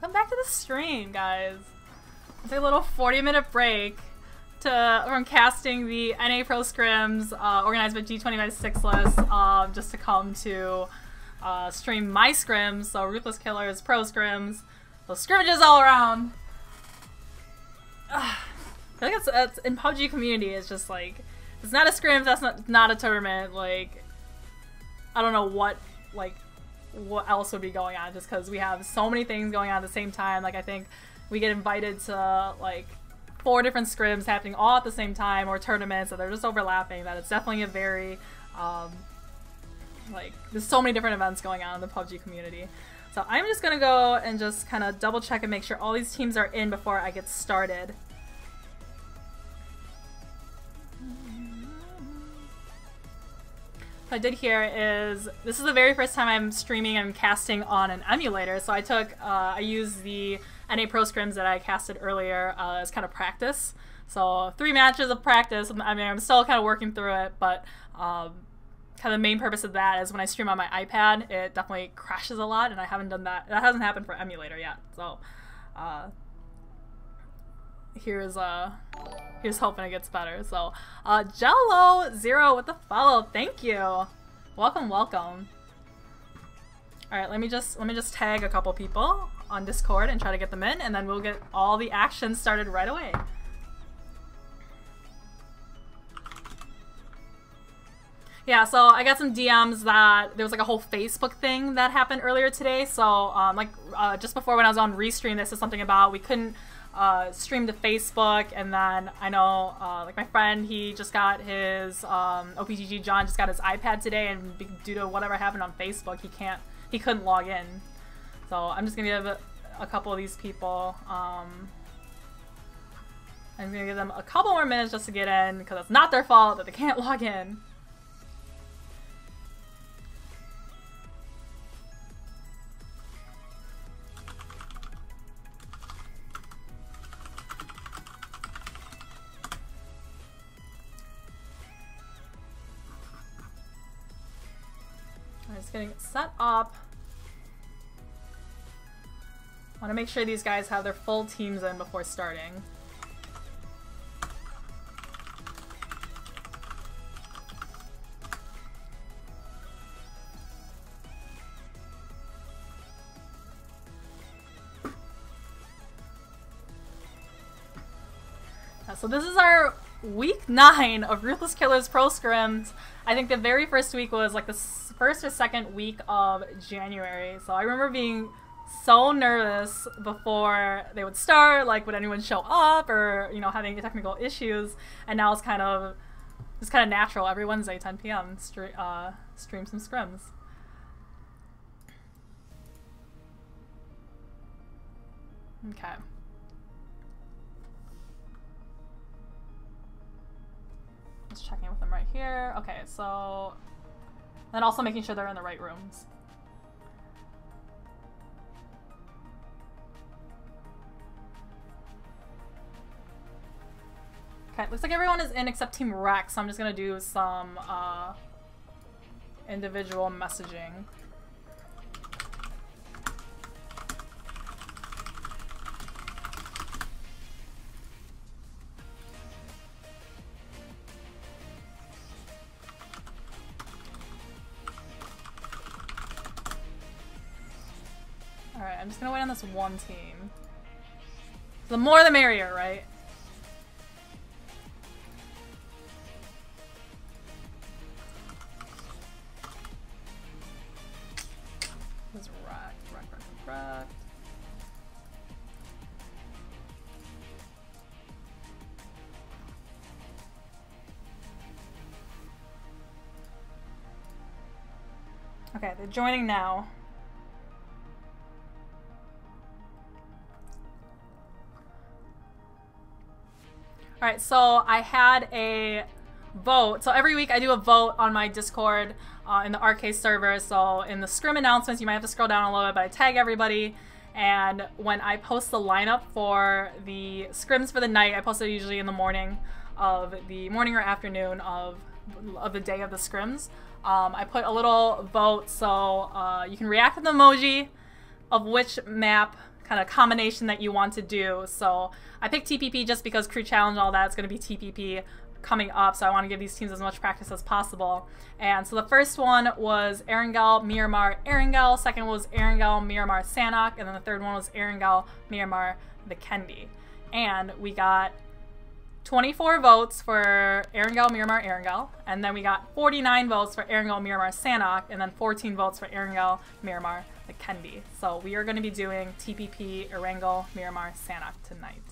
Welcome back to the stream, guys. It's a little 40-minute break from casting the NA Pro Scrims organized by G25 6less just to come to stream my scrims, so Ruthless Killers, Pro Scrims, those scrimmages all around. I feel like it's in PUBG community, it's just like, it's not a scrims, that's not a tournament, like, I don't know what else would be going on, just because we have so many things going on at the same time. Like, I think we get invited to like 4 different scrims happening all at the same time, or tournaments, and they're just overlapping, that it's definitely a very like, there's so many different events going on in the PUBG community. So I'm just gonna go and just kind of double check and make sure all these teams are in before I get started. What I did here is, this is the very first time I'm streaming and casting on an emulator, so I used the NA Pro Scrims that I casted earlier as kind of practice. So 3 matches of practice. I mean, I'm still kind of working through it, but kind of the main purpose of that is when I stream on my iPad, it definitely crashes a lot, and I haven't done that. That hasn't happened for emulator yet. So here's hoping it gets better. So Jello0 with the follow, thank you. Welcome, welcome. All right, let me just tag a couple people on Discord and try to get them in, and then we'll get all the action started right away. Yeah, so I got some DMs that there was like a whole Facebook thing that happened earlier today. So just before when I was on Restream, this is something about we couldn't stream to Facebook, and then I know like my friend, he just got his OPGG John just got his iPad today, and due to whatever happened on Facebook, he couldn't log in. So I'm just gonna give a couple of these people I'm gonna give them a couple more minutes just to get in, because it's not their fault that they can't log in. Just getting it set up. Want to make sure these guys have their full teams in before starting. So this is our week 9 of Ruthless Killers Pro Scrims. I think the very first week was like the first or second week of January. So I remember being so nervous before they would start, like would anyone show up, or you know, having technical issues. And now it's kind of natural. Every Wednesday 10 p.m. Stream some scrims. Okay. Just checking with them right here. Okay, so then also making sure they're in the right rooms. Okay, looks like everyone is in except Team Rex, so I'm just gonna do some individual messaging. Alright, I'm just gonna wait on this one team. The more the merrier, right? This is wrecked. Okay, they're joining now. Alright, so I had a vote. So every week I do a vote on my Discord in the arcade server. So in the scrim announcements, you might have to scroll down a little bit, but I tag everybody. And when I post the lineup for the scrims for the night, I post it usually in the morning or afternoon of the day of the scrims. I put a little vote, so you can react with an emoji of which map kind of combination that you want to do. So I picked TPP just because crew challenge, all that, it's going to be TPP coming up, so I want to give these teams as much practice as possible. And so the first one was Erangel, Miramar, Erangel. Second was Erangel, Miramar, Sanhok. And then the third one was Erangel, Miramar, Vikendi. And we got 24 votes for Erangel, Miramar, Erangel. And then we got 49 votes for Erangel, Miramar, Sanhok. And then 14 votes for Erangel, Miramar, Vikendi. So we are going to be doing TPP, Erangel, Miramar, Sanhok tonight.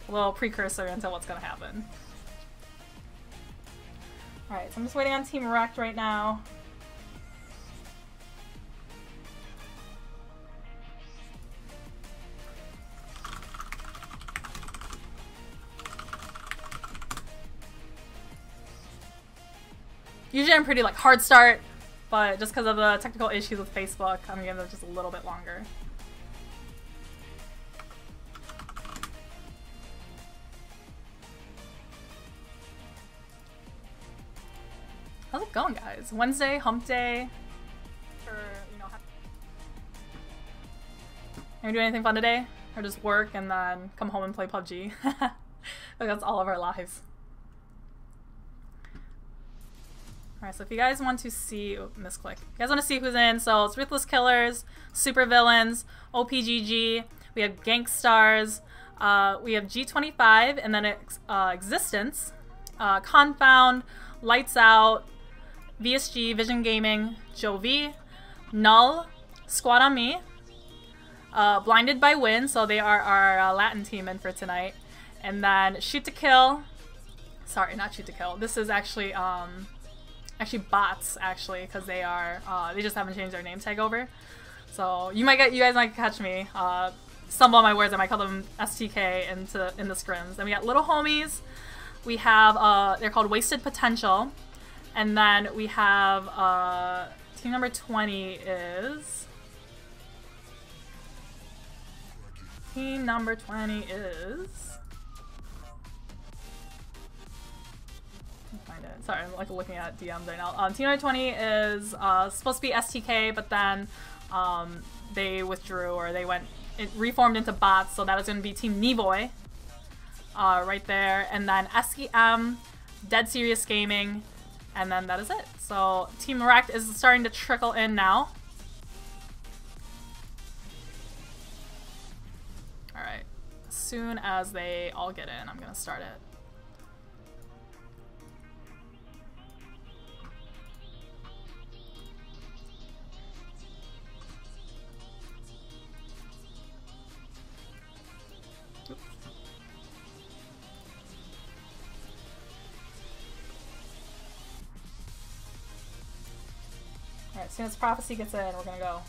A little precursor into what's going to happen. Alright, so I'm just waiting on Team Wrecked right now. Usually I'm pretty like hard start, but just because of the technical issues with Facebook, I'm giving it just a little bit longer. How's it going, guys? Wednesday, hump day. Or, you know, are you doing anything fun today? Or just work and then come home and play PUBG? Like that's all of our lives. Alright, so if you guys want to see, oh, misclick. If you guys want to see who's in, so it's Ruthless Killers, Super Villains, OPGG, we have Gankstars, we have G25, and then Existence, Confound, Lights Out, VSG, Vision Gaming, Jovi, Null, Squad on Me, Blinded by Win, so they are our Latin team in for tonight, and then Shoot to Kill, sorry, not Shoot to Kill, this is actually, actually bots, actually, because they are, they just haven't changed their name tag over, so you guys might catch me, stumble on my words, I might call them STK in the scrims. Then we got Little Homies, we have, they're called Wasted Potential. And then we have, team number 20 is... Team number 20 is... Find it. Sorry, I'm like looking at DMs right now. Team number 20 is supposed to be STK, but then they withdrew, or they it reformed into bots, so that is going to be Team Nevoy. Right there, and then SEM, Dead Serious Gaming, and then that is it. So Team Wrecked is starting to trickle in now. Alright, as soon as they all get in, I'm gonna start it. As soon as Prophecy gets in, we're gonna go.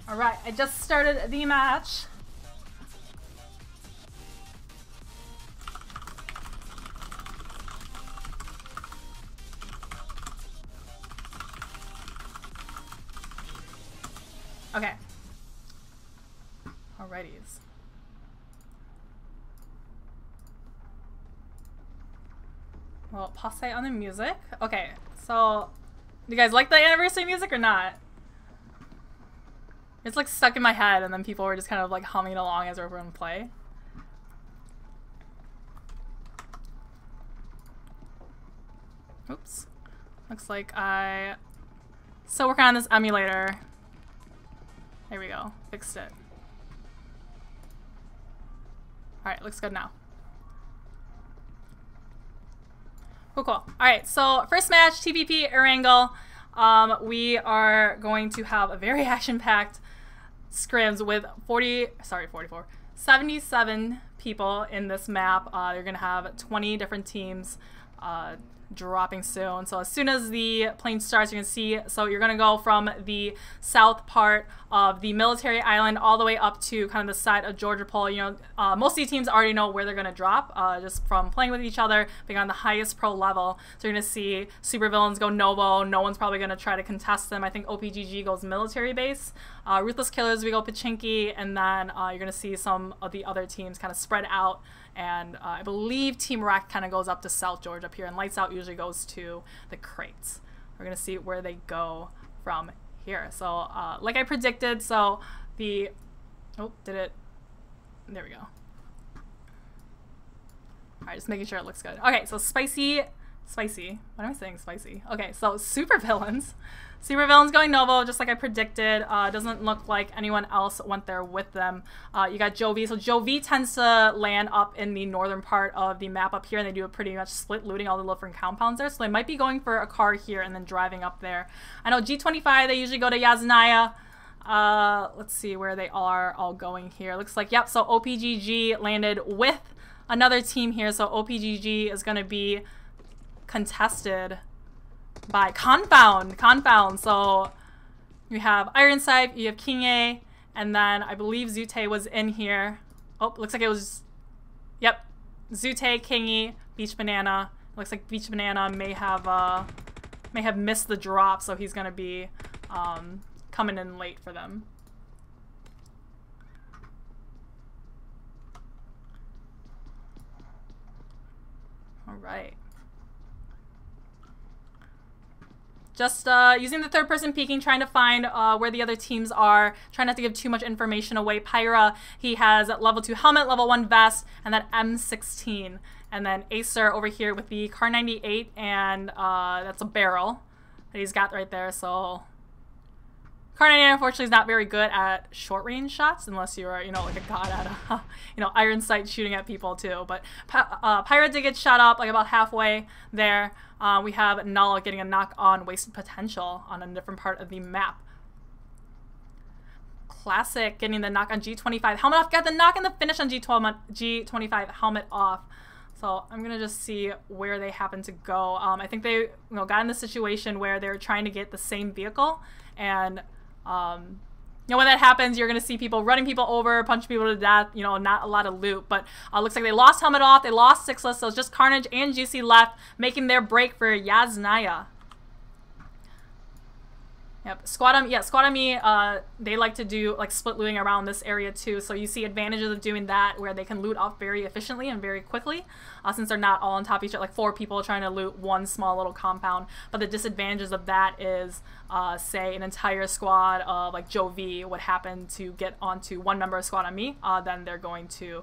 Alright, I just started the match. Okay. Alrighties. Well, pause on the music. Okay, so do you guys like the anniversary music or not? It's like stuck in my head, and then people were just kind of like humming along as we're going to play. Oops. Looks like I... Still working on this emulator. There we go. Fixed it. Alright, looks good now. Cool, cool. Alright, so first match, TPP Erangel. We are going to have a very action-packed scrims with 44 77 people in this map. You're going to have 20 different teams dropping soon. So as soon as the plane starts, you're going to see, so you're going to go from the south part of the military island all the way up to kind of the side of Georgia Pole. You know, most of these teams already know where they're going to drop just from playing with each other, being on the highest pro level. So you're going to see supervillains go Novo. No one's probably going to try to contest them. I think OPGG goes military base. Ruthless Killers, we go Pachinki, and then you're going to see some of the other teams kind of spread out. And I believe Team Wreck kind of goes up to South Georgia up here, and Lights Out usually goes to the crates. We're going to see where they go from here. So, like I predicted, so the... Oh, did it... There we go. Alright, just making sure it looks good. Okay, so Spicy... What am I saying? Spicy. Okay, so Supervillains. Supervillains going Novo, just like I predicted. Doesn't look like anyone else went there with them. You got Jovi. So Jovi tends to land up in the northern part of the map up here, and they do a pretty much split, looting all the different compounds there. So they might be going for a car here and then driving up there. I know G25, they usually go to Yasnaya. Let's see where they are all going here. Looks like, yep, so OPGG landed with another team here. So OPGG is going to be contested by Confound. So you have Iron Sight, you have King A, and then I believe Zute was in here. Oh, looks like it was, yep, Zute, King E, Beach Banana. Looks like Beach Banana may have missed the drop, so he's gonna be coming in late for them. All right. Just using the third person peeking, trying to find where the other teams are. Trying not to give too much information away. Pyra, he has level 2 helmet, level 1 vest, and that M16. And then Acer over here with the Car 98, and that's a barrel that he's got right there. So Car 98 unfortunately is not very good at short range shots unless you are, you know, like a god at a, you know, Iron Sight shooting at people too. But Pyra did get shot up like about halfway there. We have Null getting a knock on Wasted Potential on a different part of the map. Classic getting the knock on G25 helmet off. Got the knock and the finish on G25 helmet off. So I'm gonna just see where they happen to go. I think they, you know, got in the situation where they're trying to get the same vehicle, and you know, when that happens, you're gonna see people running people over, punching people to death. You know, not a lot of loot, but looks like they lost helmet off. They lost Sixless, so it's just Carnage and Juicy left, making their break for Yasnaya. Yep, Squadami, they like to do like split looting around this area too, so you see advantages of doing that where they can loot up very efficiently and very quickly, since they're not all on top of each other, like 4 people trying to loot one small little compound. But the disadvantages of that is, say, an entire squad of like Jovi would happen to get onto one member of Squadami, then they're going to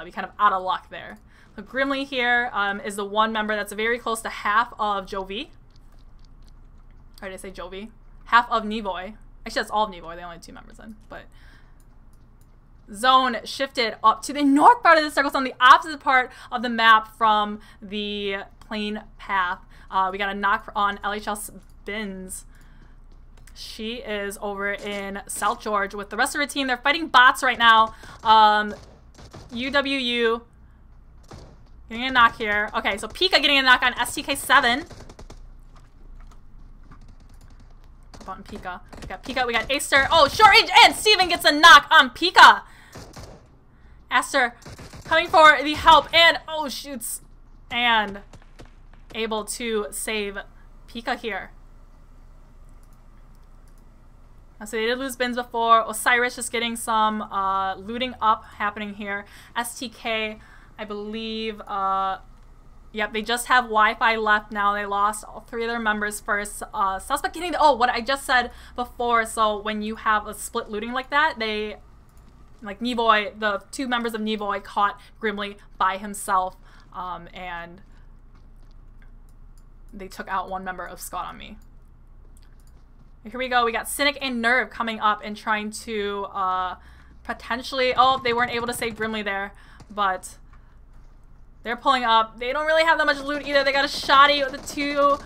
be kind of out of luck there. So Grimly here is the one member that's very close to half of Jovi. Or did I say Jovi? Half of Nevoy. Actually, that's all of Nevoy. They only have 2 members in. But Zone shifted up to the north part of the circle, so on the opposite part of the map from the plane path. We got a knock on LHL Spins. She is over in South George with the rest of her team. They're fighting bots right now. UWU getting a knock here. Okay, so Pika getting a knock on STK7. On Pika. We got Pika, we got Aster. Oh, short range, and Steven gets a knock on Pika. Aster coming for the help, and oh, shoots, and able to save Pika here. So they did lose Bins before. Osiris just getting some looting up happening here. STK, I believe, yep, they just have Wi-Fi left now. They lost all 3 of their members first. Suspect getting the, oh, what I just said before. So when you have a split looting like that, they, like Nevoy, the 2 members of Nevoy caught Grimly by himself, and they took out 1 member of Scott on me. Here we go. We got Cynic and Nerve coming up and trying to potentially, oh, they weren't able to save Grimly there, but they're pulling up. They don't really have that much loot either. They got a shoddy with the 2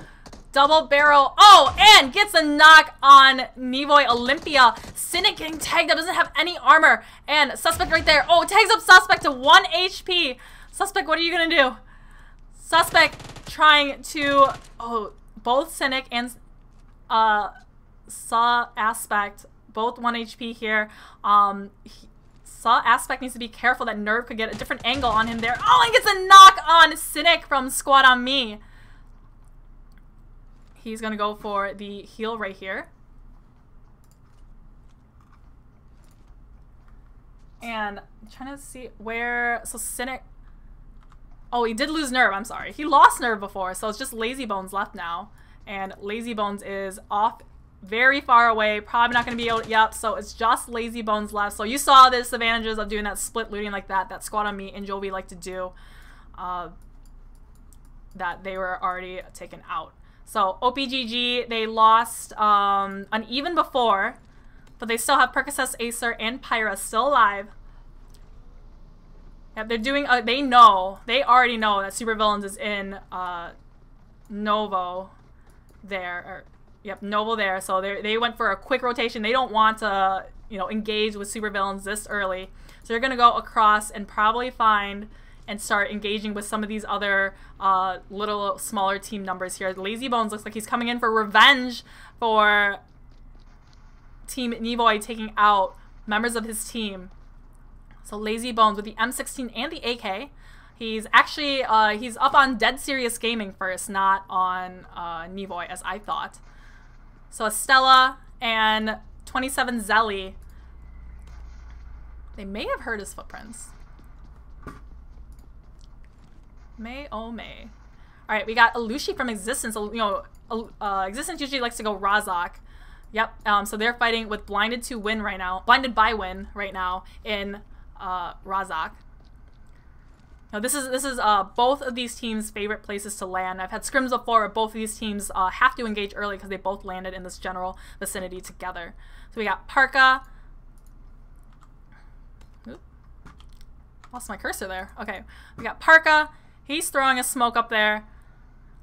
Double barrel. Oh, and gets a knock on Nevoy Olympia. Cynic getting tagged up, doesn't have any armor. And Suspect right there. Oh, tags up Suspect to 1 HP. Suspect, what are you gonna do? Suspect trying to, oh, both Cynic and Saw Aspect, both 1 HP here. Saw Aspect needs to be careful that Nerve could get a different angle on him there. Oh, and gets a knock on Cynic from Squad on Me. He's gonna go for the heal right here. And I'm trying to see where, so Cynic, oh, he did lose Nerve, I'm sorry. He lost Nerve before, so it's just Lazy Bones left now. And Lazy Bones is off very far away, probably not going to be able to, yep, so it's just Lazy Bones left. So you saw the disadvantages of doing that split looting like that Squad on Me and Jovi like to do, that they were already taken out. So OPGG, they lost uneven before, but they still have Percocet, Acer, and Pyra still alive. Yeah, they're doing, they already know that Supervillains is in Novo there, or yep, Novo there. So they went for a quick rotation. They don't want to, you know, engage with supervillains this early. So they're gonna go across and probably find and start engaging with some of these other little smaller team numbers here. Lazy Bones looks like he's coming in for revenge for Team Nevoy taking out members of his team. So Lazy Bones with the M16 and the AK. He's actually, he's up on Dead Serious Gaming first, not on Nevoy, as I thought. So Estella and 27 Zelly, they may have heard his footprints. May, oh may. Alright, we got Alushi from Existence. You know, Existence usually likes to go Razak. Yep, so they're fighting with Blinded to Win right now. Blinded by Win right now in Razak. Now this is both of these teams' favorite places to land. I've had scrims before where both of these teams have to engage early because they both landed in this general vicinity together. So we got Parka. Oop. Lost my cursor there. Okay, we got Parka. He's throwing a smoke up there.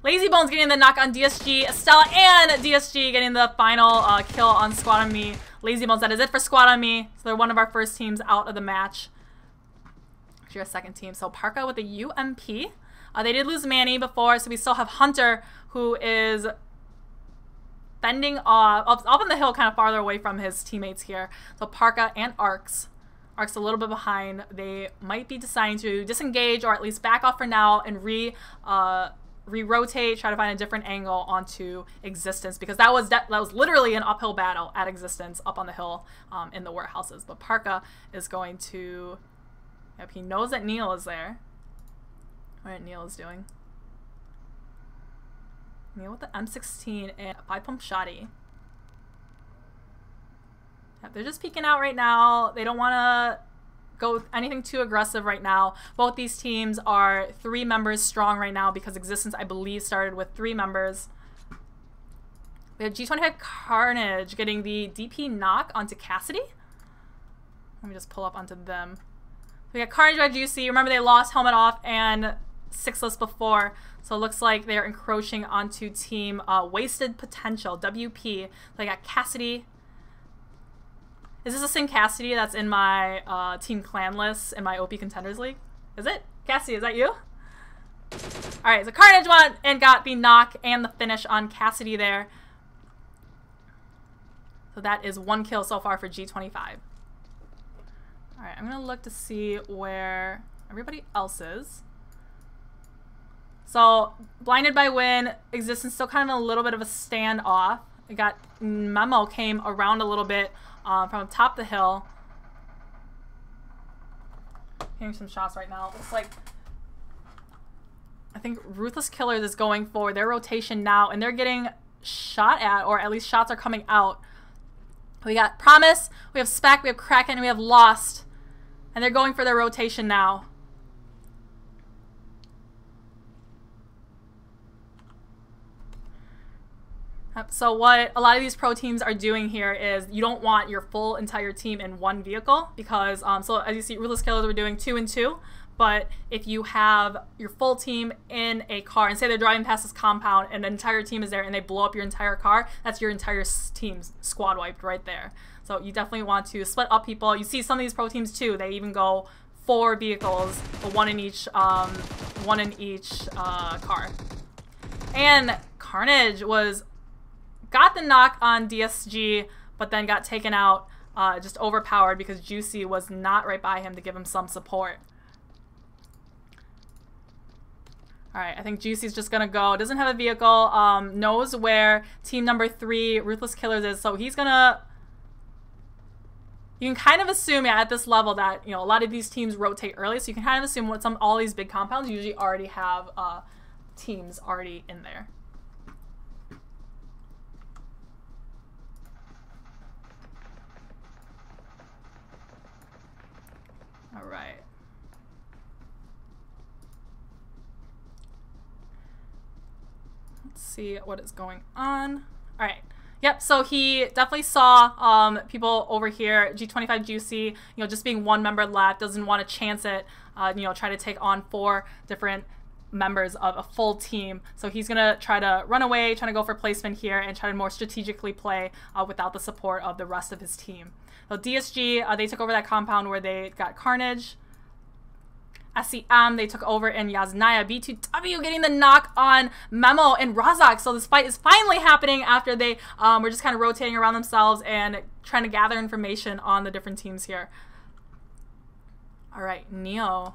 Lazy Bones getting the knock on DSG. Estella and DSG getting the final kill on Squad on Me. Lazy Bones, that is it for Squad on Me. So they're one of our first teams out of the match. Your second team. So Parka with the UMP. They did lose Manny before, so we still have Hunter, who is bending off up on the hill, kind of farther away from his teammates here. So Parka and Arcs. Arcs a little bit behind. They might be deciding to disengage or at least back off for now and re-rotate, try to find a different angle onto Existence, because that was literally an uphill battle at Existence up on the hill in the warehouses. But Parka is going to, yep, he knows that Neil is there. What Neil is doing. Neil with the M16 and a 5-pump shotty. Yep, they're just peeking out right now. They don't want to go anything too aggressive right now. Both these teams are 3 members strong right now because Existence, I believe, started with 3 members. We have G25 Carnage getting the DP knock onto Cassidy. Let me just pull up onto them. We got Carnage by Juicy. Remember, they lost Helmet Off and Sixless before, so it looks like they're encroaching onto Team Wasted Potential, WP. So they got Cassidy. Is this the same Cassidy that's in my Team Clan list in my OP Contenders League? Is it? Cassidy, is that you? Alright, so Carnage won and got the knock and the finish on Cassidy there. So that is 1 kill so far for G25. Alright, I'm going to look to see where everybody else is. So, Blinded by Win, Existence still kind of a little bit of a standoff. We got Memo came around a little bit from top of the hill. Hearing some shots right now. Looks like, I think Ruthless Killers is going for their rotation now, and they're getting shot at, or at least shots are coming out. We got Promise, we have Spec, we have Kraken, and we have Lost. And they're going for their rotation now. So what a lot of these pro teams are doing here is you don't want your full entire team in one vehicle because, so as you see, Ruthless Killers were doing 2 and 2, but if you have your full team in a car and say they're driving past this compound and the entire team is there and they blow up your entire car, that's your entire team's squad wiped right there. So you definitely want to split up people. You see some of these pro teams too, they even go 4 vehicles, but one in each car. And Carnage got the knock on DSG, but then got taken out, just overpowered because Juicy was not right by him to give him some support. Alright, I think Juicy's just gonna go. Doesn't have a vehicle, knows where team number 3, Ruthless Killers, is, so he's gonna... You can kind of assume, yeah, at this level that, you know, a lot of these teams rotate early, so you can kind of assume what all these big compounds usually already have teams already in there. All right. Let's see what is going on. All right. Yep, so he definitely saw people over here, G25 Juicy, you know, just being 1 member left, doesn't want to chance it, you know, try to take on 4 different members of a full team. So he's going to try to run away, trying to go for placement here, and try to more strategically play without the support of the rest of his team. So DSG, they took over that compound where they got Carnage. SCM, they took over in Yasnaya. B2W getting the knock on Memo and Razak. So this fight is finally happening after they were just kind of rotating around themselves and trying to gather information on the different teams here. All right, Neo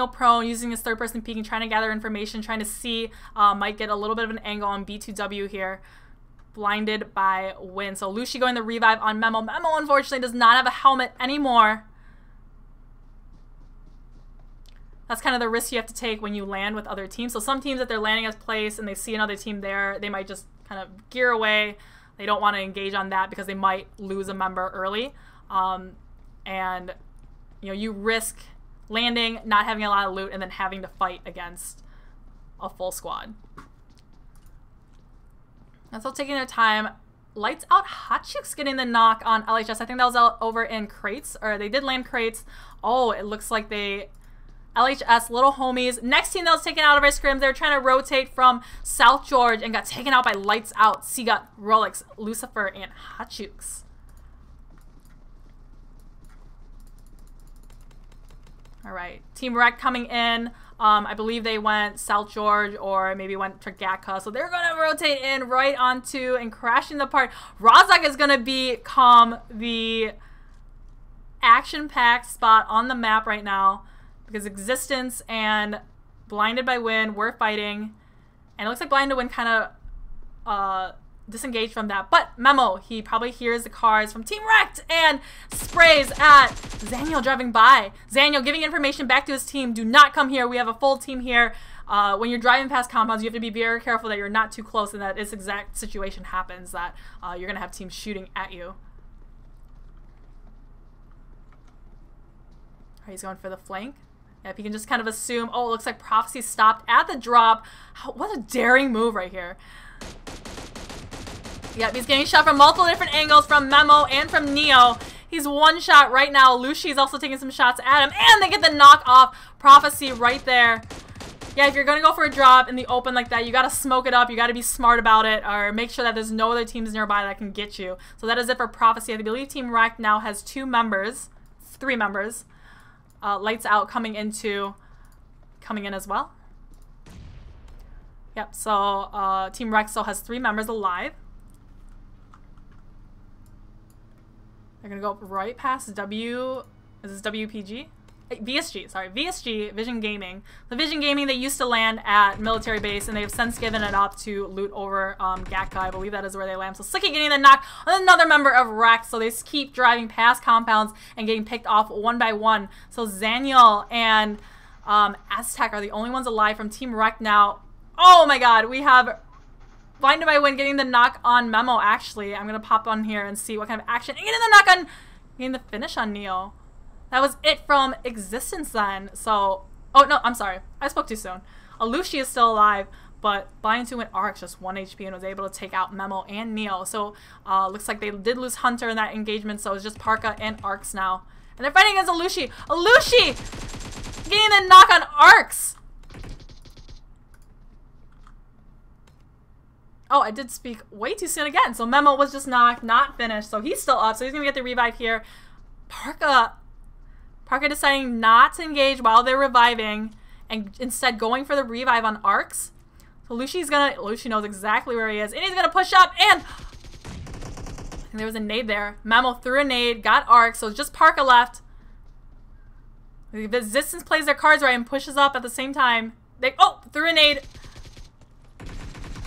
prone, using his third-person peeking, trying to gather information, trying to see, might get a little bit of an angle on B2W here. Blinded by Win. So Lucy going the revive on Memo. Memo, unfortunately, does not have a helmet anymore. That's kind of the risk you have to take when you land with other teams. So some teams, that they're landing as place and they see another team there, they might just kind of gear away. They don't want to engage on that because they might lose a member early. And, you know, you risk landing, not having a lot of loot, and then having to fight against a full squad. And so taking their time. Lights Out Hot Chicks getting the knock on LHS. I think that was over in crates, or they did land crates. Oh, it looks like they... LHS, Little Homies. Next team that was taken out of our scrims, they were trying to rotate from South George and got taken out by Lights Out, Seagut, Rolex, Lucifer, and Hotchukes. All right, Team Wreck coming in. I believe they went South George or maybe went to Gatka. So they're going to rotate in right onto and crashing the part. Razak is going to become the action-packed spot on the map right now, because Existence and Blinded by Win were fighting, and it looks like Blinded by Win kind of disengaged from that. But Memo, he probably hears the cars from Team Wrecked and sprays at Zaniel driving by. Zaniel giving information back to his team. Do not come here. We have a full team here. When you're driving past compounds, you have to be very careful that you're not too close and that this exact situation happens, that you're going to have teams shooting at you. All right, he's going for the flank. Yep, you can just kind of assume, oh, it looks like Prophecy stopped at the drop. What a daring move right here. Yep, he's getting shot from multiple different angles from Memo and from Neo. He's one shot right now. Lucy's also taking some shots at him, and they get the knock off Prophecy right there. Yeah, if you're going to go for a drop in the open like that, you got to smoke it up. You got to be smart about it, or make sure that there's no other teams nearby that can get you. So that is it for Prophecy. I believe Team Wreck now has 3 members. Lights Out coming in as well. Yep, so Team Wreck still has 3 members alive. They're gonna go right past is this WPG? VSG, sorry, VSG, Vision Gaming. The Vision Gaming, they used to land at military base, and they've since given it up to loot over Gatka. I believe that is where they land. So Slicky getting the knock on another member of Rex. So they just keep driving past compounds and getting picked off one by one. So Zaniel and Aztec are the only ones alive from Team Wreck now. Oh my god, we have Blinded by Win getting the knock on Memo, actually. I'm going to pop on here and see what kind of action. And getting the knock on, getting the finish on Neo. That was it from Existence then. So, oh no, I'm sorry. I spoke too soon. Alushi is still alive, but Blind 2 went Arcs, just 1 HP, and was able to take out Memo and Neo. So, looks like they did lose Hunter in that engagement, so it's just Parka and Arcs now. And they're fighting against Alushi. Alushi! getting the knock on arcs. Oh, I did speak way too soon again. So Memo was just knocked, not finished. So he's still up. So he's going to get the revive here. Parka deciding not to engage while they're reviving and instead going for the revive on arcs. So Lucy knows exactly where he is. And he's going to push up and there was a nade there. Memo threw a nade, got arcs. So it's just Parka left. The Resistance plays their cards right and pushes up at the same time. Threw a nade.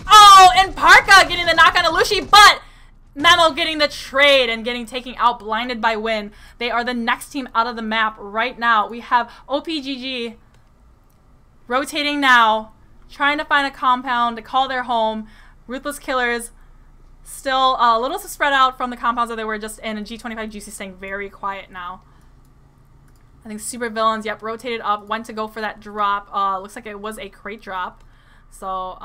Oh, and Parka getting the knock on Alushi, but Memo getting the trade and taken out, blinded by Win. They are the next team out of the map right now. We have OPGG rotating now, trying to find a compound to call their home. Ruthless Killers still a little spread out from the compounds that they were just in, and G25 Juicy staying very quiet now. I think Super Villains, yep, rotated up, went to go for that drop. Looks like it was a crate drop. So,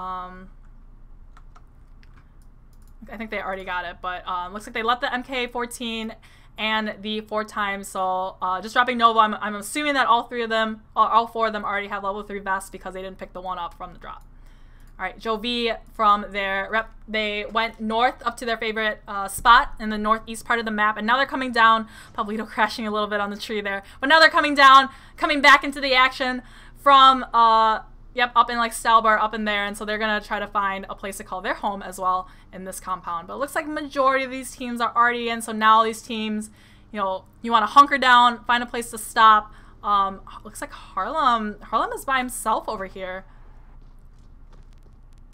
I think they already got it, but looks like they left the MK14 and the 4x. So just dropping Nova. I'm assuming that all four of them already have level 3 vests because they didn't pick the one up from the drop. All right, Joe V from their rep, they went north up to their favorite spot in the northeast part of the map, and now they're coming down. Pablito crashing a little bit on the tree there, but now they're coming down, coming back into the action from yep, up in like Stalbar, up in there, and so they're gonna try to find a place to call their home as well in this compound. But it looks like majority of these teams are already in, so now these teams, you know, you want to hunker down, find a place to stop. Looks like Harlem is by himself over here.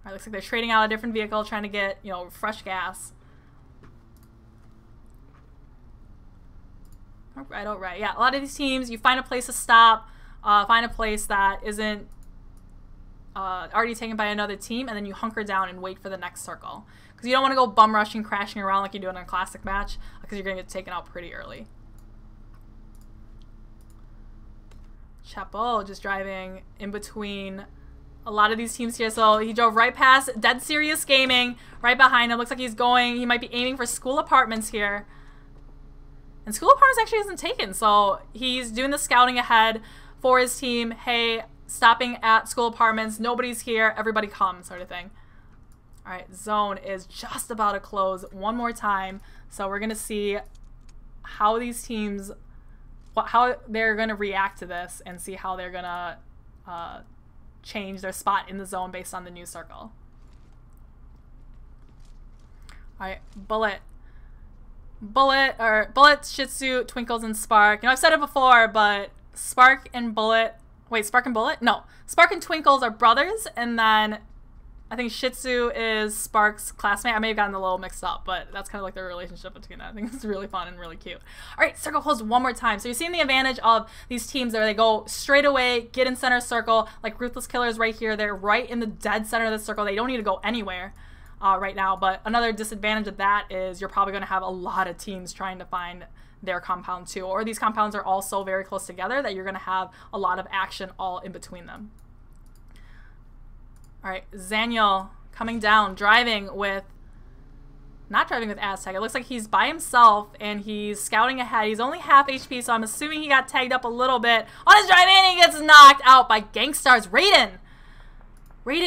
All right, looks like they're trading out a different vehicle, trying to get, you know, fresh gas. All right, yeah, a lot of these teams, you find a place to stop, find a place that isn't already taken by another team, and then you hunker down and wait for the next circle. Because you don't want to go bum rushing, crashing around like you do in a classic match, because you're going to get taken out pretty early. Chapo just driving in between a lot of these teams here. So he drove right past Dead Serious Gaming, right behind him. Looks like he might be aiming for School Apartments here. And School Apartments actually isn't taken, so he's doing the scouting ahead for his team. Hey, stopping at School Apartments, nobody's here, everybody come, sort of thing. All right, zone is just about to close one more time, so we're gonna see how these teams, how they're gonna react to this, and see how they're gonna change their spot in the zone based on the new circle. All right, Bullet, Shih Tzu, Twinkles, and Spark. You know, I've said it before, but Spark and Bullet. Wait, Spark and Bullet? No. Spark and Twinkles are brothers, and then I think Shih Tzu is Spark's classmate. I may have gotten a little mixed up, but that's kind of like their relationship between them. I think it's really fun and really cute. All right, circle closed one more time. So you're seeing the advantage of these teams where they go straight away, get in center circle, like Ruthless Killers right here. They're right in the dead center of the circle. They don't need to go anywhere right now, but another disadvantage of that is you're probably going to have a lot of teams trying to find their compound too, or these compounds are all so very close together that you're going to have a lot of action all in between them. All right, Zaniel coming down, not driving with Aztec. It looks like he's by himself and he's scouting ahead. He's only half HP, so I'm assuming he got tagged up a little bit on his drive, and he gets knocked out by Gangstar's Raiden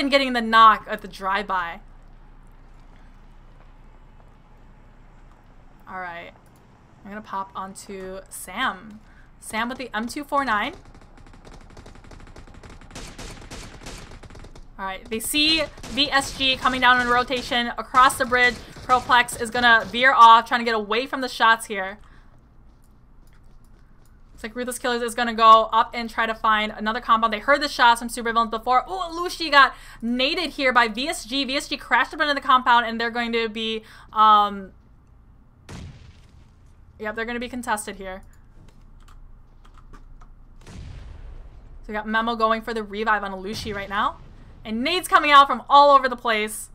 getting the knock at the drive-by. All right. I'm going to pop onto Sam. Sam with the M249. All right, they see VSG coming down in rotation across the bridge. Proplex is going to veer off, trying to get away from the shots here. Looks like Ruthless Killers is going to go up and try to find another compound. They heard the shots from Supervillains before. Oh, Lushi got naded here by VSG. VSG crashed up into the compound, and they're going to be... Yep, they're going to be contested here. So we got Memo going for the revive on Alushi right now. And nades coming out from all over the place.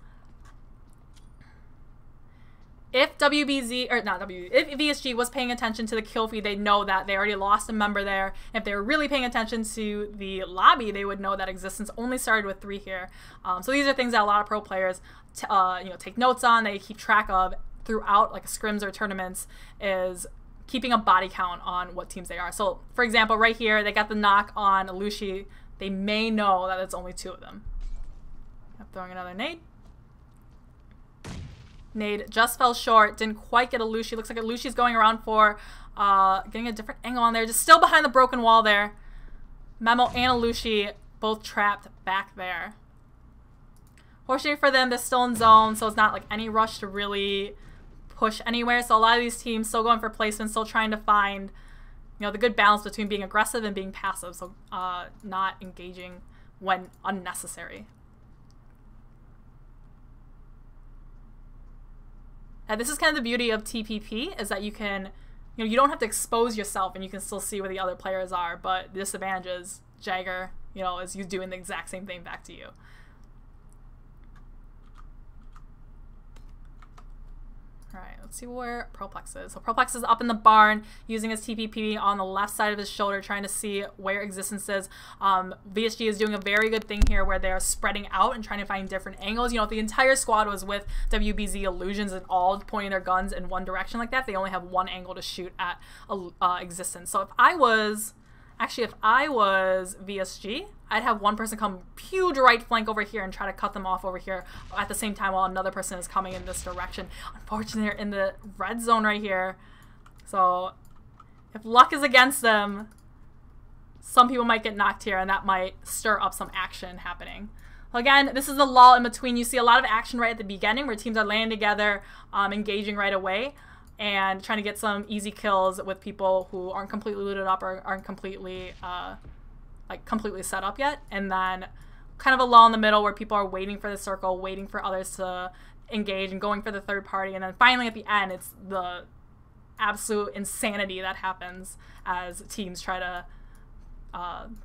If if VSG was paying attention to the kill feed, they'd know that they already lost a member there. If they were really paying attention to the lobby, they would know that existence only started with 3 here. So these are things that a lot of pro players you know, take notes on, they keep track of throughout like scrims or tournaments, is keeping a body count on what teams they are. So, for example, right here, they got the knock on Alushi. They may know that it's only 2 of them. I'm throwing another nade. Nade just fell short. Didn't quite get Alushi. Looks like Alushi's going around for getting a different angle on there. Just still behind the broken wall there. Memo and Alushi both trapped back there. Fortunately for them, they're still in zone, so it's not like any rush to really push anywhere. So a lot of these teams still going for placement, still trying to find, you know, the good balance between being aggressive and being passive, so not engaging when unnecessary. And this is kind of the beauty of TPP, is that you can, you know, you don't have to expose yourself and you can still see where the other players are, but the disadvantage is Jagger, you know, is you doing the exact same thing back to you. Alright, let's see where Proplex is. So Proplex is up in the barn using his TPP on the left side of his shoulder, trying to see where Existence is. VSG is doing a very good thing here where they're spreading out and trying to find different angles. You know, if the entire squad was with WBZ Illusions and all pointing their guns in one direction like that, they only have one angle to shoot at Existence. So if I was VSG, I'd have one person come huge right flank over here and try to cut them off over here at the same time while another person is coming in this direction. Unfortunately, they're in the red zone right here. So if luck is against them, some people might get knocked here and that might stir up some action happening. Again, this is a lull in between. You see a lot of action right at the beginning where teams are landing together, engaging right away, and trying to get some easy kills with people who aren't completely looted up or aren't completely completely set up yet. And then kind of a lull in the middle where people are waiting for the circle, waiting for others to engage and going for the third party. And then finally at the end, it's the absolute insanity that happens as teams try to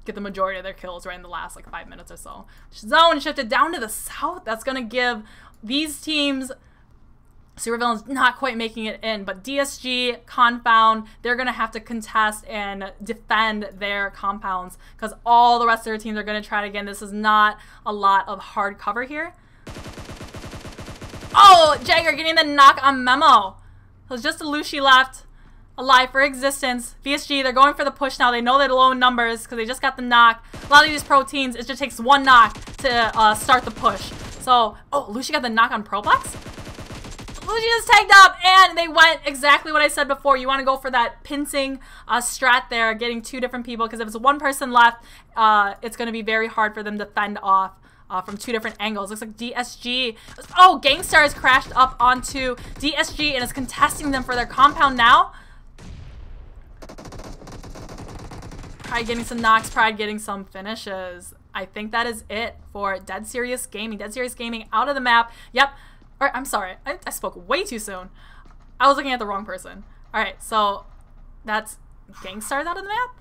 get the majority of their kills right in the last like 5 minutes or so. Zone shifted down to the south. That's going to give these teams, Supervillains not quite making it in, but DSG, Confound, they're going to have to contest and defend their compounds because all the rest of their teams are going to try it again. This is not a lot of hard cover here. Oh, Jagger getting the knock on Memo. So it's just Alushi left alive for Existence. VSG, they're going for the push now. They know they're low in numbers because they just got the knock. A lot of these pro teams, it just takes one knock to start the push. So, oh, Alushi got the knock on Proplex? Luigi is tagged up, and they went exactly what I said before. You want to go for that pincing strat there, getting 2 different people, because if it's one person left, it's going to be very hard for them to fend off from 2 different angles. Looks like DSG. Oh, Gangstar has crashed up onto DSG and is contesting them for their compound now. Pride getting some knocks, Pride getting some finishes. I think that is it for Dead Serious Gaming. Dead Serious Gaming out of the map. Yep. Or, I'm sorry, I spoke way too soon. I was looking at the wrong person. Alright, so that's Gangstar's out of the map?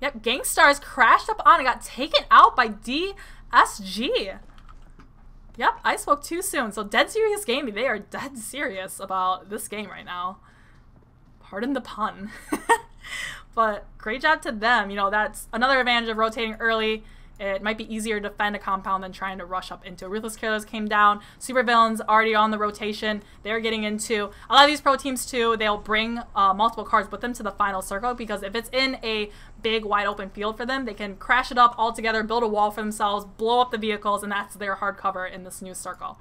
Yep, Gangstar's crashed up on and got taken out by DSG. Yep, I spoke too soon. So Dead Serious Gaming, they are dead serious about this game right now. Pardon the pun. But great job to them. You know, that's another advantage of rotating early. It might be easier to defend a compound than trying to rush up into. Ruthless Killers came down. Supervillains already on the rotation. They're getting into a lot of these pro teams too. They'll bring multiple cards with them to the final circle because if it's in a big wide open field for them, they can crash it up all together, build a wall for themselves, blow up the vehicles, and that's their hard cover in this new circle.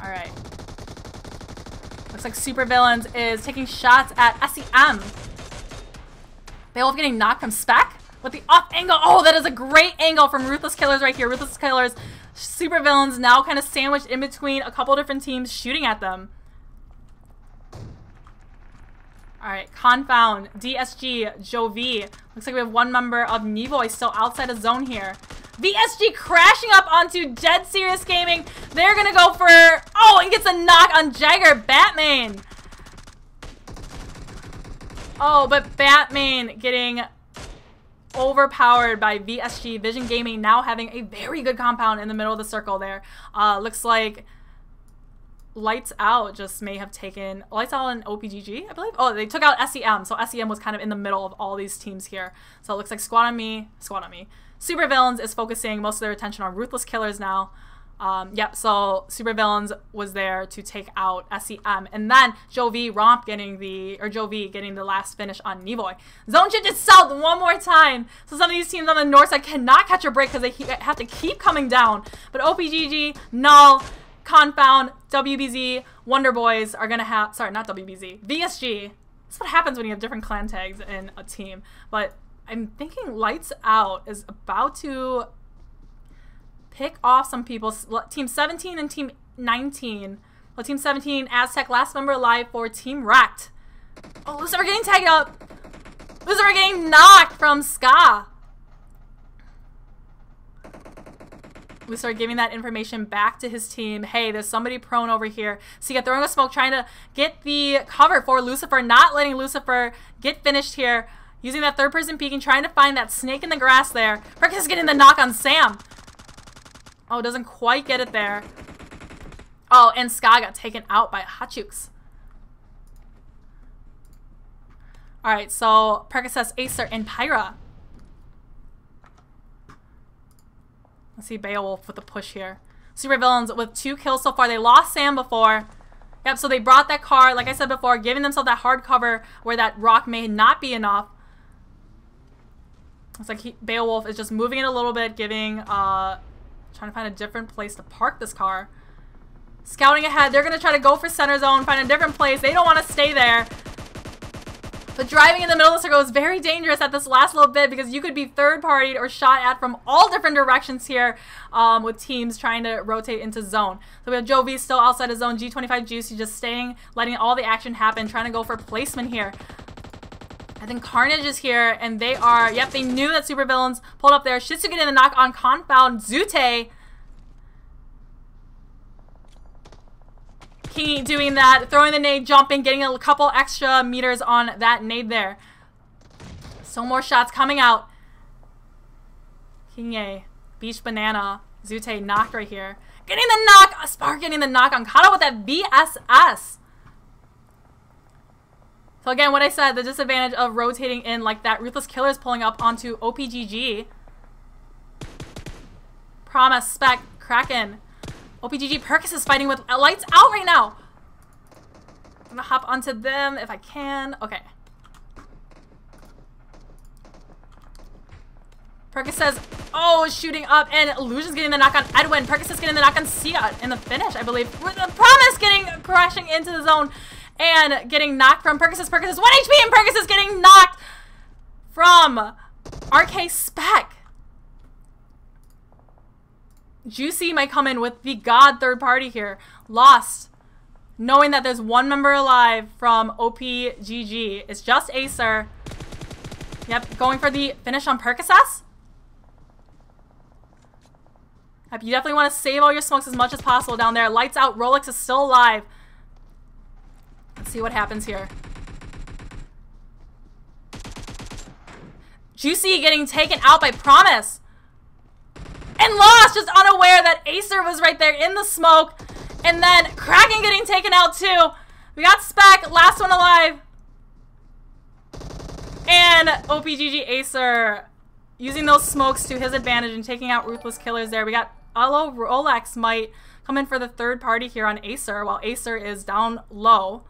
All right. Looks like Supervillains is taking shots at SCM. Beowulf getting knocked from Spec with the off angle. Oh, that is a great angle from Ruthless Killers right here. Ruthless Killers, Supervillains now kind of sandwiched in between a couple different teams shooting at them. All right, Confound, DSG, Jovi. Looks like we have one member of Nevoy still outside of zone here. VSG crashing up onto Dead Serious Gaming. They're gonna go for, oh, and gets a knock on Jagger Batman. Oh, but Batman getting overpowered by VSG. Vision Gaming now having a very good compound in the middle of the circle there. Looks like Lights Out just may have taken Lights Out and OPGG, I believe. Oh, they took out SCM, so SCM was kind of in the middle of all these teams here. So it looks like Squad on Me. Supervillains is focusing most of their attention on Ruthless Killers now. Yep, so Supervillains was there to take out SCM. And then Jovi getting the last finish on Nevoy. Zone shift is south one more time. So some of these teams on the north side cannot catch a break because they have to keep coming down. But OPGG, Null, Confound, WBZ, Wonder Boys are going to have... Sorry, not WBZ. VSG. That's what happens when you have different clan tags in a team. But I'm thinking Lights Out is about to... pick off some people. Team 17 and Team 19. Well, Team 17, Aztec, last member alive for Team Wrecked. Oh, Lucifer getting tagged up. Lucifer getting knocked from Ska. Lucifer giving that information back to his team. Hey, there's somebody prone over here. Sika throwing a smoke, trying to get the cover for Lucifer, not letting Lucifer get finished here. Using that third person peeking, trying to find that snake in the grass there. Perkins is getting the knock on Sam. Oh, doesn't quite get it there. Oh, and Ska got taken out by Hachuks. Alright, so Percocet, Acer, and Pyra. Let's see Beowulf with the push here. Supervillains with 2 kills so far. They lost Sam before. Yep, so they brought that car, like I said before, giving themselves that hard cover where that rock may not be enough. It's like Beowulf is just moving it a little bit, giving... trying to find a different place to park this car. Scouting ahead. They're going to try to go for center zone, find a different place. They don't want to stay there. But driving in the middle of the circle is very dangerous at this last little bit because you could be third-partied or shot at from all different directions here with teams trying to rotate into zone. So we have Joe V still outside of zone. G25 Juicy just staying, letting all the action happen, trying to go for placement here. I think Carnage is here, and they are... Yep, they knew that Supervillains pulled up there. Shitsu getting the knock on Confound. Zute. Kingy doing that. Throwing the nade, jumping, getting a couple extra meters on that nade there. So more shots coming out. Kingy. Beach Banana. Zute knocked right here. Getting the knock. Spark getting the knock on Kata with that VSS. So again, what I said, the disadvantage of rotating in like that. Ruthless Killer's pulling up onto OPGG. Promise, Spec, Kraken. OPGG Perkis is fighting with Lights Out right now. I'm gonna hop onto them if I can. Okay. Perkis says, oh, shooting up, and Illusion's getting the knock on Edwin. Perkis is getting the knock on Sia in the finish, I believe. With the Promise getting crashing into the zone. And getting knocked from Percocet. Percocet 1 HP, and Percocet is getting knocked from RK Spec. Juicy might come in with the God third party here. Lost. Knowing that there's 1 member alive from OPGG. It's just Acer. Yep, going for the finish on Percocet. Yep, you definitely want to save all your smokes as much as possible down there. Lights Out. Rolex is still alive. Let's see what happens here. Juicy getting taken out by Promise. And lost, just unaware that Acer was right there in the smoke. And then Kraken getting taken out too. We got Spec, last one alive. And OPGG Acer using those smokes to his advantage and taking out Ruthless Killers there. We got Alo Rolex might come in for the third party here on Acer while Acer is down low.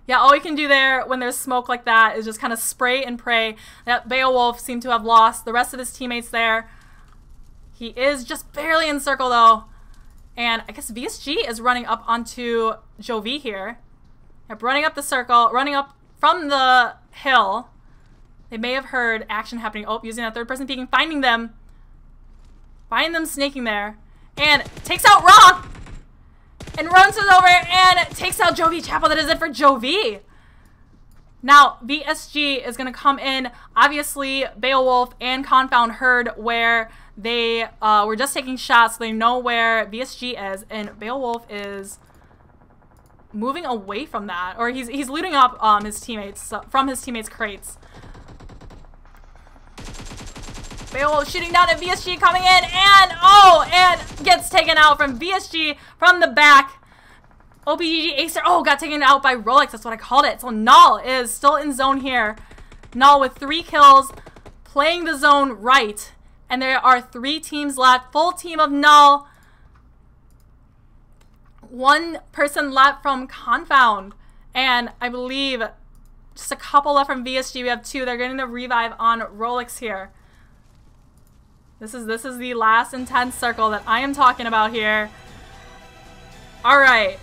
Yeah, all we can do there when there's smoke like that is just kind of spray and pray. That Beowulf seemed to have lost the rest of his teammates there. He is just barely in circle though. And I guess VSG is running up onto Jovi here. Yep, running up the circle, running up from the hill. They may have heard action happening. Oh, using that third person peeking, finding them. Finding them snaking there. And takes out Raw. And runs it over and takes out Jovi Chapel. That is it for Jovi. Now, VSG is going to come in. Obviously, Beowulf and Confound heard where they were just taking shots. So they know where VSG is. And Beowulf is moving away from that. Or he's looting up his teammates from his teammates' crates. Beowulf shooting down at VSG coming in, and oh, and gets taken out from VSG from the back. OPGG Acer, oh, got taken out by Rolex. That's what I called it. So Null is still in zone here. Null with 3 kills, playing the zone right. And there are 3 teams left. Full team of Null. 1 person left from Confound. And I believe just a couple left from VSG. We have 2. They're getting the revive on Rolex here. This is the last intense circle that I am talking about here. Alright.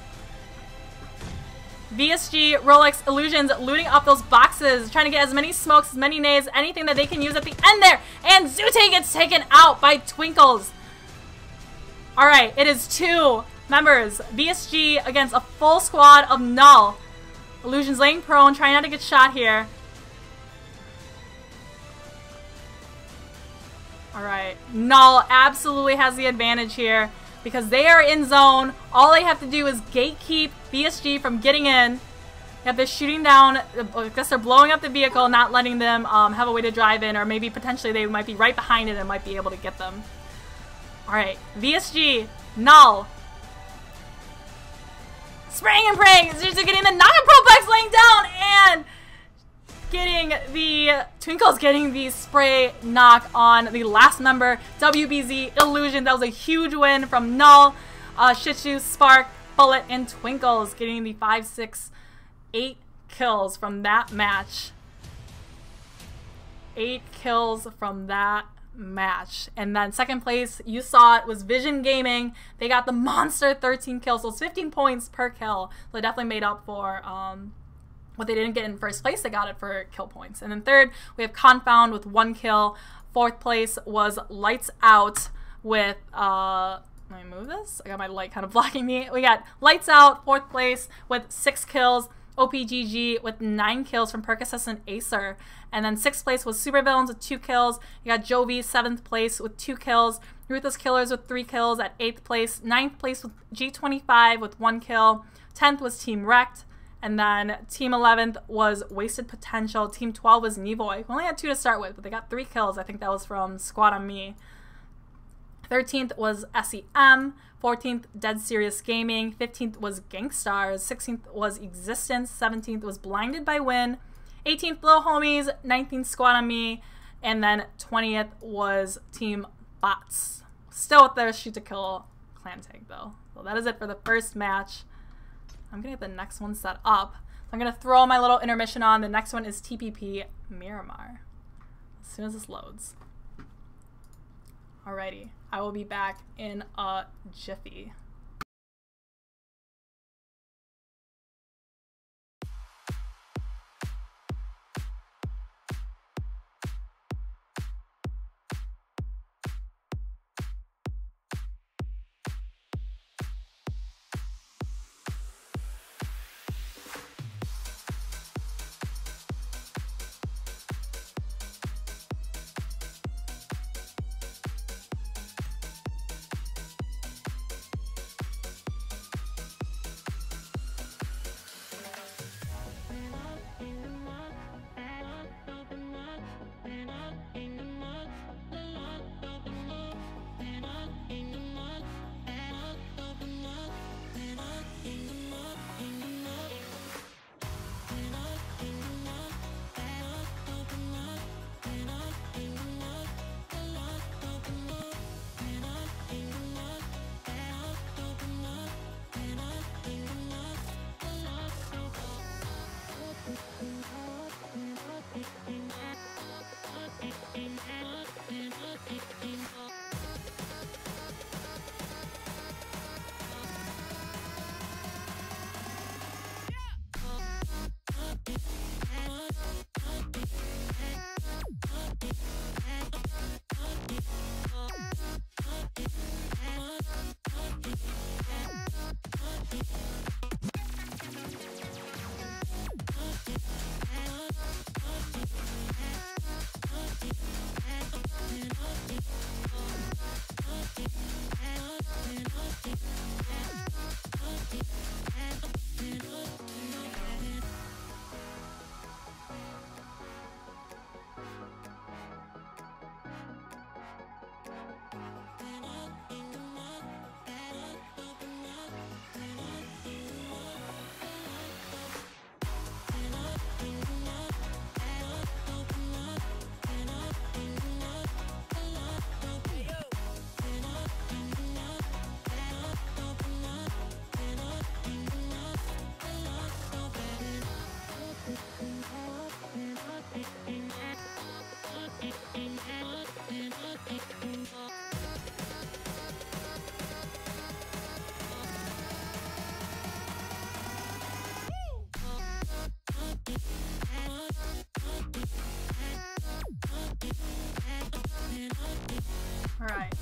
VSG, Rolex, Illusions looting up those boxes, trying to get as many smokes, as many nades, anything that they can use at the end there. And Zute gets taken out by Twinkles. Alright, it is 2 members. VSG against a full squad of Null. Illusions laying prone, trying not to get shot here. Alright, Null absolutely has the advantage here because they are in zone. All they have to do is gatekeep VSG from getting in. If they're shooting down, I guess they're blowing up the vehicle, not letting them have a way to drive in, or maybe potentially they might be right behind it and might be able to get them. Alright, VSG, Null. Spraying and praying, just getting the non-Propex laying down and getting the Twinkles getting the spray knock on the last member, WBZ Illusion. That was a huge win from Null. Shitshu, Spark, Bullet, and Twinkles getting the 5, 6, 8 kills from that match. 8 kills from that match. And then second place, you saw it, was Vision Gaming. They got the monster 13 kills, so it's 15 points per kill. So they definitely made up for what they didn't get in first place. They got it for kill points. And then third, we have Confound with 1 kill. Fourth place was Lights Out with let me move this. I got my light kind of blocking me. We got Lights Out, 4th place with 6 kills. OPGG with 9 kills from Percocet and Acer. And then 6th place was Supervillains with 2 kills. You got Jovi, 7th place with 2 kills. Ruthless Killers with 3 kills at 8th place. 9th place with G25 with 1 kill. 10th was Team Wrecked. And then Team 11th was Wasted Potential. Team 12 was Nevoy. We only had 2 to start with, but they got 3 kills. I think that was from Squad on Me. 13th was SEM. 14th, Dead Serious Gaming. 15th was Gangstars. 16th was Existence. 17th was Blinded by Win. 18th, Blow Homies. 19th, Squad on Me. And then 20th was Team Bots. Still with their shoot to kill clan tag though. So that is it for the first match. I'm gonna get the next one set up. I'm gonna throw my little intermission on. The next one is TPP Miramar. As soon as this loads. Alrighty, I will be back in a jiffy.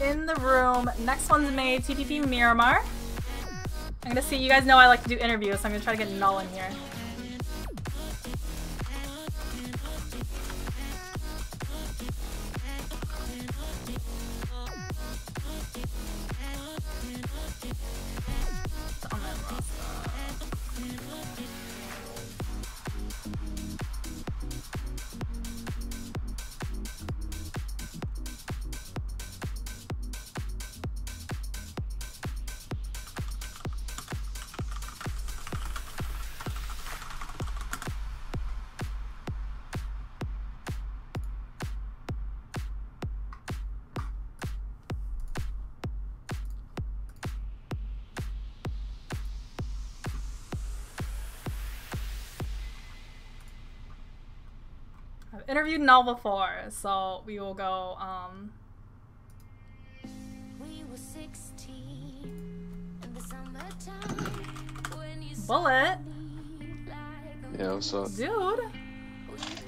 in the room. Next one's made, TPP Miramar. I'm gonna see, you guys know I like to do interviews, so I'm gonna try to get Null in here. I've interviewed Null before, so we will go, We were 16 in the summertime when you Bullet. Yeah, what's up? Dude,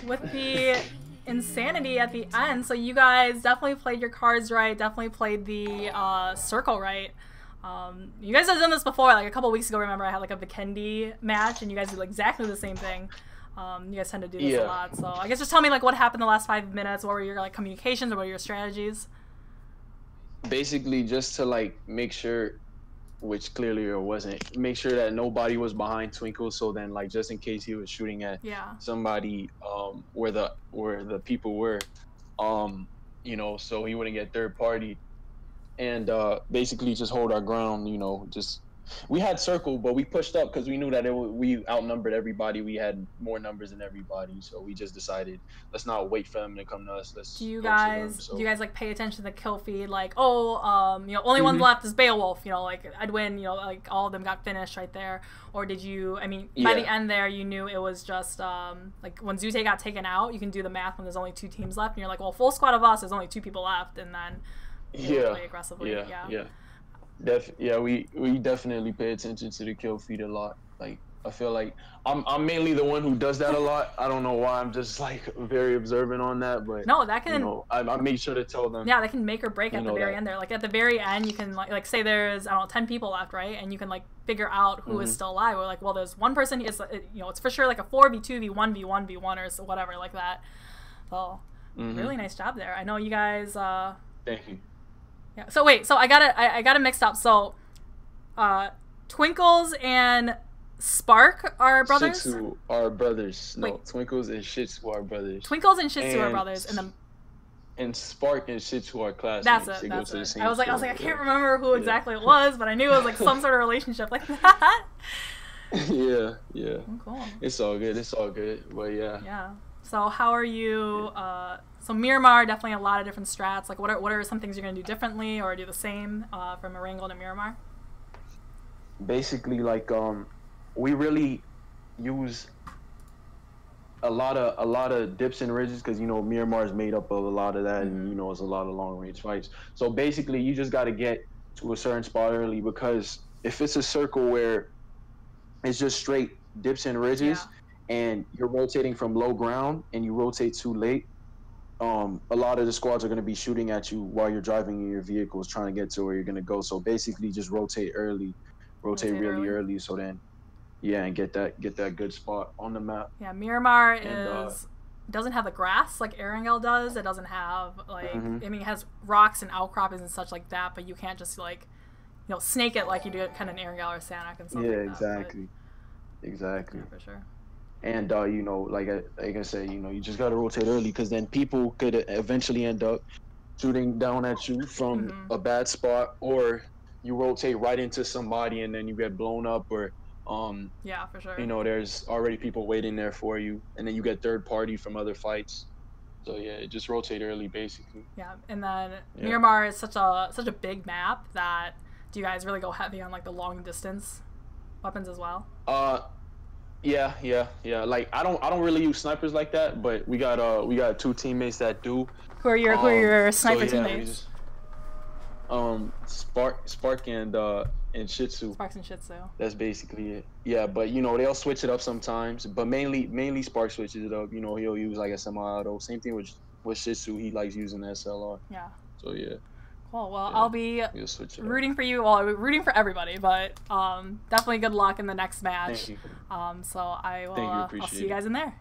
with the insanity at the end, so you guys definitely played your cards right, definitely played the circle right. You guys have done this before, like a couple weeks ago, remember I had like a Vikendi match and you guys did exactly the same thing. You guys tend to do this a lot, so I guess just tell me like what happened the last 5 minutes, what were your like communications, or what were your strategies? Basically, just to like make sure, which clearly it wasn't, make sure that nobody was behind Twinkle. So then, like, just in case he was shooting at somebody, where the people were, you know, so he wouldn't get third party, and basically just hold our ground. You know, just we had circle, but we pushed up because we knew that we outnumbered everybody. We had more numbers than everybody, so we just decided let's not wait for them to come to us. Do you guys like pay attention to the kill feed? Like, oh, you know, only one left is Beowulf. You know, like I'd win. You know, like all of them got finished right there. Or did you? I mean, by the end there, you knew it was just like when Zute got taken out. You can do the math when there's only 2 teams left, and you're like, well, full squad of us, there's only 2 people left, and then play aggressively. We definitely pay attention to the kill feed a lot. Like, I feel like I'm mainly the one who does that a lot. I don't know why. I'm just like very observant on that, but no, that can. You know, I make sure to tell them. Yeah, that can make or break at the very end there. Like at the very end, you can like say there's I don't know 10 people left, right? And you can like figure out who is still alive. Or like, well, there's one person. Is you know, it's for sure like a 4v2 v1 v1 v1 or so, whatever like that. So really nice job there. I know you guys. Thank you. Yeah. So wait. So I got it mixed up. So, Twinkles and Spark are brothers. Shih Tzu are brothers. No, wait. Twinkles and Shih Tzu are brothers. Twinkles and Shih Tzu are brothers, and Spark and Shih Tzu are classmates. That's it. That's it. I was like, I can't remember who exactly it was, but I knew it was like some sort of relationship like that. Yeah. Oh, cool. It's all good. It's all good. But yeah. Yeah. So how are you? So Miramar, definitely a lot of different strats. Like, what are some things you're gonna do differently or do the same from Erangel to Miramar? Basically, like we really use a lot of dips and ridges because you know Miramar is made up of a lot of that, and you know it's a lot of long range fights. So basically, you just got to get to a certain spot early because if it's a circle where it's just straight dips and ridges, and you're rotating from low ground and you rotate too late, a lot of the squads are going to be shooting at you while you're driving in your vehicles trying to get to where you're going to go. So basically just rotate early, rotate really early so then and get that good spot on the map. Yeah, Miramar doesn't have the grass like Erangel does. It doesn't have like I mean it has rocks and outcroppings and such like that, but you can't just like snake it like you do kind of in Erangel or Sanhok and stuff like that. Exactly. Yeah, for sure. And you know, like I said, you know, you just gotta rotate early because then people could eventually end up shooting down at you from a bad spot, or you rotate right into somebody and then you get blown up, or yeah, for sure. You know, there's already people waiting there for you, and then you get third party from other fights. So yeah, just rotate early, basically. Yeah, and then Miramar is such a big map that do you guys really go heavy on like the long distance weapons as well? Yeah. Like I don't really use snipers like that, but we got 2 teammates that do. Who are your sniper teammates? Spark and Shih Tzu. Sparks and Shih Tzu. That's basically it. Yeah, but you know they'll switch it up sometimes, but mainly Spark switches it up. You know, he'll use like a semi-auto. Same thing with Shih Tzu. He likes using SLR. Yeah. So yeah. Cool. Well, Yeah, I'll be we'll switch it up. rooting for you. Well, rooting for everybody, but definitely good luck in the next match. Thank you. So I will. Thank you, I'll appreciate see you it. guys in there.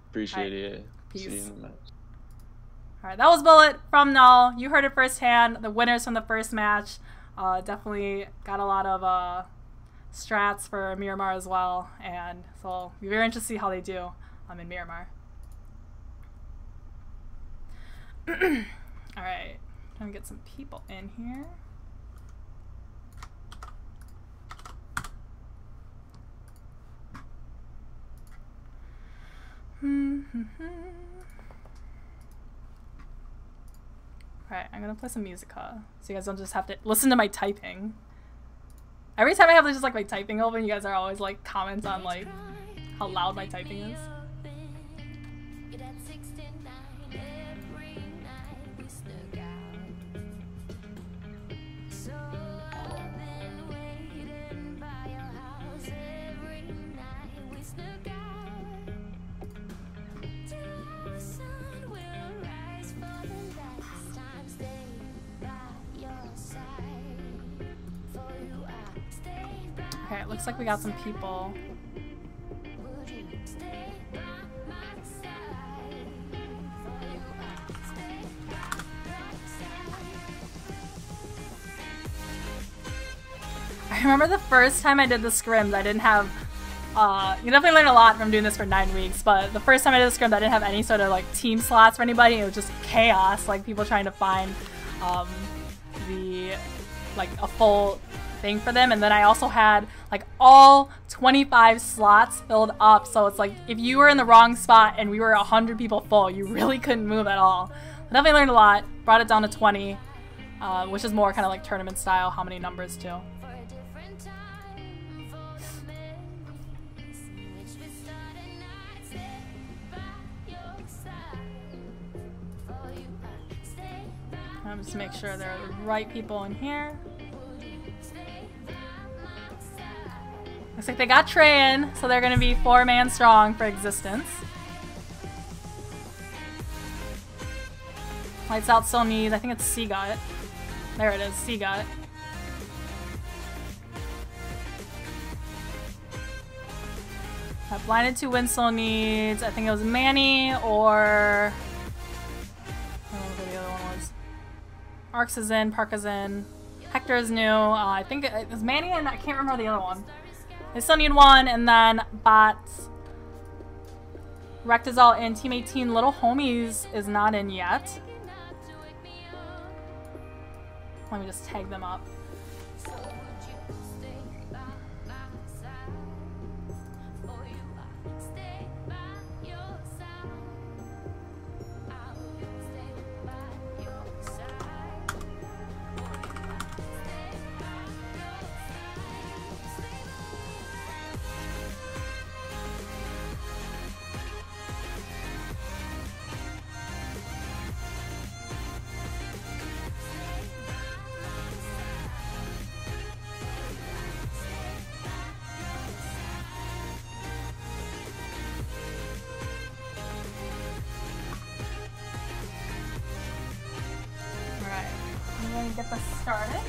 Appreciate it. Yeah. Peace. See you in the match. All right, that was Bullet from Null. You heard it firsthand. The winners from the first match definitely got a lot of strats for Miramar as well, and so it'll be very interesting to see how they do in Miramar. All right, trying to get some people in here. Alright, I'm gonna play some musica so you guys don't just have to listen to my typing. Every time I have just like my typing open, you guys are always like comments on like how loud my typing is. Okay, it looks like we got some people. I remember the first time I did the scrims, I didn't have, you definitely learn a lot from doing this for 9 weeks, but the first time I did the scrims, I didn't have any sort of like team slots for anybody. It was just chaos, like people trying to find a full thing for them, and then I also had like all 25 slots filled up, so it's like if you were in the wrong spot and we were 100 people full, you really couldn't move at all. I definitely learned a lot, brought it down to 20, which is more kind of like tournament style, how many numbers too. Just make sure there are the right people in here. Looks like they got Trey in, so they're going to be 4-man strong for existence. Lights out still needs, I think it's C-Gut. There it is, C-Gut. Blinded 2 Winslow needs, I think it was Manny or... I don't know what the other one was. Arx is in, Park is in, Hector is new, I think it was Manny and I can't remember the other one. They still need 1, and then Bots. Rect is all in, Team 18, Little Homies is not in yet. Let me just tag them up. Get this started.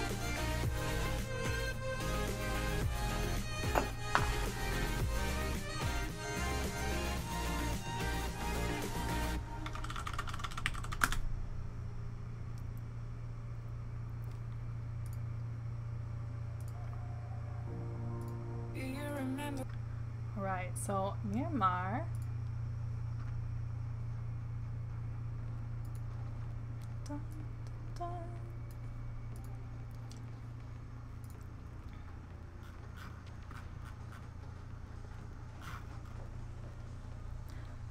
Right, so Miramar. Dun, dun, dun.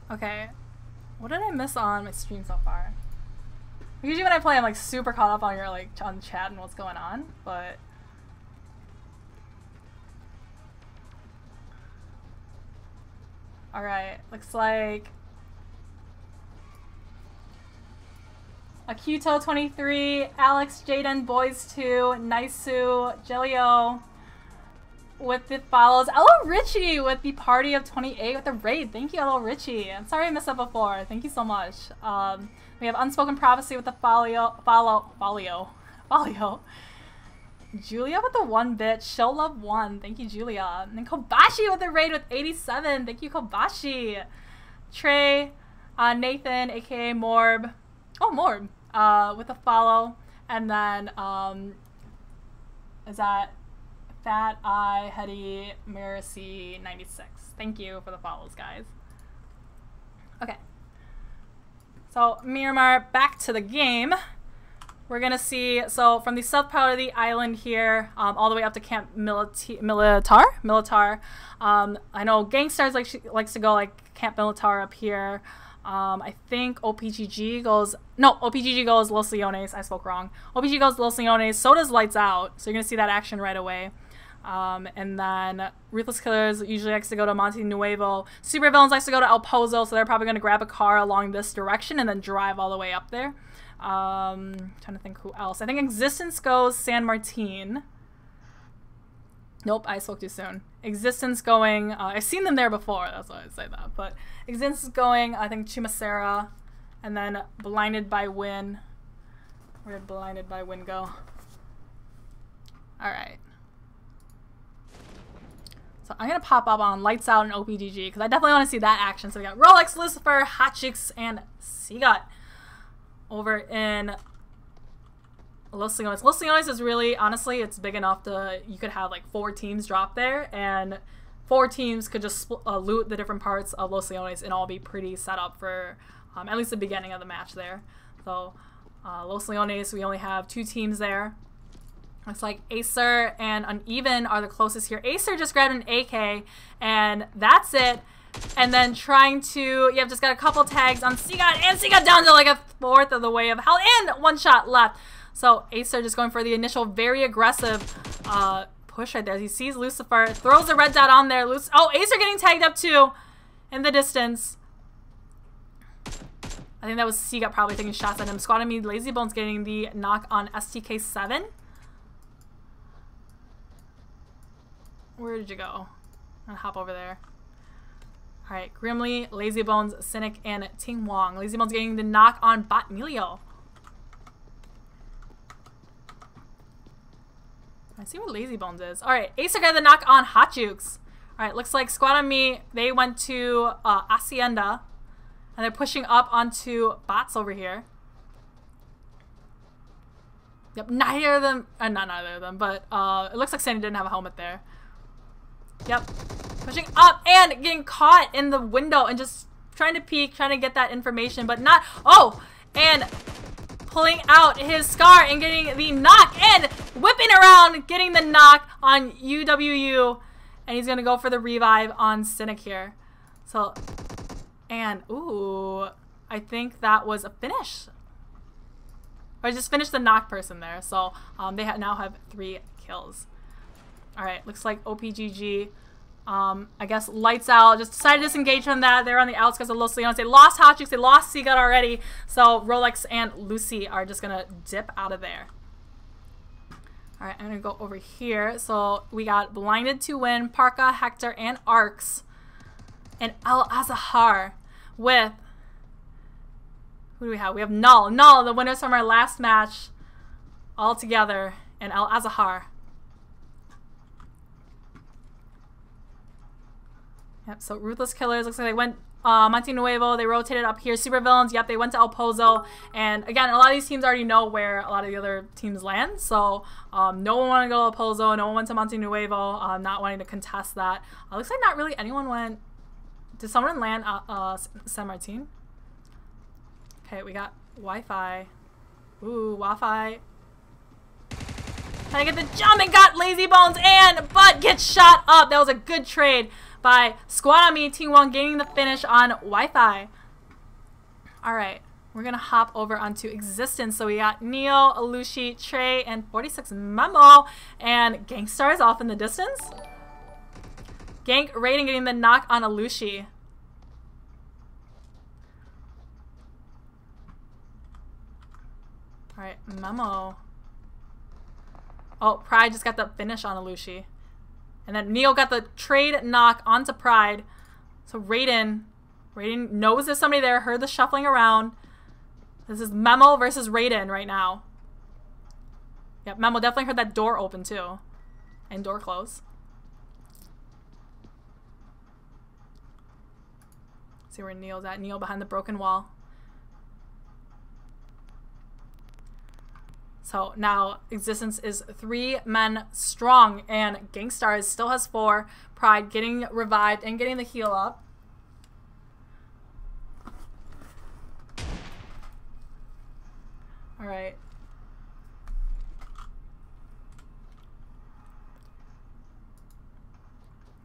Okay, what did I miss on my stream so far? Usually when I play, I'm like super caught up on your on chat and what's going on, but all right, looks like Akuto 23, Alex, Jaden, Boys 2, Naisu, Jelio, with the follows. Hello, Richie with the party of 28 with the raid. Thank you, hello, Richie. I'm sorry I missed that before. Thank you so much. We have Unspoken Prophecy with the follow. Julia with the 1 bit. Show love 1. Thank you, Julia. And then Kobashi with the raid with 87. Thank you, Kobashi. Trey, Nathan, aka Morb. Oh, Morb. With a follow. And then, is that Fat Eye, Hetty, Mercy 96. Thank you for the follows, guys. Okay. So, Miramar, back to the game. We're gonna see, so from the south part of the island here, all the way up to Camp Militar. I know Gangstars likes to go like Camp Militar up here. I think OPGG goes, no, OPGG goes Los Leones. I spoke wrong. OPGG goes Los Leones. So does Lights Out. So you're gonna see that action right away. And then Ruthless Killers usually likes to go to Monte Nuevo. Supervillains likes to go to El Pozo, so they're probably gonna grab a car along this direction and then drive all the way up there. Trying to think who else. I think Existence goes San Martin. Nope, I spoke too soon. Existence going, I've seen them there before, that's why I say that. But Existence is going, I think, Chimacera. And then Blinded by Win. Where did Blinded by Win go? Alright. So I'm going to pop up on Lights Out and OPGG, because I definitely want to see that action. So we got Rolex, Lucifer, Hot Chicks, and Seagut over in Los Leones. Los Leones is really, honestly, it's big enough to, you could have like 4 teams drop there, and 4 teams could just loot the different parts of Los Leones and all be pretty set up for at least the beginning of the match there. So Los Leones, we only have 2 teams there. Looks like Acer and Uneven are the closest here. Acer just grabbed an AK, and that's it. And then trying to, yeah, just got a couple tags on Seagut, and Seagut down to like a 1/4 of the way of hell, and 1 shot left. So Acer just going for the initial very aggressive push right there. He sees Lucifer, throws the red dot on there. Oh, Acer getting tagged up too in the distance. I think that was Seagut probably taking shots at him. Squad and me, Lazy Bones getting the knock on STK7. Where did you go? I'm gonna hop over there. Alright, Grimly, Lazy Bones, Cynic, and Ting Wong. Lazy Bones getting the knock on Bot Melio. I see what Lazy Bones is. Alright, Acer got the knock on Hot Jukes. Alright, looks like Squad on me, they went to Hacienda. And they're pushing up onto bots over here. Yep, neither of them, not neither of them, but it looks like Sandy didn't have a helmet there. Yep. Pushing up and getting caught in the window and just trying to peek, trying to get that information, but not. Oh, and pulling out his Scar and getting the knock and whipping around, getting the knock on UWU. And he's going to go for the revive on Cynic here. So, and, ooh, I think that was a finish. Or just finished the knock person there. So, they now have 3 kills. Alright, looks like OPGG, I guess Lights Out just decided to disengage from that. They're on the outskirts of Los Leones. They lost Hot Chicks, they lost Seagut already. So Rolex and Lucy are just gonna dip out of there. Alright, I'm gonna go over here. So we got Blinded to Win, Parka, Hector, and Arcs. And Al Azahar with, who do we have? We have Null. Null, the winners from our last match, all together, and Al Azahar. Yep, so Ruthless Killers, looks like they went Monte Nuevo, they rotated up here. Supervillains, yep, they went to El Pozo. And again, a lot of these teams already know where a lot of the other teams land. So no one wanted to go to El Pozo, no one went to Monte Nuevo, not wanting to contest that. Looks like not really anyone went. Did someone land San Martin? Okay, we got Wi-Fi. Ooh, Wi-Fi. Trying to get the jump and got Lazy Bones and but gets shot up. That was a good trade by Squad on me. Team 1 gaining the finish on Wi-Fi. Alright, we're gonna hop over onto Existence. So we got Neo, Alushi, Trey, and 46 Memo. And Gangstar is off in the distance. Gank raiding, getting the knock on Alushi. Alright, Memo. Oh, Pride just got the finish on Alushi. And then Neo got the trade knock onto Pride. So Raiden knows there's somebody there, heard the shuffling around. This is Memo versus Raiden right now. Yep, Memo definitely heard that door open too. And door close. See where Neo's at. Neo behind the broken wall. So now Existence is 3 men strong, and Gangstars still has 4. Pride getting revived and getting the heal up. All right.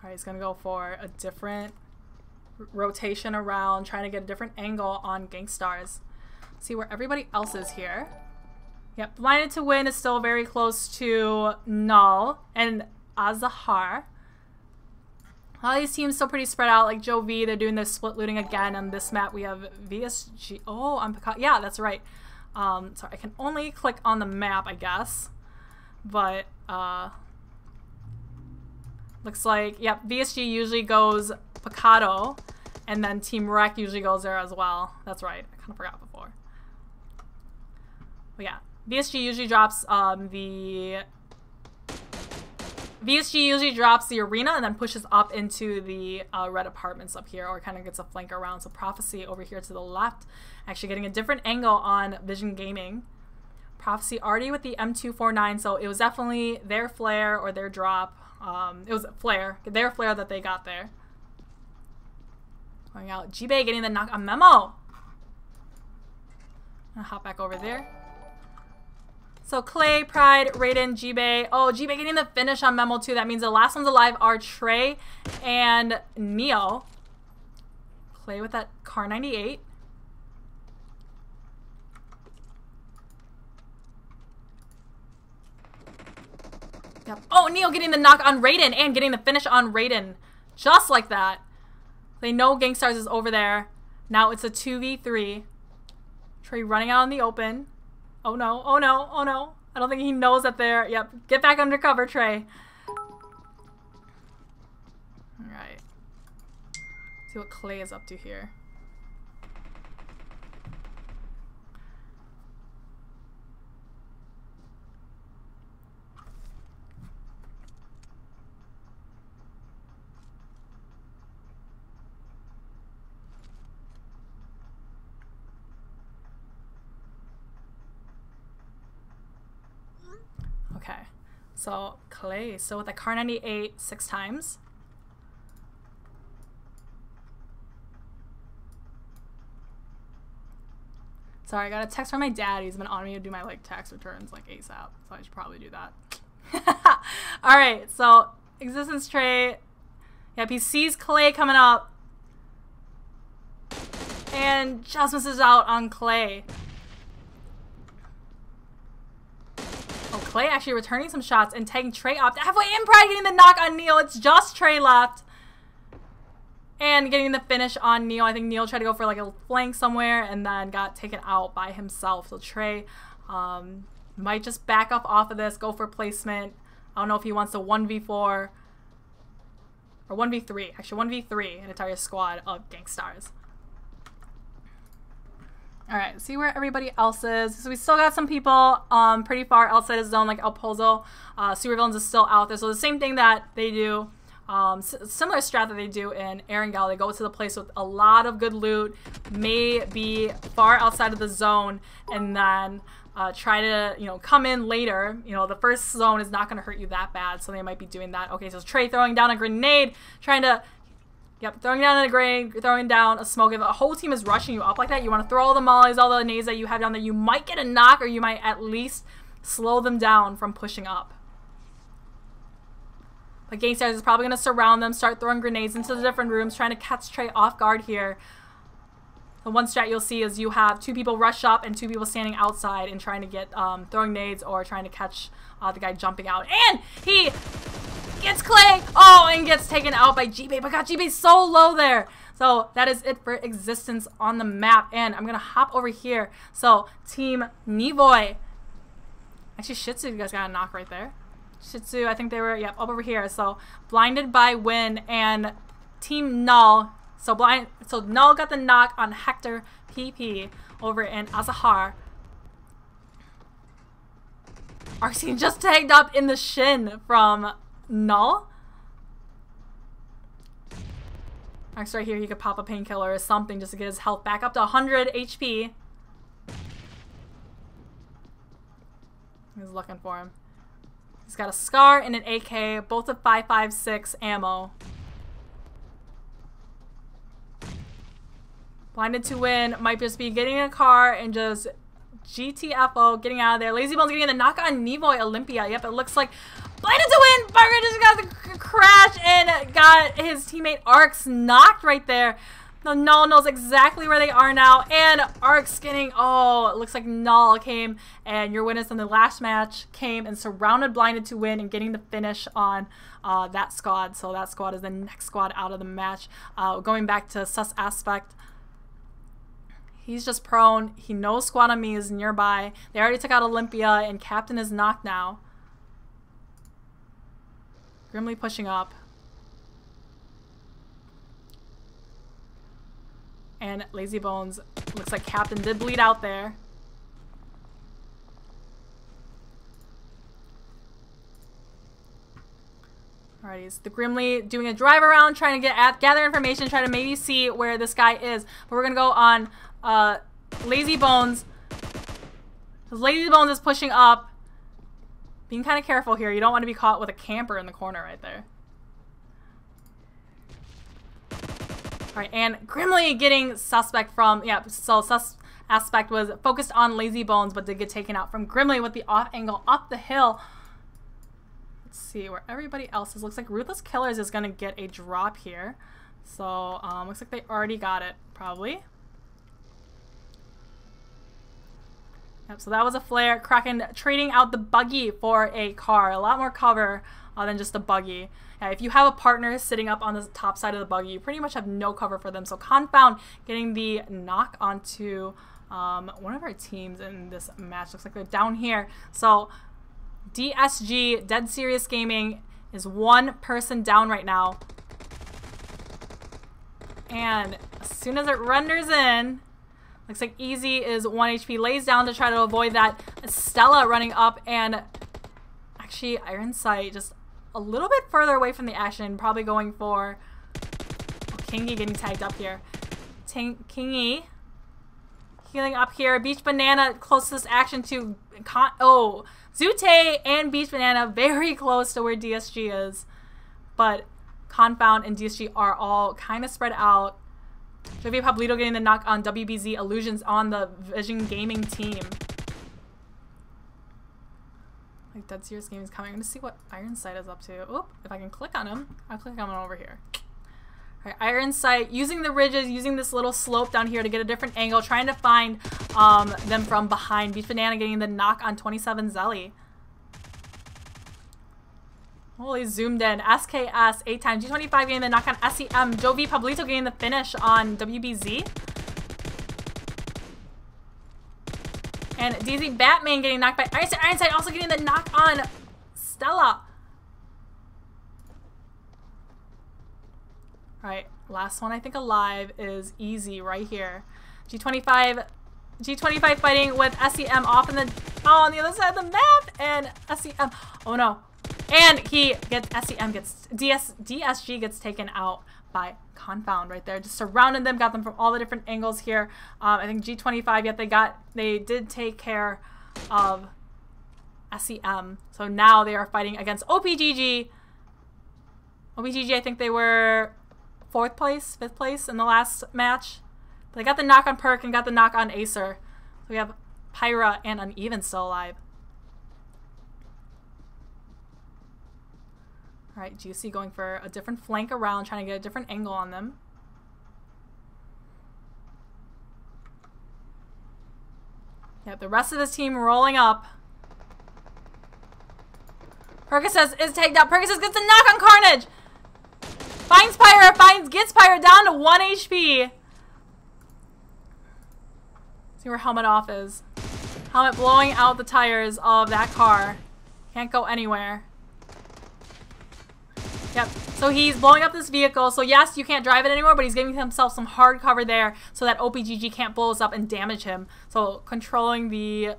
All right, he's gonna go for a different rotation around, trying to get a different angle on Gangstars. See where everybody else is here. Yep, Blinded to Win is still very close to Null and Azahar. All these teams still pretty spread out. Like Joe V, they're doing this split looting again. On this map, we have VSG. Oh, on Picasso. Yeah, that's right. Sorry, I can only click on the map, I guess. But, looks like, yep, VSG usually goes Picado, and then Team Wreck usually goes there as well. That's right. I kind of forgot before. But yeah, VSG usually drops the arena and then pushes up into the red apartments up here, or kind of gets a flank around. So Prophecy over here to the left, actually getting a different angle on Vision Gaming. Prophecy already with the M249, so it was definitely their flare or their drop. It was their flare that they got there. Going out, G-Bay getting the knock on Memo. I'll hop back over there. So Clay, Pride, Raiden, G-Bay. Oh, G-Bay getting the finish on Memo too. That means the last ones alive are Trey and Neo. Clay with that Car 98. Yep. Oh, Neo getting the knock on Raiden and getting the finish on Raiden. Just like that. They know Gangstars is over there. Now it's a 2v3. Trey running out in the open. Oh no, oh no, oh no. I don't think he knows that they're... Yep, get back under cover, Trey. Alright. See what Clay is up to here. Okay, so Clay, so with the Car 98 6 times. Sorry, I got a text from my dad. He's been on me to do my like tax returns like ASAP, so I should probably do that. All right, so Existence Trey. Yep, he sees Clay coming up and just misses out on Clay. Oh, Clay actually returning some shots and tagging Trey up. Halfway in, Pride getting the knock on Neil. It's just Trey left. And getting the finish on Neil. I think Neil tried to go for like a flank somewhere and then got taken out by himself. So Trey might just back up off of this, go for placement. I don't know if he wants to 1v4 or 1v3. Actually, 1v3 an entire squad of Gangstars. Alright, see where everybody else is. So we still got some people pretty far outside of zone, like El Pozo. Super Villains is still out there. So the same thing that they do, similar strat that they do in Erangel. They go to the place with a lot of good loot, may be far outside of the zone, and then try to, you know, come in later. You know, the first zone is not going to hurt you that bad, so they might be doing that. Okay, so Trey throwing down a grenade, trying to... Yep, throwing down a grenade, throwing down a smoke. If a whole team is rushing you up like that, you want to throw all the mollies, all the nades that you have down there. You might get a knock, or you might at least slow them down from pushing up. But Gangstars is probably going to surround them, start throwing grenades into the different rooms, trying to catch Trey off guard here. The one strat you'll see is you have 2 people rush up and 2 people standing outside and trying to get throwing nades or trying to catch the guy jumping out. And he... gets Clay! Oh, and gets taken out by G-Bay. But God, G-Bay's so low there. So that is it for Existence on the map. And I'm going to hop over here. So Team Nevoy. Actually, Shitsu, you guys got a knock right there. Shitsu, I think they were, yep, up over here. So blinded by Win and Team Null. So Null got the knock on Hector PP over in Azahar. Arsene just tagged up in the shin from Null. Next right here, he could pop a painkiller or something just to get his health back up to 100 HP. He's looking for him. He's got a SCAR and an AK, both of 5.56 ammo. Blinded to Win might just be getting in a car and just GTFO, getting out of there. Lazy Bones getting the knock on Nevoy Olympia. Yep, it looks like blinded to Win. Barker just got the crash and got his teammate Arcs knocked right there. The Null knows exactly where they are now, and Arcs getting, oh, it looks like Null came, and your winners in the last match came and surrounded Blinded to Win and getting the finish on that squad. So that squad is the next squad out of the match. Going back to Sus Aspect, he's just prone. He knows Squad on Me is nearby. They already took out Olympia, and Captain is knocked now. Grimly pushing up. And Lazy Bones, looks like Captain did bleed out there. Alrighty, so the Grimly doing a drive around, trying to gather information, try to maybe see where this guy is. But we're gonna go on Lazy Bones. Lazy Bones is pushing up. Being kind of careful here. You don't want to be caught with a camper in the corner right there. Alright, and Grimly getting Suspect from, yeah, so Sus Aspect was focused on Lazy Bones, but did get taken out from Grimly with the off angle up the hill. Let's see where everybody else is. Looks like Ruthless Killers is going to get a drop here. So, looks like they already got it, probably. Yep, so that was a flare. Kraken trading out the buggy for a car. A lot more cover than just a buggy. Yeah, if you have a partner sitting up on the top side of the buggy, you pretty much have no cover for them. So Confound getting the knock onto one of our teams in this match. Looks like they're down here. So DSG, Dead Serious Gaming, is one person down right now. And as soon as it renders in, looks like Easy is 1 HP, lays down to try to avoid that. Stella running up, and actually Iron Sight just a little bit further away from the action, probably going for Kingy getting tagged up here. Kingy healing up here. Beach Banana closest action to Zute and Beach Banana very close to where DSG is, but Confound and DSG are all kind of spread out. Javier Pablito getting the knock on WBZ Illusions on the Vision Gaming team. Like, Dead Serious Gaming is coming. I'm going to see what Iron Sight is up to. Oop, if I can click on him. I'll click on him over here. Alright, Iron Sight using the ridges, using this little slope down here to get a different angle, trying to find them from behind. Beach Banana getting the knock on 27 Zelly. Holy, zoomed in. SKS 8 times. G25 getting the knock on SEM. Jovi Pablito getting the finish on WBZ. And DZ Batman getting knocked by Iron Sight. Iron Sight also getting the knock on Stella. Alright, last one I think alive is Easy right here. G25 fighting with SEM off in the on the other side of the map, and SEM, oh no. And he gets DSG gets taken out by Confound right there. Just surrounded them, got them from all the different angles here. I think G25, yet they did take care of SEM. So now they are fighting against OPGG. OPGG, I think they were 4th place, 5th place in the last match. But they got the knock on Perk and got the knock on Acer. So we have Pyra and Uneven still alive. Alright, Juicy going for a different flank around, trying to get a different angle on them. Yep, the rest of this team rolling up. Percocet is tagged out. Percocet gets a knock on Carnage. Finds Pyra, gets Pyra down to 1 HP. See where Helmet Off is. Helmet blowing out the tires of that car. Can't go anywhere. Yep. So he's blowing up this vehicle. So yes, you can't drive it anymore, but he's giving himself some hard cover there so that OPGG can't blow us up and damage him. So controlling the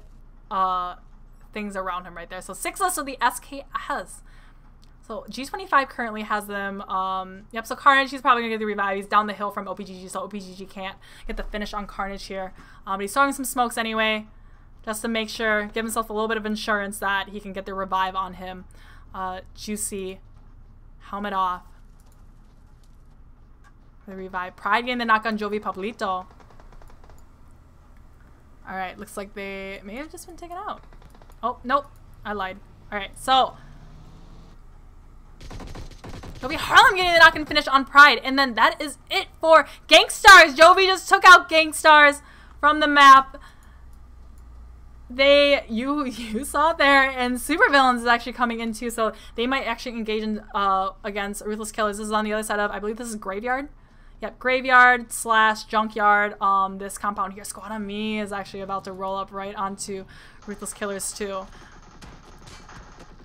things around him right there. So 6-less of the SKS. So G25 currently has them. Yep, so Carnage, he's probably going to get the revive. He's down the hill from OPGG, so OPGG can't get the finish on Carnage here. But he's throwing some smokes anyway, just to make sure, give himself a little bit of insurance that he can get the revive on him. Juicy, helmet off. The revive. Pride getting the knock on Jovi Pablito. Alright, looks like they may have just been taken out. Oh, nope. I lied. Alright, so Jovi Harlem getting the knock and finish on Pride. And then that is it for Gangstars. Jovi just took out Gangstars from the map. You saw it there, and Supervillains is actually coming in too, so they might actually engage in against Ruthless Killers. This is on the other side of, I believe this is Graveyard. Yep, Graveyard / Junkyard. This compound here, Squad on Me, is actually about to roll up right onto Ruthless Killers too.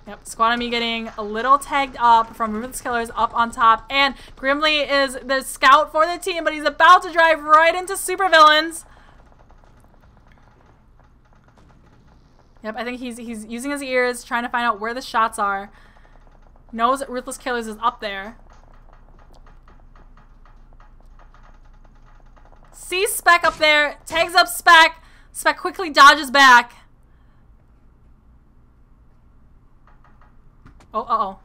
Yep, Squad on Me getting a little tagged up from Ruthless Killers up on top, and Grimly is the scout for the team, but he's about to drive right into Supervillains. Yep, I think he's using his ears, trying to find out where the shots are. Knows that Ruthless Killers is up there. Sees Spec up there, tags up Spec. Spec quickly dodges back. Oh, uh-oh.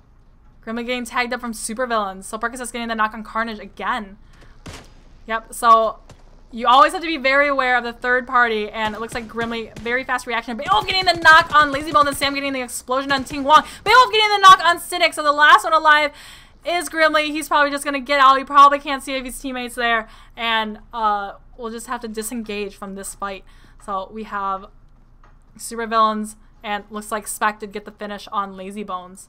Grimly getting tagged up from Supervillains. So Percocet's getting the knock on Carnage again. Yep, so you always have to be very aware of the third party, and it looks like Grimly, very fast reaction. Beowulf getting the knock on LazyBone, and Sam getting the explosion on Ting Wong. Beowulf getting the knock on Cynic, so the last one alive is Grimly. He's probably just going to get out. He probably can't see if his teammates there, and we'll just have to disengage from this fight. So we have Supervillains, and looks like Spec did get the finish on LazyBones.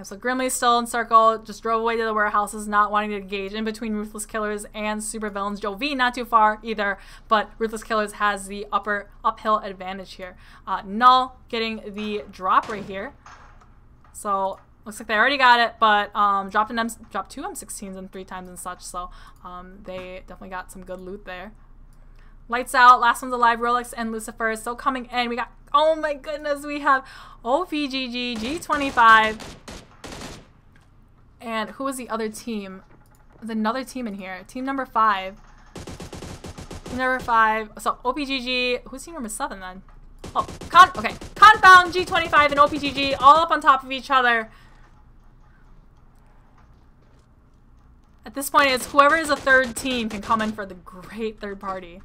So Grimly's still in circle, just drove away to the warehouses, not wanting to engage in between Ruthless Killers and Supervillains. Joe V not too far either, but Ruthless Killers has the uphill advantage here. Null getting the drop right here. So looks like they already got it, but dropped two M16s and 3 times and such. So they definitely got some good loot there. Lights out, last one's alive, Rolex and Lucifer still coming in. We got, oh my goodness, we have OPGG, G25. And who was the other team? There's another team in here. Team number 5. Team number 5. So OPGG. Who's team number 7 then? Oh, okay. Confound, G25, and OPGG all up on top of each other. At this point, it's whoever is a third team can come in for the great third party.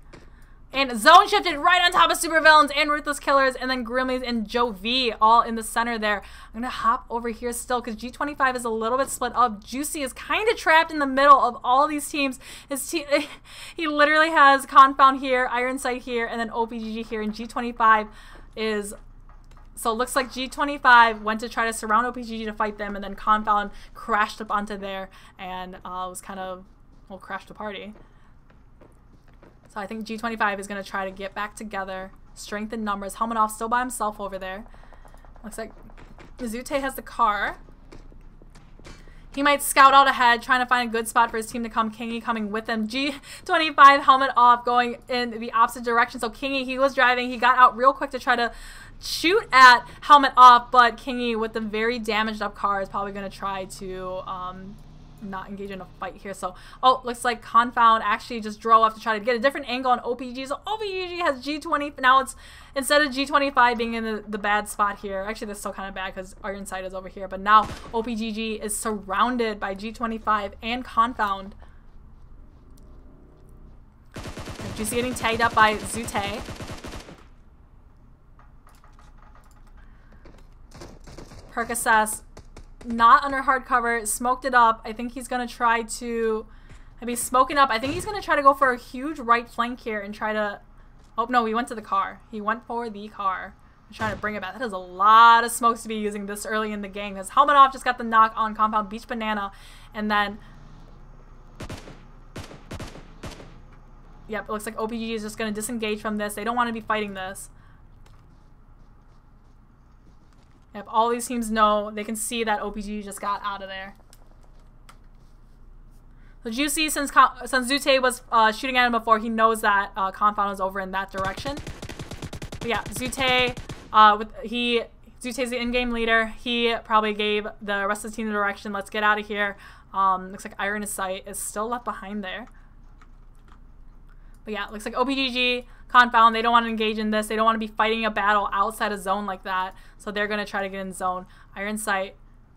And zone shifted right on top of Supervillains and Ruthless Killers, and then Grimleys and Joe V all in the center there. I'm going to hop over here still because G25 is a little bit split up. Juicy is kind of trapped in the middle of all these teams. He literally has Confound here, Iron Sight here, and then OPGG here, and G25 is... So it looks like G25 went to try to surround OPGG to fight them, and then Confound crashed up onto there and was kind of, well, crashed the party. So I think G25 is going to try to get back together, strengthen numbers. Helmet off, still by himself over there. Looks like Zute has the car. He might scout out ahead, trying to find a good spot for his team to come. Kingy coming with him. G25 helmet off, going in the opposite direction. So Kingy, he was driving. He got out real quick to try to shoot at helmet off, but Kingy with the very damaged up car is probably going to try to not engage in a fight here. So, oh, looks like Confound actually just drove up to try to get a different angle on OPGG. So OPGG has G20. Now it's, instead of G25 being in the bad spot here, actually that's still kind of bad because Iron Sight is over here, but now OPGG is surrounded by G25 and Confound. Juicy getting tagged up by Zute. Percocet not under hard cover, smoked it up. I think he's gonna try to maybe smoking up. I think he's gonna try to go for a huge right flank here and try to, oh no, he went to the car. He went for the car. I'm trying to bring it back. That is a lot of smokes to be using this early in the game. His helmet off just got the knock on Compound Beach Banana, and then yep, it looks like OPGG is just gonna disengage from this. They don't want to be fighting this. Yep, all these teams know. They can see that OPGG just got out of there. So Juicy, since Zute was shooting at him before, he knows that Confound is over in that direction. But yeah, Zute, Zute's the in-game leader. He probably gave the rest of the team the direction. Let's get out of here. Looks like Iron Sight is still left behind there. But yeah, looks like OPGG, Confound, they don't want to engage in this. They don't want to be fighting a battle outside of zone like that. So they're going to try to get in zone. Iron Sight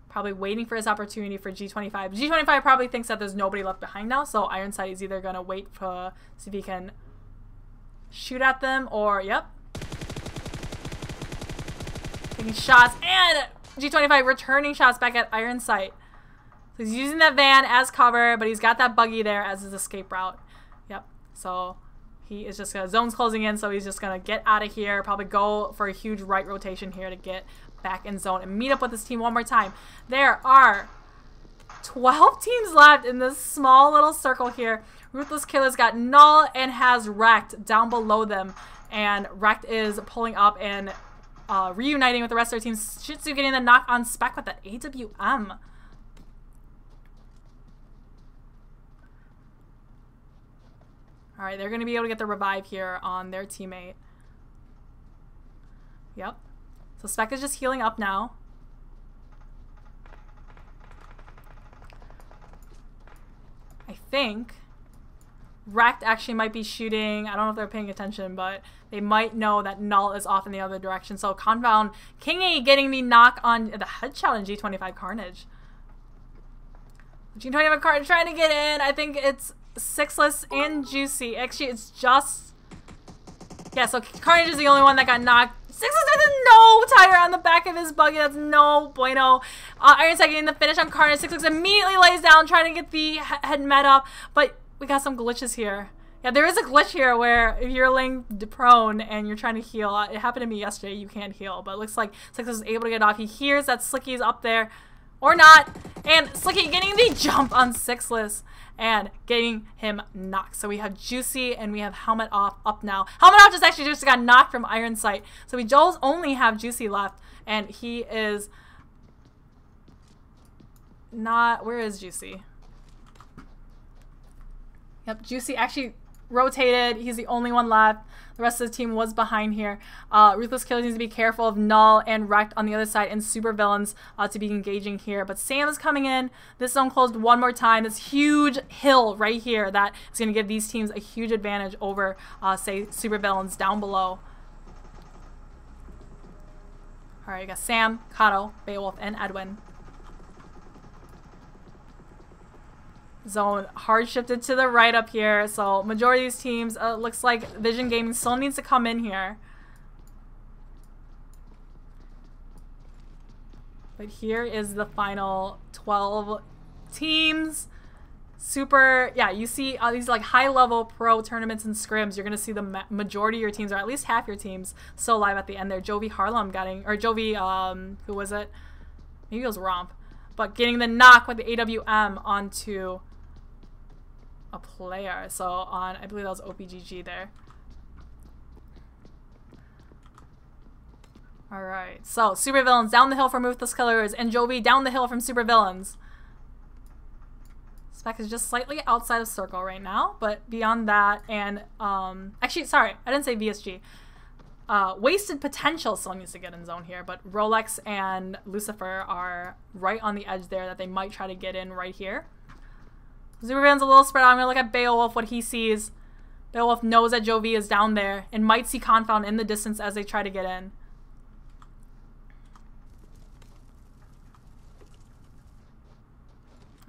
probably waiting for his opportunity for G25. G25 probably thinks that there's nobody left behind now. So Iron Sight is either going to wait to see if he can shoot at them or, yep. Taking shots. And G25 returning shots back at Iron Sight. So he's using that van as cover, but he's got that buggy there as his escape route. Yep. So he is just gonna, zone's closing in, so he's just gonna get out of here, probably go for a huge right rotation here to get back in zone and meet up with his team one more time. There are 12 teams left in this small little circle here. Ruthless Killer's got Null and has Wrecked down below them, and Wrecked is pulling up and reuniting with the rest of their team. Shitsu getting the knock on spec with that AWM. Alright, they're going to be able to get the revive here on their teammate. Yep. So Spec is just healing up now. I think Wrecked actually might be shooting. I don't know if they're paying attention, but they might know that Null is off in the other direction. So Confound, Kingy getting the knock on the headshot on G25 Carnage. G25 Carnage trying to get in. I think it's Sixless and Juicy. Actually, it's just... Yeah, so Carnage is the only one that got knocked. Sixless has no tire on the back of his buggy. That's no bueno. Iron Sight getting the finish on Carnage. Sixless immediately lays down, trying to get the head med up. But we got some glitches here. Yeah, there is a glitch here where if you're laying prone and you're trying to heal, it happened to me yesterday, you can't heal. But it looks like Sixless is able to get off. He hears that Slicky's up there. Or not. And Slicky getting the jump on Sixless and getting him knocked. So we have Juicy and we have Helmet Off up now. Helmet Off just got knocked from Iron Sight. So we just only have Juicy left. And he is not... Where is Juicy? Yep, Juicy actually rotated. He's the only one left. The rest of the team was behind here. Ruthless Killer needs to be careful of Null and Wrecked on the other side and Super Villains to be engaging here. But Sam is coming in. This zone closed one more time. This huge hill right here that is going to give these teams a huge advantage over, say, Super Villains down below. All right, you got Sam, Kato, Beowulf, and Edwin. Zone hard shifted to the right up here, so majority of these teams looks like Vision Gaming still needs to come in here. But here is the final 12 teams. Super, yeah, you see these like high-level pro tournaments and scrims, you're gonna see the majority of your teams, or at least half your teams, still live at the end there. Jovi Harlem getting, or Jovi, who was it? Maybe it was Romp, but getting the knock with the AWM onto a player. So on, I believe that was OPGG there. Alright, so Super Villains down the hill from Ruthless Killers and Jovi down the hill from Super Villains. Spec is just slightly outside of circle right now, but beyond that, and actually, sorry, I didn't say VSG. Wasted Potential still needs to get in zone here, but Rolex and Lucifer are right on the edge there that they might try to get in right here. Superman's a little spread out. I'm going to look at Beowulf, what he sees. Beowulf knows that Jovi is down there and might see Confound in the distance as they try to get in.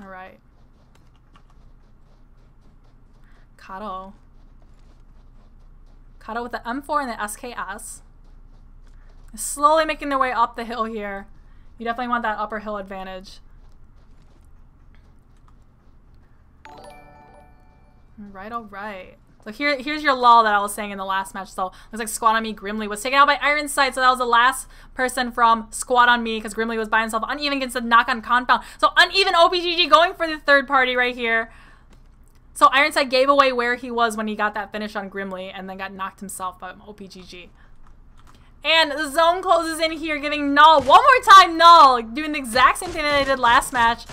Alright. Kato. Kato with the M4 and the SKS. Slowly making their way up the hill here. You definitely want that upper hill advantage. Alright. So here's your lull that I was saying in the last match. So looks like Squad on Me Grimly was taken out by Iron Sight. So that was the last person from Squad on Me because Grimly was by himself. Uneven gets the knock on Confound. So Uneven OPGG going for the third party right here. So Iron Sight gave away where he was when he got that finish on Grimly and then got knocked himself by OPGG. And the zone closes in here, giving Null one more time. Null doing the exact same thing that they did last match,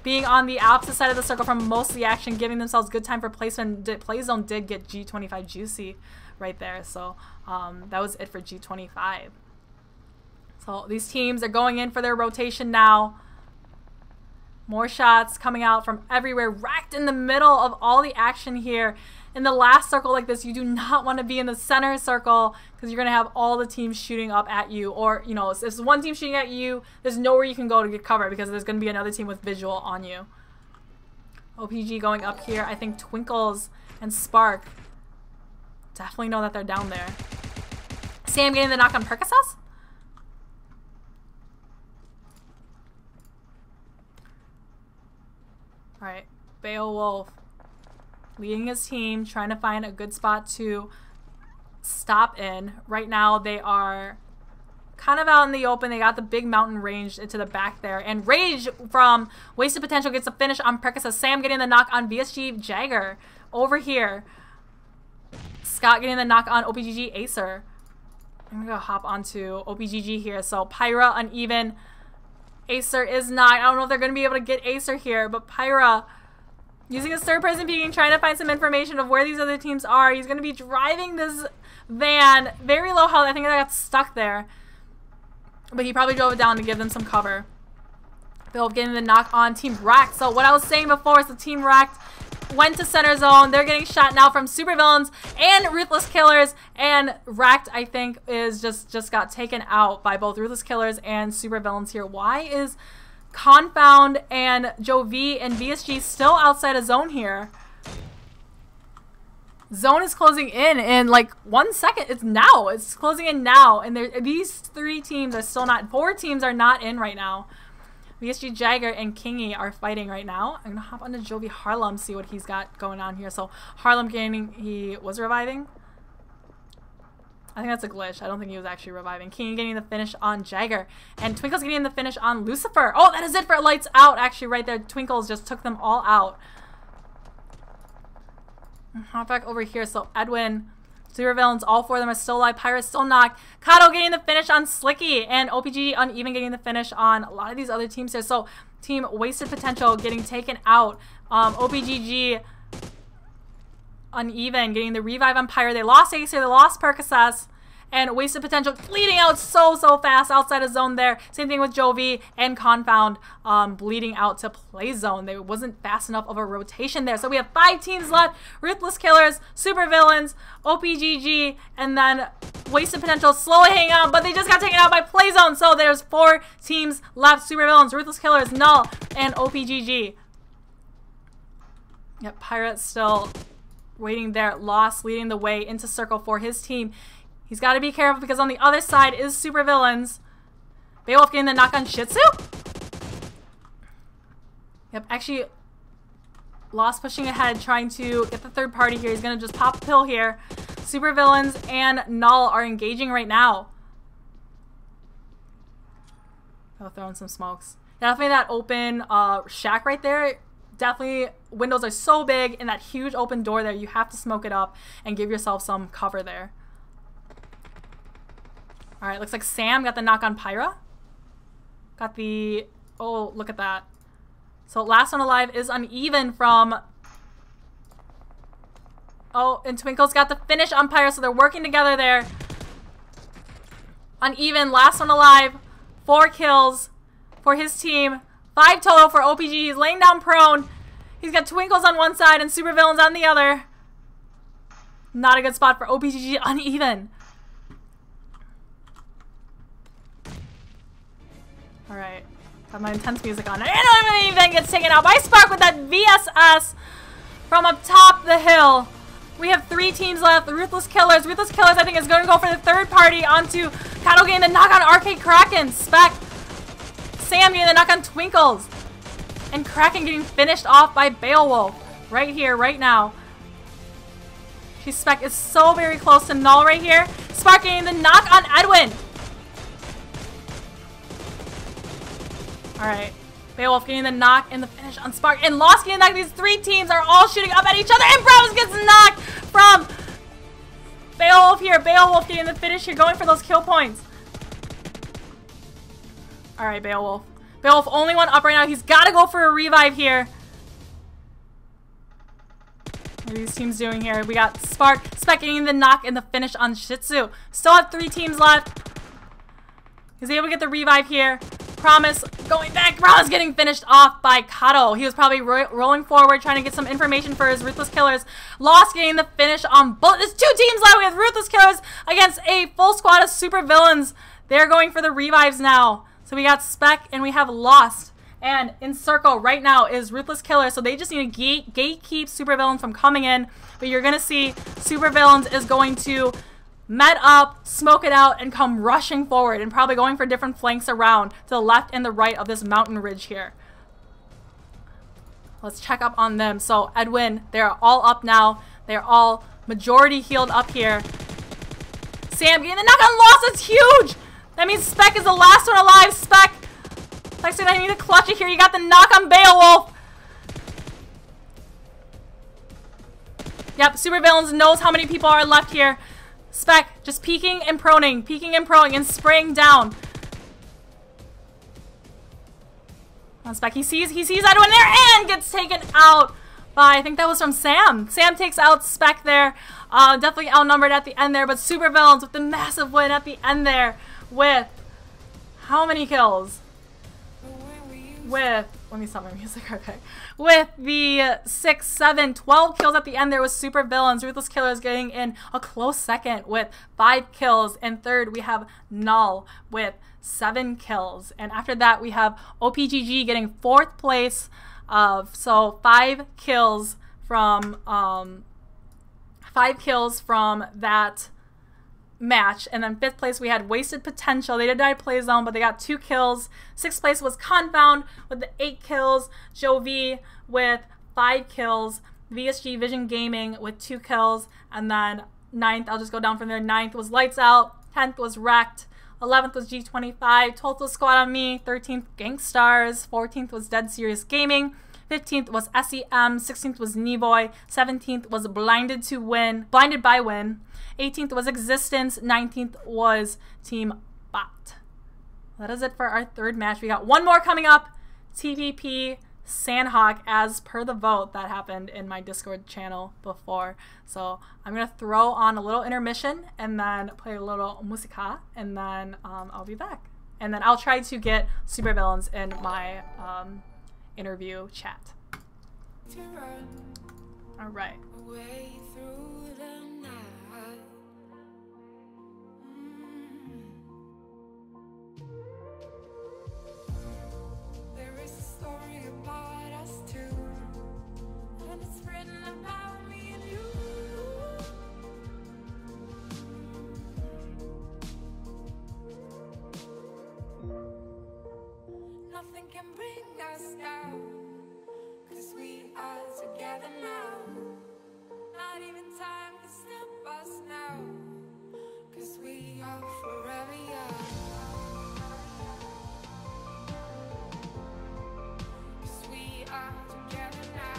being on the opposite side of the circle from most of the action, giving themselves good time for placement. Play zone did get G25 juicy right there. So that was it for G25. So these teams are going in for their rotation now. More shots coming out from everywhere, racked in the middle of all the action here. In the last circle like this, you do not want to be in the center circle because you're going to have all the teams shooting up at you. Or, you know, if there's one team shooting at you, there's nowhere you can go to get cover because there's going to be another team with visual on you. OPG going up here. I think Twinkles and Spark definitely know that they're down there. Sam getting the knock on Percocet? Alright, Beowulf leading his team, trying to find a good spot to stop in. Right now, they are kind of out in the open. They got the big mountain range into the back there. And Rage from Wasted Potential gets a finish on Percocet. Sam getting the knock on VSG Jagger over here. Scott getting the knock on OPGG Acer. I'm going to hop onto OPGG here. So Pyra uneven. Acer is not. I don't know if they're going to be able to get Acer here, but Pyra using his third person peeking, trying to find some information of where these other teams are. He's going to be driving this van. Very low health. I think I got stuck there. But he probably drove it down to give them some cover. Bill getting the knock on Team Racked. So what I was saying before is the Team Racked went to center zone. They're getting shot now from Supervillains and Ruthless Killers. And Racked, I think, is just got taken out by both Ruthless Killers and Supervillains here. Why is Confound and Joe V and VSG still outside of zone here? Zone is closing in like 1 second. It's now. It's closing in now. And these three teams are still not. 4 teams are not in right now. VSG Jagger and Kingy are fighting right now. I'm going to hop onto Jovi Harlem, see what he's got going on here. So Harlem gaining, he was reviving. I think that's a glitch. I don't think he was actually reviving. Kingy getting the finish on Jagger. And Twinkle's getting the finish on Lucifer. Oh, that is it for Lights Out. Actually, right there, Twinkles just took them all out. Hop back over here. So Edwin, Supervillains, all 4 of them are still alive. Pirates still knocked. Kato getting the finish on Slicky. And OPG uneven getting the finish on a lot of these other teams here. So Team Wasted Potential getting taken out. OPGG uneven getting the revive on Pyre. They lost Acer. They lost Percocet. And Wasted Potential bleeding out so fast outside of zone there. Same thing with Jovi and Confound bleeding out to play zone. There wasn't fast enough of a rotation there. So we have 5 teams left. Ruthless Killers, Supervillains, OPGG, and then Wasted Potential slowly hanging on, but they just got taken out by play zone. So there's 4 teams left. Supervillains, Ruthless Killers, Null, and OPGG. Yep, Pirates still waiting there. Lost leading the way into circle for his team. He's got to be careful because on the other side is Supervillains. Beowulf getting the knock on Shih Tzu. Yep, actually, Lost pushing ahead, trying to get the third party here. He's going to just pop a pill here. Supervillains and Null are engaging right now. Oh, throwing some smokes. Definitely that open shack right there. Definitely, windows are so big, and that huge open door there, you have to smoke it up and give yourself some cover there. All right, looks like Sam got the knock on Pyra. Got the, oh, look at that. So last one alive is uneven from, oh, and Twinkle's got the finish on Pyra, so they're working together there. Uneven, last one alive. 4 kills for his team. 5 total for OPG. He's laying down prone. He's got Twinkles on one side and Supervillains on the other. Not a good spot for OPGG, uneven. Alright, got my intense music on. And uneven gets taken out by Spark with that VSS from up top the hill. We have 3 teams left. The Ruthless Killers. Ruthless Killers, I think, is going to go for the third party onto Kato getting the knock on Arcade Kraken. Spec. Sam getting the knock on Twinkles. And Kraken getting finished off by Beowulf. Right here, right now. Spec is so very close to Null right here. Spark getting the knock on Edwin. Alright. Beowulf getting the knock and the finish on Spark. And Lost getting the knock. These 3 teams are all shooting up at each other. And Browse gets knocked from Beowulf here. Beowulf getting the finish here, going for those kill points. All right, Beowulf. Beowulf only one up right now. He's got to go for a revive here. What are these teams doing here? We got Spark, Spec getting the knock and the finish on Shih Tzu. Still have 3 teams left. He's able to get the revive here. Promise going back. Promise getting finished off by Kato. He was probably rolling forward, trying to get some information for his Ruthless Killers. Lost getting the finish on both. There's 2 teams left. We have Ruthless Killers against a full squad of super villains. They're going for the revives now. So we got Spec and we have Lost. And in circle right now is Ruthless Killer. So they just need to gatekeep supervillains from coming in. But you're going to see supervillains is going to met up, smoke it out, and come rushing forward and probably going for different flanks around to the left and the right of this mountain ridge here. Let's check up on them. So Edwin, they're all up now. They're all majority healed up here. Sam getting the knock on Lost. That's huge. That means Spec is the last one alive. Spec. Like I said, I need to clutch it here. You got the knock on Beowulf. Yep, supervillains knows how many people are left here. Spec just peeking and proning, and spraying down. On Spec, he sees Edwin there and gets taken out by, I think that was from Sam. Sam takes out Spec there. Definitely outnumbered at the end there, but supervillains with the massive win at the end there with how many kills? With, let me stop my music, okay. With the 6, 7, 12 kills at the end, there was super villains. Ruthless Killers getting in a close second with 5 kills. And third, we have Null with 7 kills. And after that, we have OPGG getting 4th place. So 5 kills from that match. And then 5th place we had Wasted Potential. They did die play zone, but they got 2 kills. 6th place was Confound with the 8 kills. Jovi with 5 kills. VSG Vision Gaming with 2 kills. And then 9th, I'll just go down from there. 9th was Lights Out. 10th was Wrecked. 11th was G25. 12th was Squad on Me. 13th Gangstars. 14th was Dead Serious Gaming. 15th was SEM. 16th was Nevoy. 17th was Blinded by Win. 18th was Existence. 19th was Team Bot. That is it for our 3rd match. We got one more coming up. TPP Sanhok, as per the vote that happened in my Discord channel before. So I'm going to throw on a little intermission and then play a little musica, and then I'll be back. And then I'll try to get supervillains in my interview chat. All right. Nothing can bring us down, 'cause we are together now. Not even time can stop us now, 'cause we are forever young. 'Cause we are together now.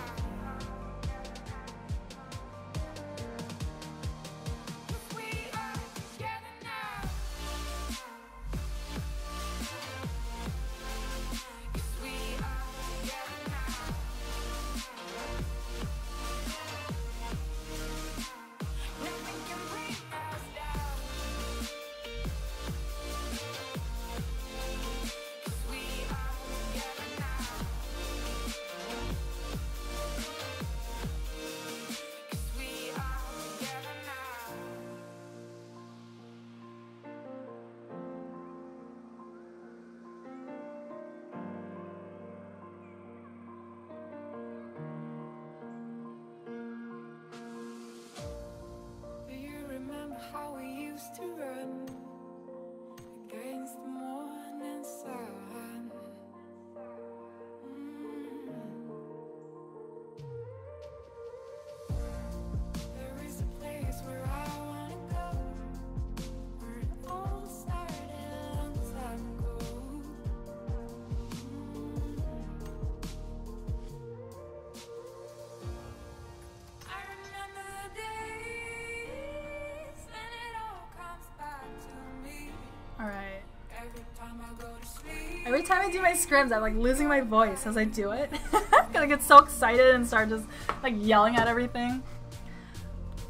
every time I do my scrims, I'm like losing my voice as I do it. Cause I get so excited and start just like yelling at everything.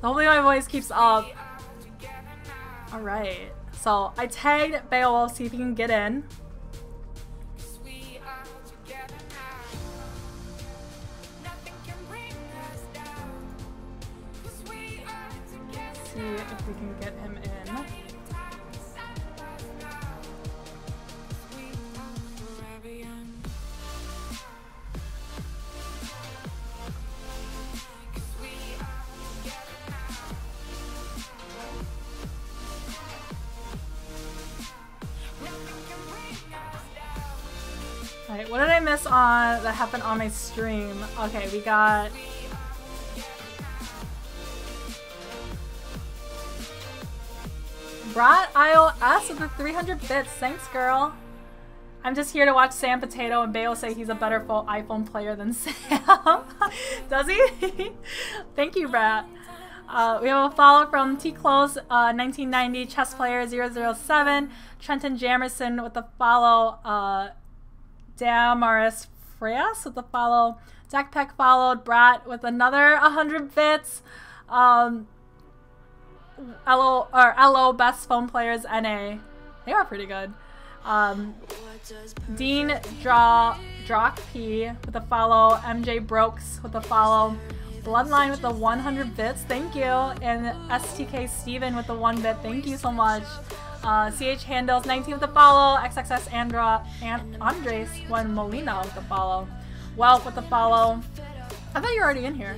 Hopefully my voice keeps up. Alright. So I tagged Beowulf, see if he can get in. See if we can get him in. Alright, what did I miss on that happened on my stream? Okay, we got Brat iOS with the 300 bits. Thanks, girl. I'm just here to watch Sam Potato and Bayo say he's a better iPhone player than Sam. Does he? Thank you, Brat. We have a follow from T-Close 1990, chess player 007, Trenton Jamerson with the follow, Damaris Freas with the follow, Deckpeck followed, Brat with another 100 bits, LO best phone players NA. They are pretty good. Dean Drock P with the follow, MJ Brokes with the follow, Bloodline with the 100 bits, thank you, and STK Steven with the 1 bit, thank you so much. CH Handles 19 with the follow, XXS Andres 1 Molina with the follow, Welp with the follow. I thought you were already in here.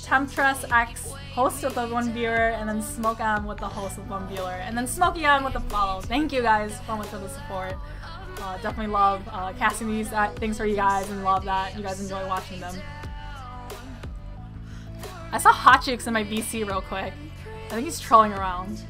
Temptress X host with the 1 viewer, and then Smoke On with the host with 1 viewer, and then Smokey On with the follow. Thank you guys so much for the support. Definitely love casting these things for you guys, and love that you guys enjoy watching them. I saw Hot Chicks in my VC real quick. I think he's trolling around.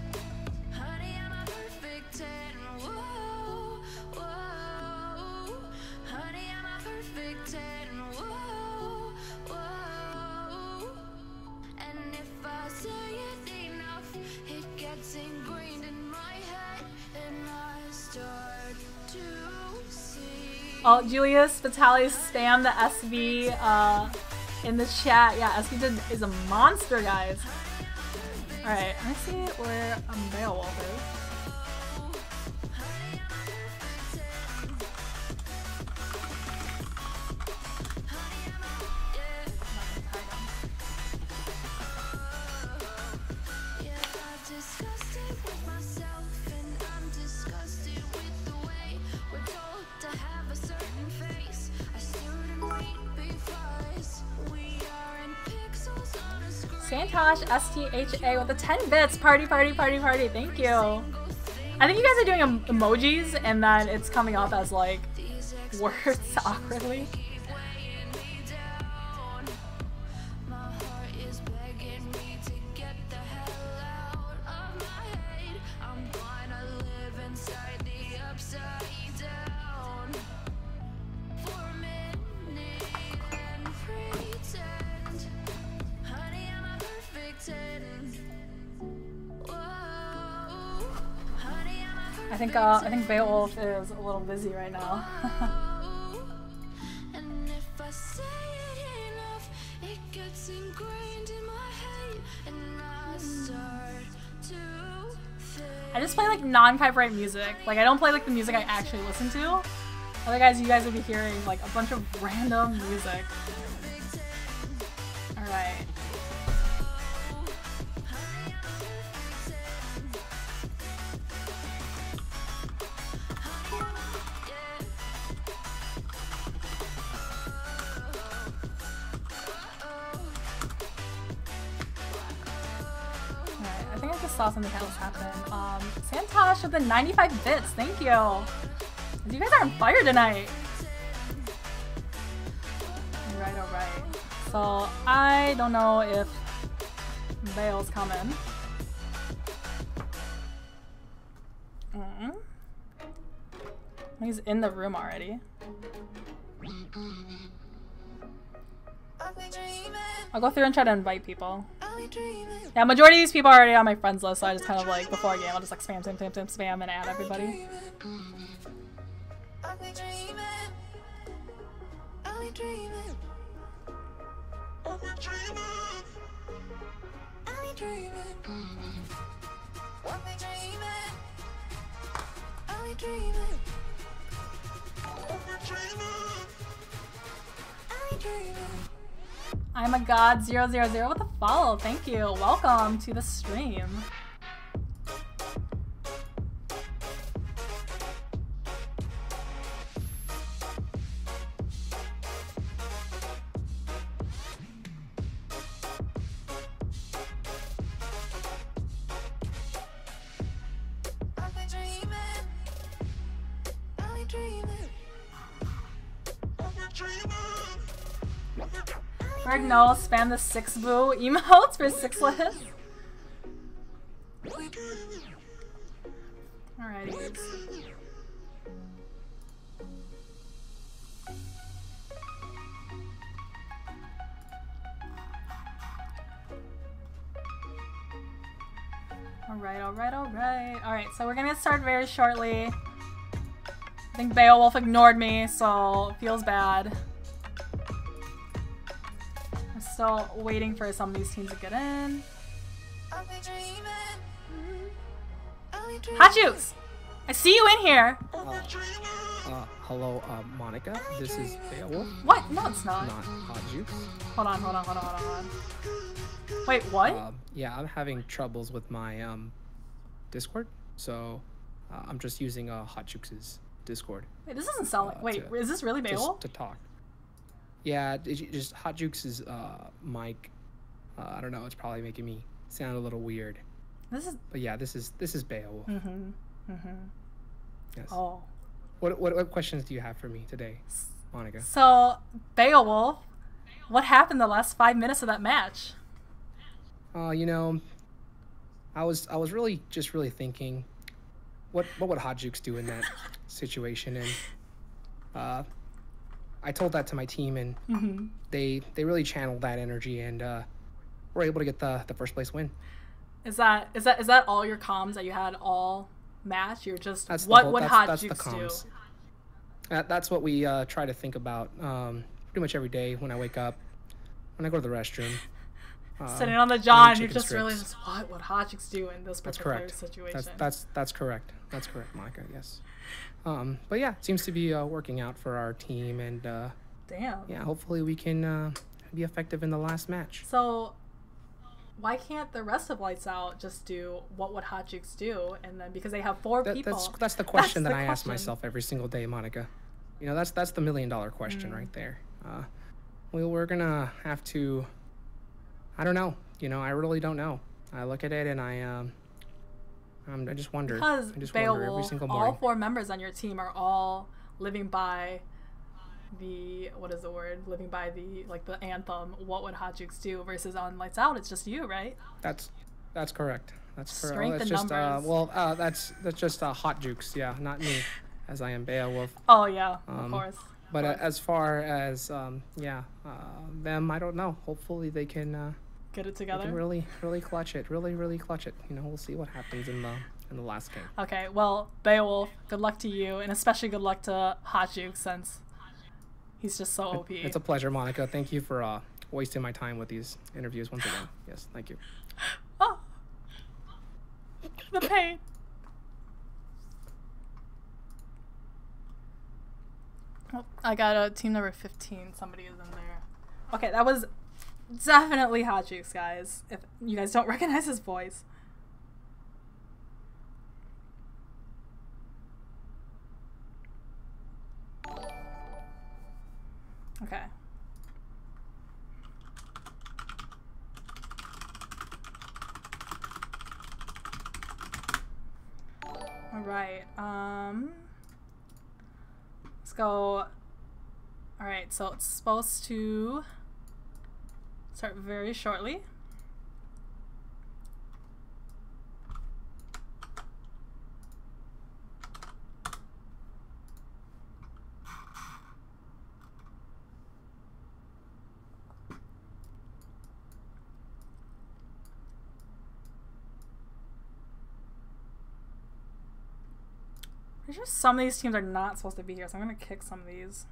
Oh, Julius Vitalis spammed the SV in the chat. Yeah, SV is a monster, guys. Alright, let me see where Beowulf is. Santosh STHA with the 10 bits. Party, party, party, party. Thank you. I think you guys are doing emojis and then it's coming up as like words awkwardly. I think Beowulf is a little busy right now. I just play like non-copyright music. Like I don't play like the music I actually listen to. Otherwise you guys would be hearing like a bunch of random music. Alright. Saw something else happen. Santosh with the 95 bits, thank you. You guys are on fire tonight. Alright, alright. So I don't know if Bale's coming. He's in the room already. I'll go through and try to invite people. Yeah, majority of these people are already on my friends list, so I just kind of like, before a game, I'll just like spam and add everybody. Only dreaming. Only dreaming. Only dreaming. Only dreaming. Only dreaming. Only dreaming. Only dreaming. Only dreaming. I'm a god 000 with a follow. Thank you. Welcome to the stream. Only dreaming. Only dreaming. Only dreaming. Berg, no, spam the 6 boo emotes for 6less. Alrighty. Alright, so we're gonna start very shortly. I think Beowulf ignored me, so it feels bad. I'm still waiting for some of these teams to get in. Hot Juice! I see you in here! Hello, Monica. This is Beowulf. What? No, it's not. Not Hot Juice. Hold on. Wait, what? Yeah, I'm having troubles with my Discord, so I'm just using Hot Juice's Discord. Wait, this doesn't sound like. Wait, is this really Beowulf? To talk. Yeah, just Hot Juice's mic. I don't know. It's probably making me sound a little weird. This is. But yeah, this is Beowulf. Yes. Oh. What questions do you have for me today, Monica? So, Beowulf, what happened the last 5 minutes of that match? You know, I was really thinking, what would Hot Jukes do in that situation? And I told that to my team, and they really channeled that energy, and were able to get the first place win. Is that all your comms that you had all match? You're just that's what whole, would that's, Hot that's Jukes do? That's what we try to think about pretty much every day when I wake up, when I go to the restroom. Sitting on the John, you're just really just what would Hot Jukes do in this particular situation? That's correct. That's correct, Monica. Yes. But yeah, it seems to be working out for our team, and damn. Yeah, hopefully we can be effective in the last match. So, why can't the rest of Lights Out just do what would Hot Jukes do, and then because they have four people? That's the question that I ask myself every single day, Monica. You know, that's the $1 million question right there. We're gonna have to. I don't know. You know, I really don't know. I look at it and I just wonder. Because I just Beowulf, wonder every single morning. all 4 members on your team are all living by the living by the the anthem. What would Hot Jukes do? Versus on Lights Out, it's just you, right? That's correct. That's correct. Strength That's in just numbers. that's just Hot Jukes. Yeah, not me, as I am Beowulf. Oh yeah, of course. But as far as them, I don't know. Hopefully they can get it together. They can really clutch it. Really clutch it. You know, we'll see what happens in the last game. Okay, well, Beowulf, good luck to you, and especially good luck to Hot Juke since he's just so OP. It's a pleasure, Monica. Thank you for wasting my time with these interviews once again. Yes, thank you. Oh, the pain. Oh, I got a team number 15. Somebody is in there. Okay, that was definitely Hot Jukes, guys. If you guys don't recognize his voice. Okay. All right. Let's go. All right, so it's supposed to start very shortly. I'm sure some of these teams are not supposed to be here, so I'm gonna kick some of these.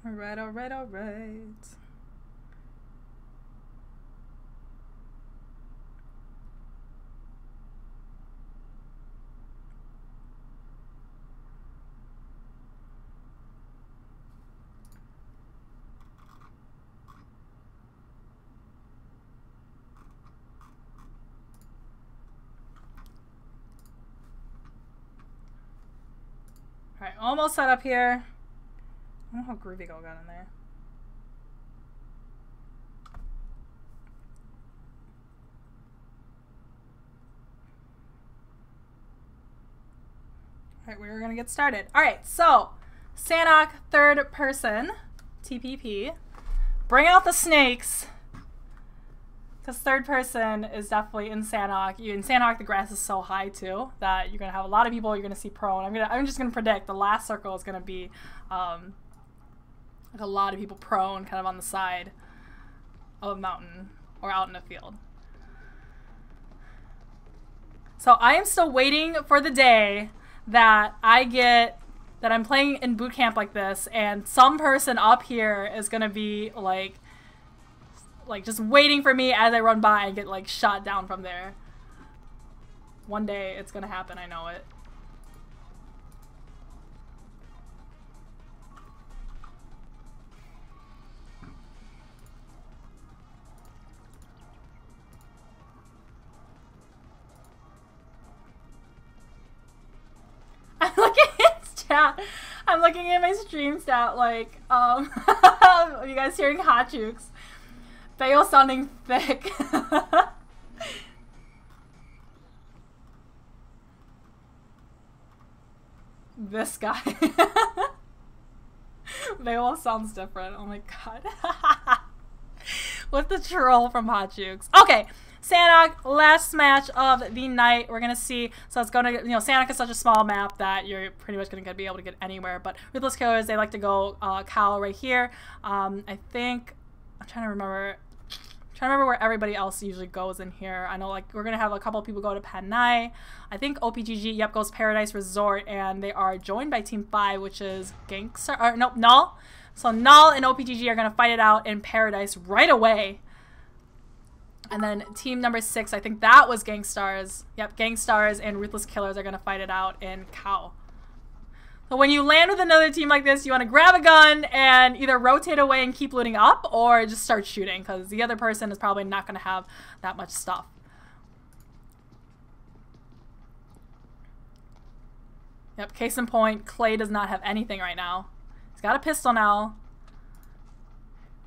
Alright, alright, alright. Alright, almost set up here. I don't know how groovy got in there. Alright, we're gonna get started. Alright, so Sanhok, third person, TPP. Bring out the snakes. Because third person is definitely in Sanhok. In Sanhok, the grass is so high too that you're gonna have a lot of people. You're gonna see prone. I'm just gonna predict the last circle is gonna be like a lot of people prone, kind of on the side of a mountain or out in a field. So I am still waiting for the day that I'm playing in boot camp like this, and some person up here is gonna be like just waiting for me as I run by and get like shot down from there. One day it's gonna happen, I know it. I'm looking at his chat. I'm looking at my stream stat like, you guys hearing hot jukes? Bayo sounding thick. This guy. Bayo sounds different. Oh my god. With the troll from Hot Jukes. Okay. Sanhok, last match of the night. We're gonna see. So it's gonna, Sanhok is such a small map that you're pretty much gonna be able to get anywhere. But Ruthless Killers, they like to go cow right here. I think I'm trying to remember where everybody else usually goes in here. I know like we're gonna have a couple of people go to Panay. I think OPGG, yep, goes Paradise Resort, and they are joined by Team 5, which is Gangster. Or nope, Null. So Null and OPGG are gonna fight it out in Paradise right away. And then team number 6, I think that was Gangstars. Yep, Gangstars and Ruthless Killers are going to fight it out in Cow. So when you land with another team like this, you want to grab a gun and either rotate away and keep looting up, or just start shooting, because the other person is probably not going to have that much stuff. Yep, case in point, Clay does not have anything right now. He's got a pistol now.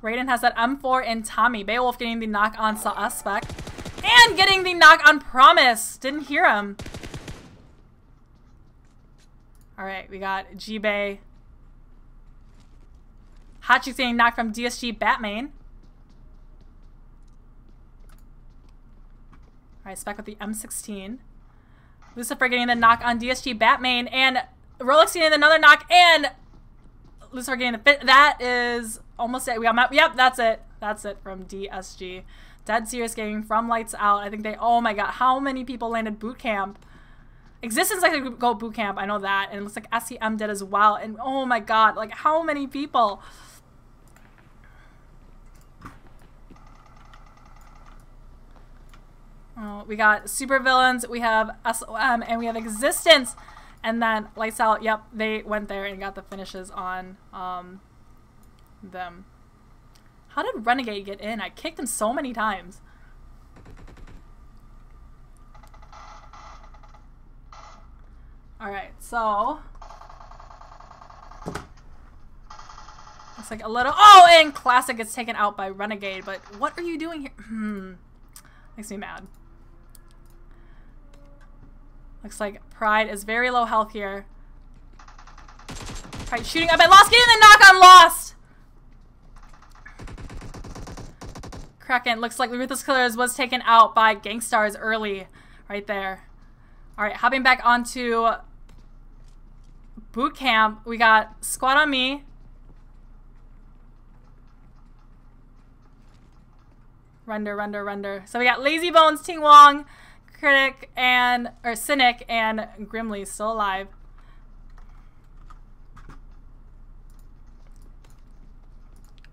Raiden has that M4 and Tommy. Beowulf getting the knock on Suspect. And getting the knock on Promise. Didn't hear him. Alright, we got G-Bay. Hot Chicks getting knocked from DSG Batman. Alright, Spec with the M16. Lucifer getting the knock on DSG Batman. And Rolex getting another knock. And Lucifer getting the fit. That is almost it. We got, yep, that's it. That's it from DSG. Dead Serious Gaming from Lights Out. I think they, oh my god, how many people landed Bootcamp? Existence like to go Bootcamp, I know that. And it looks like SCM did as well. And oh my god, like how many people? Oh, we got Supervillains, we have SOM, and we have Existence. And then Lights Out, yep, they went there and got the finishes on them. How did Renegade get in? I kicked him so many times. Alright, so looks like a little, oh, and Classic gets taken out by Renegade, but what are you doing here? Makes me mad. Looks like Pride is very low health here. Alright, shooting up at Lost, getting the knock on Lost! Kraken, looks like Ruthless Killers was taken out by Gangstars early. Right there. Alright, hopping back onto Bootcamp. We got Squad on Me. Render. So we got Lazy Bones, Ting Wong, Cynic, and Grimly still alive.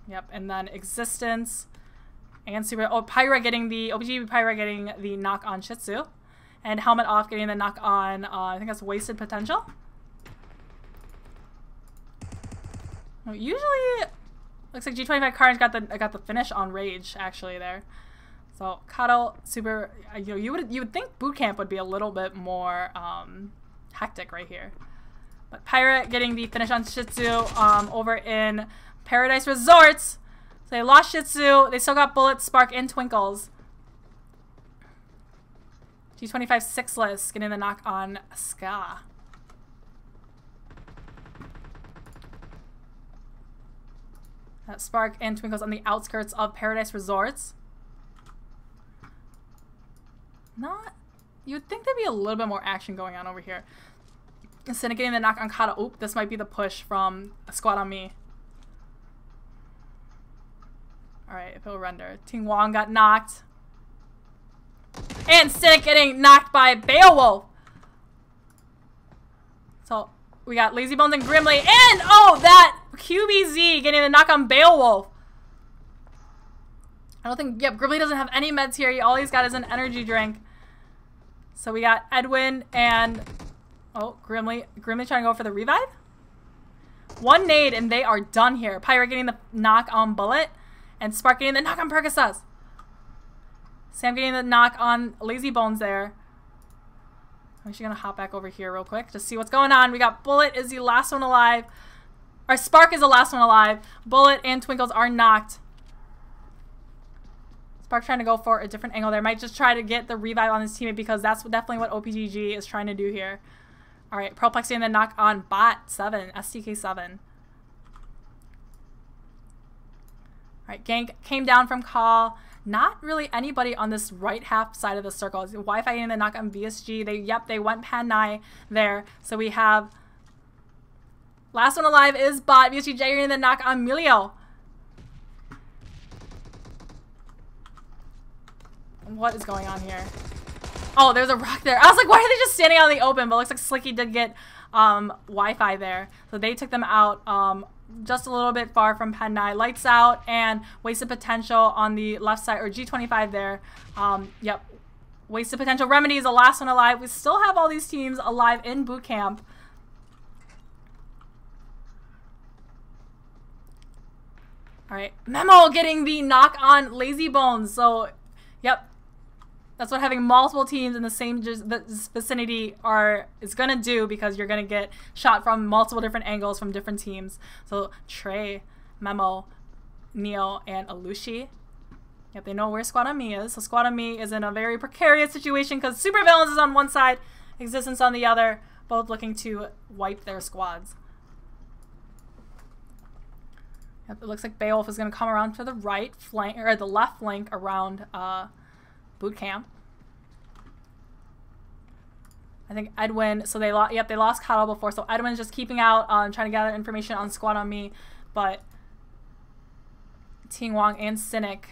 Yep, and then Existence and Super. Oh, Pyra getting the OPGG Pyra getting the knock on Shih Tzu, and Helmet Off getting the knock on I think that's Wasted Potential. Usually, looks like G25 Carnage got the finish on Rage actually there. So Cuddle, Super. You would think Bootcamp would be a little bit more hectic right here, but Pirate getting the finish on Shih Tzu over in Paradise Resorts. So they lost Shih Tzu. They still got Bullet, Spark, and Twinkles. G25 6less getting the knock on Ska. Spark and Twinkles on the outskirts of Paradise Resorts. You'd think there'd be a little bit more action going on over here. Instead of getting the knock on Kata. Oop, this might be the push from Squad on Me. Alright, if it'll render. Ting Wong got knocked. And Cynic getting knocked by Beowulf. So we got Lazy Bones and Grimly. And oh, that QBZ getting the knock on Beowulf. I don't think, yep, Grimly doesn't have any meds here. All he's got is an energy drink. So we got Edwin and, oh, Grimly trying to go for the revive. One nade and they are done here. Pyra getting the knock on Bullet. And Spark getting the knock on Percocet. Sam getting the knock on Lazy Bones there. I'm actually going to hop back over here real quick to see what's going on. We got Bullet is the last one alive. Or Spark is the last one alive. Bullet and Twinkles are knocked. Spark trying to go for a different angle there. Might just try to get the revive on his teammate because that's definitely what OPGG is trying to do here. Alright, Pearlplex getting the knock on Bot 7, STK 7. Alright, Gank came down from Call. Not really anybody on this right half side of the circle. Wi-Fi getting the knock on VSG. They went Panai there. So we have last one alive is Bot. VSG getting the knock on Milio. What is going on here? Oh, there's a rock there. I was like, why are they just standing out in the open? But it looks like Slicky did get Wi-Fi there. So they took them out just a little bit far from Panai. Lights Out and Wasted Potential on the left side, or G25 there. Yep. Wasted Potential. Remedy is the last one alive. We still have all these teams alive in Bootcamp. Alright. Memo getting the knock on Lazy Bones. So, yep. That's what having multiple teams in the same vicinity is going to do, because you're going to get shot from multiple different angles from different teams. So Trey, Memo, Neo, and Alushi. Yep, they know where Squad on Me is. So Squad on Me is in a very precarious situation because Supervillains is on one side, Existence on the other, both looking to wipe their squads. Yep, it looks like Beowulf is going to come around to the right flank, or the left flank around Bootcamp. I think Edwin, so they lost Cuddle before, so Edwin's just keeping out, trying to gather information on Squad on Me, but Ting Wong and Cynic,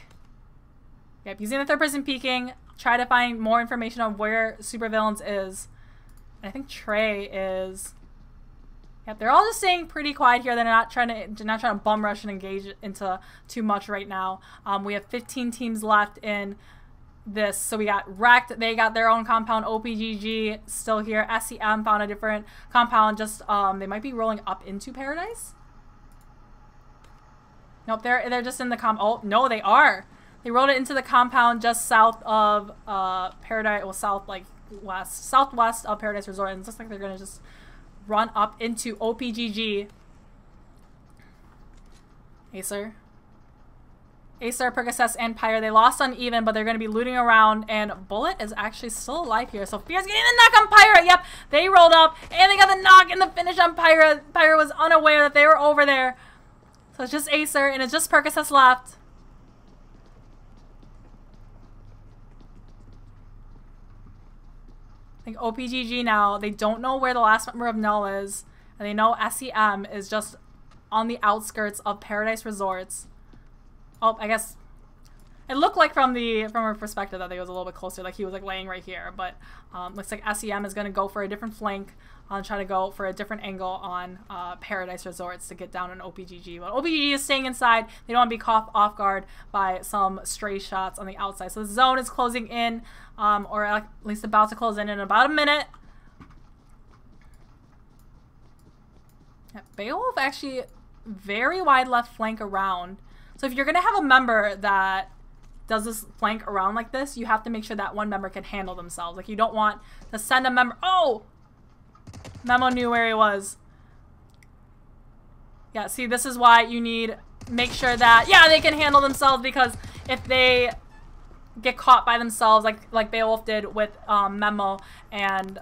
yep, using the third person peeking, try to find more information on where Supervillains is. And I think Trey is, yep, they're all just staying pretty quiet here. They're not trying to bum rush and engage into too much right now. We have 15 teams left in this. So we got Wrecked. They got their own compound. OPGG still here. SCM found a different compound. Just they might be rolling up into Paradise. Nope, they're just in the oh no, they are. They rolled it into the compound just south of Paradise, well, southwest of Paradise Resort, and it looks like they're gonna just run up into OPGG. Acer. Acer, Percocet, and Pyre. They lost uneven, but they're going to be looting around, and Bullet is actually still alive here. So Fear's getting the knock on Pyre. Yep, they rolled up, and they got the knock and the finish on Pyre. Pyre was unaware that they were over there. So it's just Acer, and it's just Percocet left. I think OPGG now, they don't know where the last member of Null is, and they know SEM is just on the outskirts of Paradise Resorts. Oh, I guess it looked like from her perspective that he was a little bit closer, like he was like laying right here, but looks like SEM is going to go for a different flank, try to go for a different angle on Paradise Resorts to get down on OPGG. But OPGG is staying inside. They don't want to be caught off guard by some stray shots on the outside. So the zone is closing in, or at least about to close in about a minute. Yeah, Beowulf actually very wide left flank around. So if you're going to have a member that does this flank around like this, you have to make sure that one member can handle themselves. Like, you don't want to send a member... Oh! Memo knew where he was. Yeah, see, this is why you need... Make sure that, yeah, they can handle themselves, because if they get caught by themselves, like Beowulf did with Memo and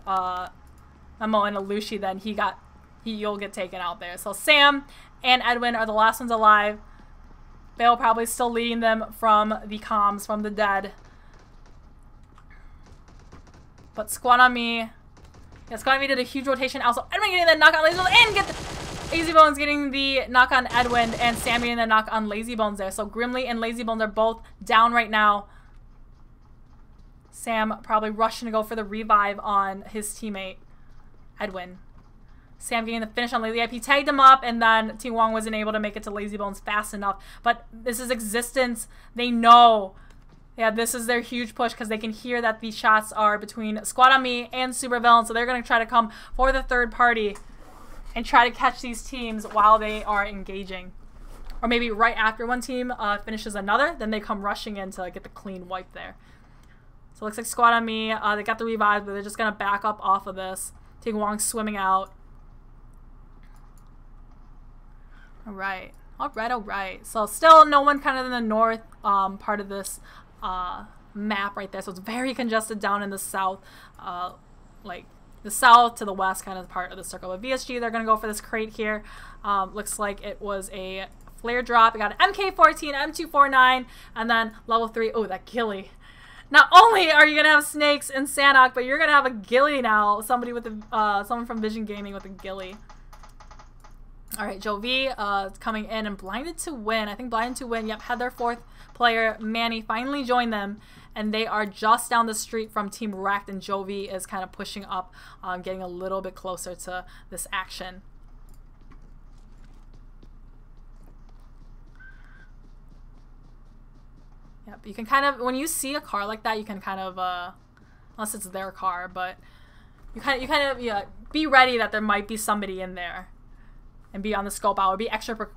Alushi, then you'll get taken out there. So Sam and Edwin are the last ones alive. Bale probably still leading them from the comms, from the dead. But Squad on Me. Yeah, Squad on Me did a huge rotation. Also, Edwin getting the knock on Lazy Bones, and Lazy Bones getting the knock on Edwin, and Sam getting the knock on Lazy Bones there. So Grimly and Lazy Bones are both down right now. Sam probably rushing to go for the revive on his teammate, Edwin. Sam getting the finish on Lazy Eye. He tagged him up, and then T Wong wasn't able to make it to Lazy Bones fast enough. But this is Existence. They know. Yeah, this is their huge push, because they can hear that these shots are between Squad on Me and Supervillain. So they're going to try to come for the third party and try to catch these teams while they are engaging. Or maybe right after one team finishes another, then they come rushing in to get the clean wipe there. So it looks like Squad on Me, they got the revive, but they're just going to back up off of this. T Wong swimming out. Alright. Alright. So still no one kind of in the north part of this map right there. So it's very congested down in the south. Like the south to the west kind of part of the circle. But VSG, they're going to go for this crate here. Looks like it was a flare drop. We got an MK14, M249, and then level 3. Oh, that ghillie. Not only are you going to have snakes in Sanhok, but you're going to have a ghillie now. Somebody with a, someone from Vision Gaming with a ghillie. All right, Joe V coming in and Blinded to Win. I think Blinded to Win, yep, had their fourth player, Manny, finally joined them. And they are just down the street from Team Wrecked, and Joe V is kind of pushing up, getting a little bit closer to this action. Yep, you can kind of, when you see a car like that, you can kind of, unless it's their car, but you kind of yeah, be ready that there might be somebody in there. And be on the scope out, or be extra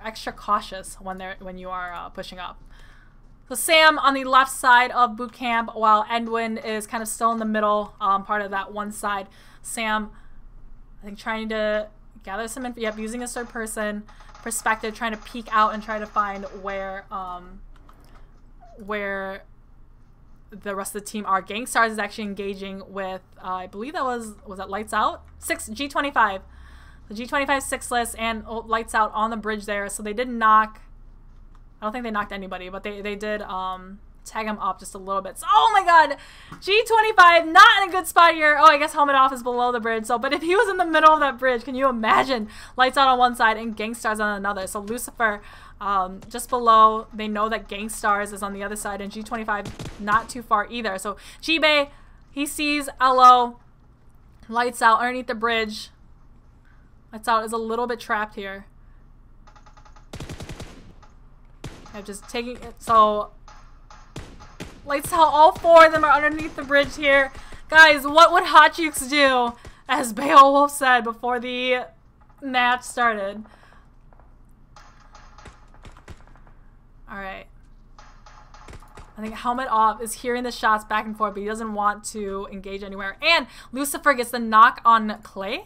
extra cautious when you are pushing up. So Sam on the left side of Bootcamp, while Edwin is kind of still in the middle, part of that one side. Sam, I think, trying to gather some info. Yep, using a third person perspective, trying to peek out and try to find where the rest of the team are. Gangstars is actually engaging with, I believe that was that Lights Out? G25. The G25 6-less and Lights Out on the bridge there. So they did knock, I don't think they knocked anybody, but they did tag him up just a little bit. So, oh my god, G25 not in a good spot here. Oh, I guess Helmet Off is below the bridge. So, but if he was in the middle of that bridge, can you imagine? Lights Out on one side and Gangstars on another. So Lucifer just below. They know that Gangstars is on the other side, and G25 not too far either. So G-Bay, he sees LO, Lights Out underneath the bridge. Lights Out is a little bit trapped here. I'm just taking it. So Lights Out, all four of them are underneath the bridge here. Guys, what would Hot Jukes do? As Beowulf said before the match started. Alright. I think Helmet Off is hearing the shots back and forth, but he doesn't want to engage anywhere. And Lucifer gets the knock on Clay.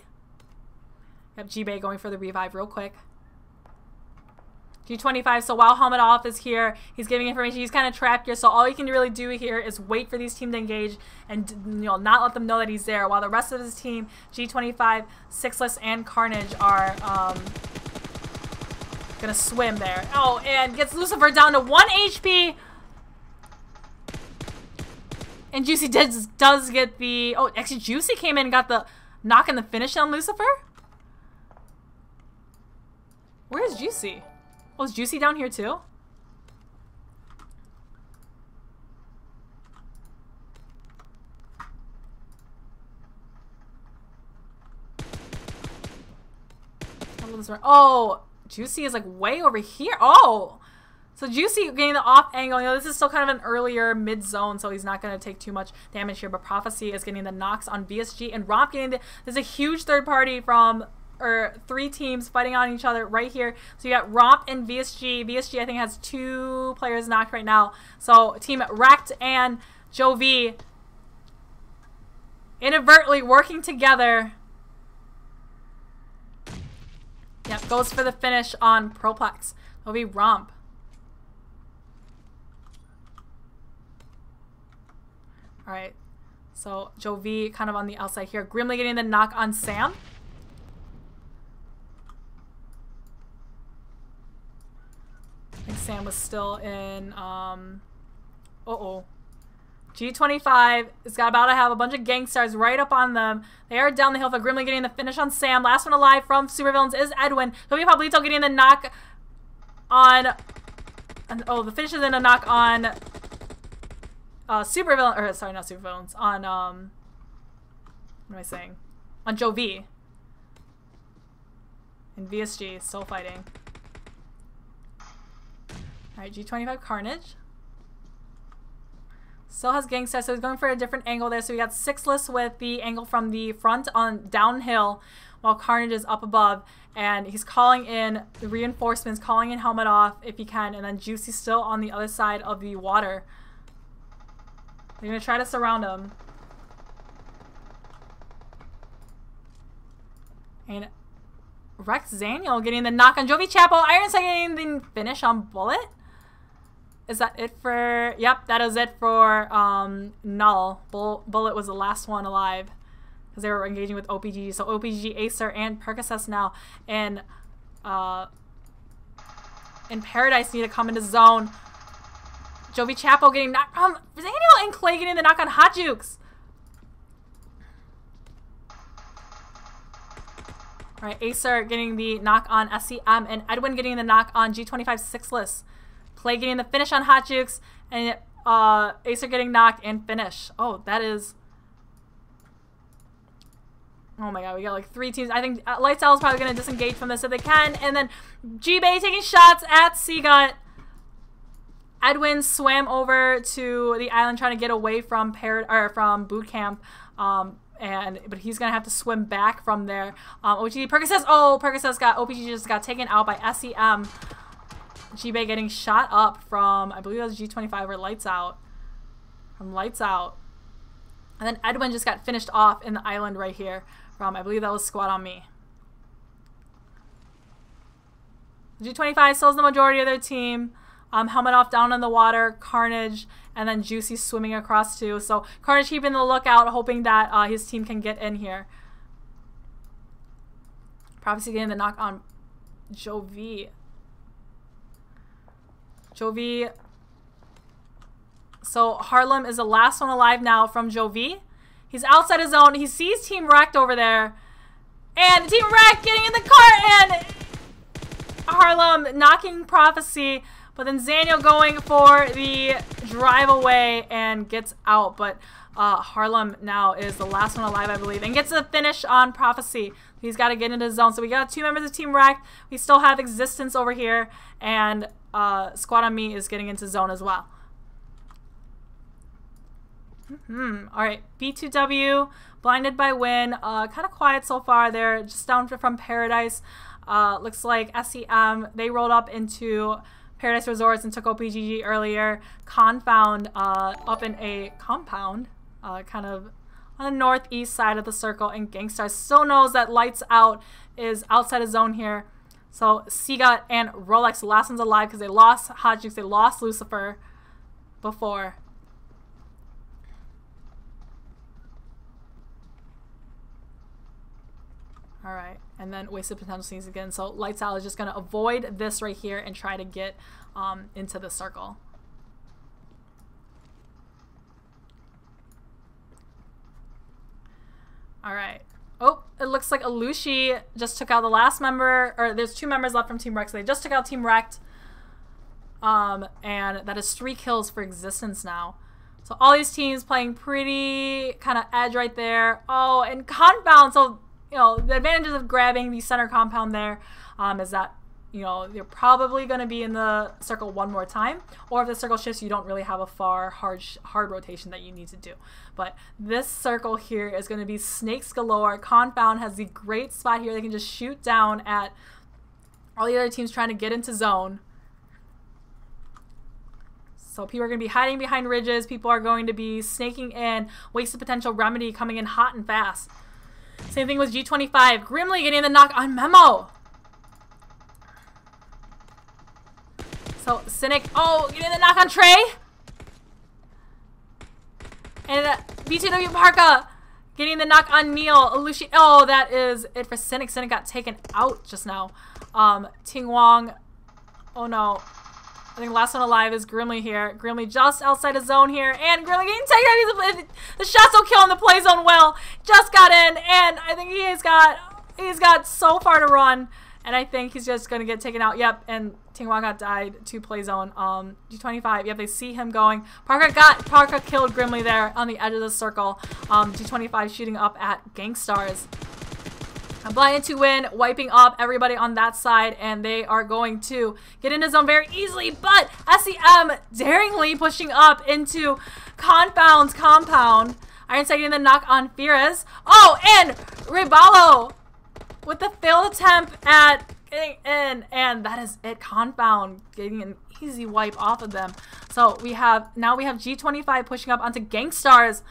Yep, G-Bay going for the revive real quick. G25, so while Helmet Off is here, he's giving information. He's kind of trapped here, so all he can really do here is wait for these teams to engage and, you know, not let them know that he's there, while the rest of his team, G25, Sixless, and Carnage are gonna swim there. Oh, and gets Lucifer down to 1 HP. And Juicy does get the... Oh, actually, Juicy came in and got the knock and the finish on Lucifer? Where's Juicy? Oh, is Juicy down here too? Oh, Juicy is like way over here. Oh! So Juicy getting the off angle. You know, this is still kind of an earlier mid zone, so he's not going to take too much damage here. But Prophecy is getting the knocks on VSG, and Romp getting the... There's a huge third party from... or 3 teams fighting on each other right here. So you got Romp and VSG. VSG, I think, has 2 players knocked right now. So Team Wrecked and Joe V inadvertently working together. Yep, goes for the finish on Proplex. It'll be Romp. Alright, so Joe V kind of on the outside here. Grimly getting the knock on Sam. I think Sam was still in, uh-oh. G25 is about to have a bunch of gangsters right up on them. They are down the hill, but Grimly getting the finish on Sam. Last one alive from Supervillains is Edwin. Toby Pablito getting the knock on... Oh, the finish is in a knock on... Supervillain... Or, sorry, not Supervillains. On, what am I saying? On Joe V. And VSG still fighting. Alright, G25 Carnage. Still has Gangsta, so he's going for a different angle there. So we got Sixless with the angle from the front on downhill, while Carnage is up above. And he's calling in the reinforcements, calling in Helmet Off if he can. And then Juicy still on the other side of the water. They're going to try to surround him. And Rex Zaniel getting the knock on Jovi Chapo. Ironside getting the finish on Bullet. Is that it for... Yep, that is it for Null. Bullet was the last one alive because they were engaging with OPGG. So OPGG, Acer, and Percocet now. And in Paradise need to come into zone. Jovi Chapo getting knocked... Zaniel and Clay getting the knock on Hot Jukes. Alright, Acer getting the knock on SCM, and Edwin getting the knock on G25 Sixless. Clay getting the finish on Hot Jukes, and Acer getting knocked and finish. Oh, that is... Oh my god, we got like 3 teams. I think Lights Out is probably going to disengage from this if they can. And then G-Bay taking shots at Seagut. Edwin swam over to the island trying to get away from Bootcamp. But he's gonna have to swim back from there. OPGG Percocet. Oh, OPGG just got taken out by SEM. G-Bay getting shot up from, I believe that was G25 or Lights Out. From Lights Out. And then Edwin just got finished off in the island right here from, I believe that was Squad on Me. G25 still has the majority of their team. Helmet Off down in the water, Carnage, and then Juicy swimming across too. So Carnage keeping the lookout, hoping that his team can get in here. Prophecy getting the knock on Joe V. Joe V. So Harlem is the last one alive now from Joe V. He's outside his zone. He sees Team Wrecked over there. And Team Wrecked getting in the cart, and Harlem knocking Prophecy. But then Zaniel going for the drive away and gets out. But Harlem now is the last one alive, I believe, and gets the finish on Prophecy. He's got to get into the zone. So we got 2 members of Team Wrecked. We still have Existence over here, and Squad on Me is getting into zone as well. All right, B2W, Blinded by Win. Kind of quiet so far. They're just down from Paradise. Looks like SEM, they rolled up into Paradise Resorts and took OPGG earlier. Confound up in a compound, kind of on the northeast side of the circle, and Gangstar still knows that Lights Out is outside of zone here. So Seagut and Rolex, the last ones alive because they lost HotJukes, they lost Lucifer before. Alright, and then Wasted Potential sneeze again. So Lights Out is just going to avoid this right here and try to get into the circle. Alright. Oh, it looks like Alushi just took out the last member, or there's 2 members left from Team Wrecked, so they just took out Team Wrecked. And that is 3 kills for Existence now. So all these teams playing pretty kind of edge right there. Oh, and Confound, so, you know, the advantages of grabbing the center compound there is that, you know, you're probably going to be in the circle one more time, or if the circle shifts, you don't really have a far hard rotation that you need to do. But this circle here is going to be snakes galore. Confound has the great spot here. They can just shoot down at all the other teams trying to get into zone. So people are going to be hiding behind ridges. People are going to be snaking in. Wasted Potential Remedy coming in hot and fast. Same thing with G25. Grimly getting the knock on Memo. So Cynic, oh, getting the knock on Trey. And B2W Parka getting the knock on Neil. Alushi, oh, that is it for Cynic. Cynic got taken out just now. Ting Wong, oh no. I think the last one alive is Grimly here. Grimly just outside of zone here. And Grimly getting taken out. The shots will kill him. The play zone will. Just got in. And I think he's got so far to run. And I think he's just going to get taken out. Yep. And Ting Wong got died to play zone. G25. Yep. They see him going. Parka killed Grimly there on the edge of the circle. G25 shooting up at Gangstars. Blinded to win, wiping up everybody on that side, and they are going to get into zone very easily, but SEM daringly pushing up into Confound's compound. Ironside getting the knock on Firas. Oh, and Ribalo with the failed attempt at getting in, and that is it. Confound getting an easy wipe off of them. So now we have G25 pushing up onto Gangstars.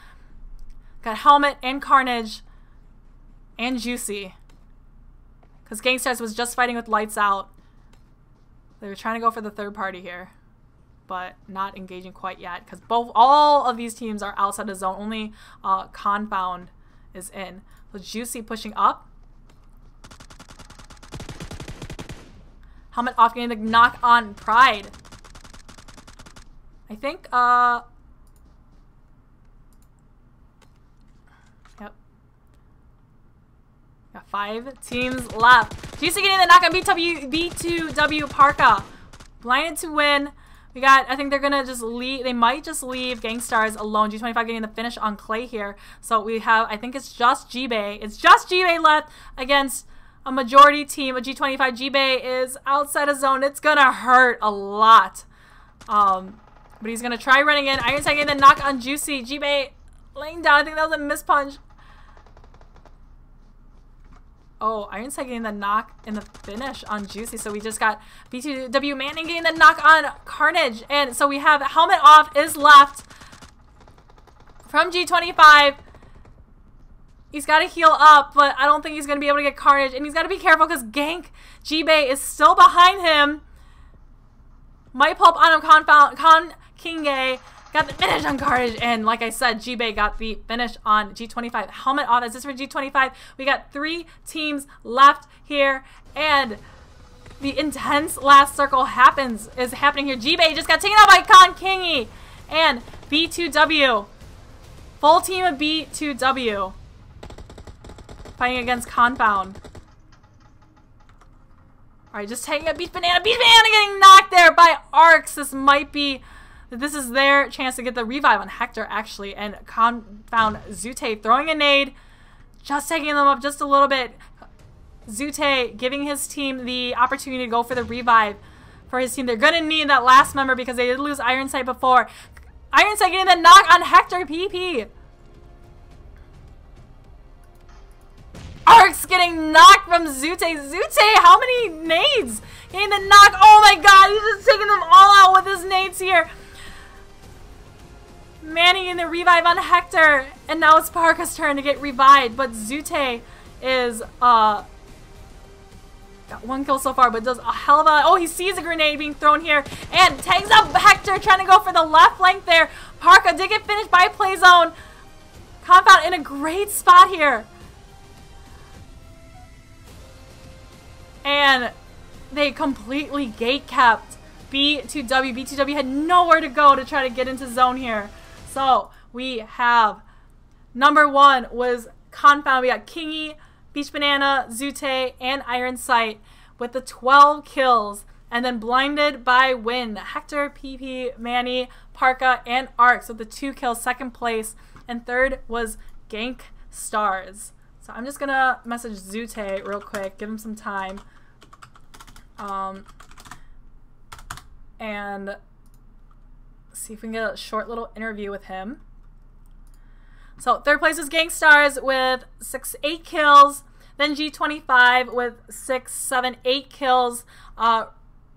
Got Helmet and Carnage and Juicy. Because Gangstars was just fighting with Lights Out. They were trying to go for the third party here, but not engaging quite yet. Because all of these teams are outside the zone. Only Confound is in. So Juicy pushing up. Helmet off, getting the knock on Pride. I think, yep. Got 5 teams left. Juicy getting the knock on B2W Parka. Blinded to win. We got, I think they're gonna just leave, they might just leave Gangstars alone. G25 getting the finish on Clay here. So we have, I think it's just G-Bay. It's just G-Bay left against a majority team of G25. G-Bay is outside of zone. It's gonna hurt a lot. But he's gonna try running in. Ironside getting the knock on Juicy. G-Bay laying down. I think that was a mispunch. Oh, Ironside getting the knock in the finish on Juicy. So we just got B2W Manning getting the knock on Carnage. And so we have Helmet off is left from G25. He's got to heal up, but I don't think he's going to be able to get Carnage. And he's got to be careful because Gank G-Bay is still behind him. Might pull up on him. Kinge got the finish on Carnage. And like I said, G-Bay got the finish on G25. Helmet off. That's this for G25. We got 3 teams left here. And the intense last circle is happening here. G-Bay just got taken out by Con Kingy and B2W. Full team of B2W. Fighting against Confound. Alright, just taking a Beast Banana. Beast Banana getting knocked there by Arcs. This is their chance to get the revive on Hector, actually. And Confound Zute throwing a nade. Just taking them up just a little bit. Zute giving his team the opportunity to go for the revive for his team. They're going to need that last member because they did lose Ironside before. Ironside getting the knock on Hector PP. Arcs getting knocked from Zute. Zute, how many nades? Getting the knock. Oh my god, he's just taking them all out with his nades here. Manning in the revive on Hector. And now it's Parka's turn to get revived. But Zute is Got 1 kill so far, but does a hell of a... Oh, he sees a grenade being thrown here and tags up Hector, trying to go for the left flank there. Parka did get finished by Playzone. Confound in a great spot here. And they completely gate-kept B2W. B2W had nowhere to go to try to get into zone here. So we have number 1 was Confound. We got Kingy, Beach Banana, Zute, and Iron Sight with the 12 kills. And then blinded by Win, Hector, PP, Manny, Parka, and Arcs with the 2 kills, 2nd place. And 3rd was Gank Stars. So I'm just gonna message Zute real quick, give him some time. And see if we can get a short little interview with him. So 3rd place is Gang Stars with 8 kills. Then G25 with 6, 7, 8 kills.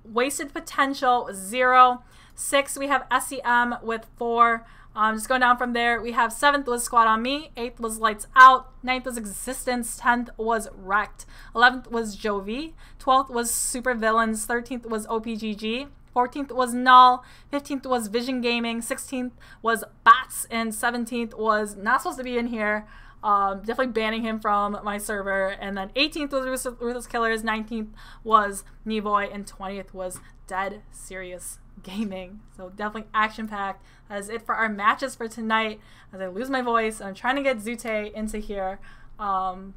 Wasted Potential 0. 6 we have SEM with 4. Just going down from there, we have 7th was Squad on Me, 8th was Lights Out, 9th was Existence, 10th was Wrecked, 11th was Jovi, 12th was Super Villains, 13th was OPGG, 14th was Null, 15th was Vision Gaming, 16th was Bats, and 17th was not supposed to be in here. Definitely banning him from my server. And then 18th was Ruthless Killers, 19th was Nevoy, and 20th was Dead Serious Gaming. So definitely action-packed. That is it for our matches for tonight. As I lose my voice, I'm trying to get Zute into here. So I'm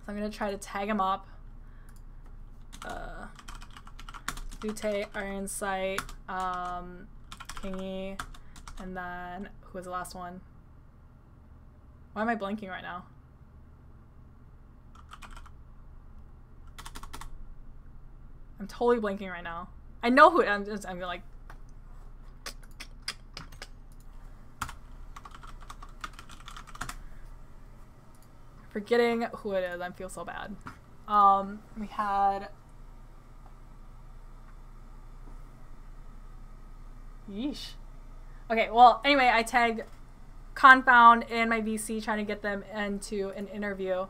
going to try to tag him up. Zute, Iron Sight, Kingy, and then who was the last one? Why am I blanking right now? I'm totally blanking right now. I know who I'm gonna like. Forgetting who it is. I feel so bad. We had. Yeesh. Okay, well, anyway, I tagged Confound and my VC trying to get them into an interview.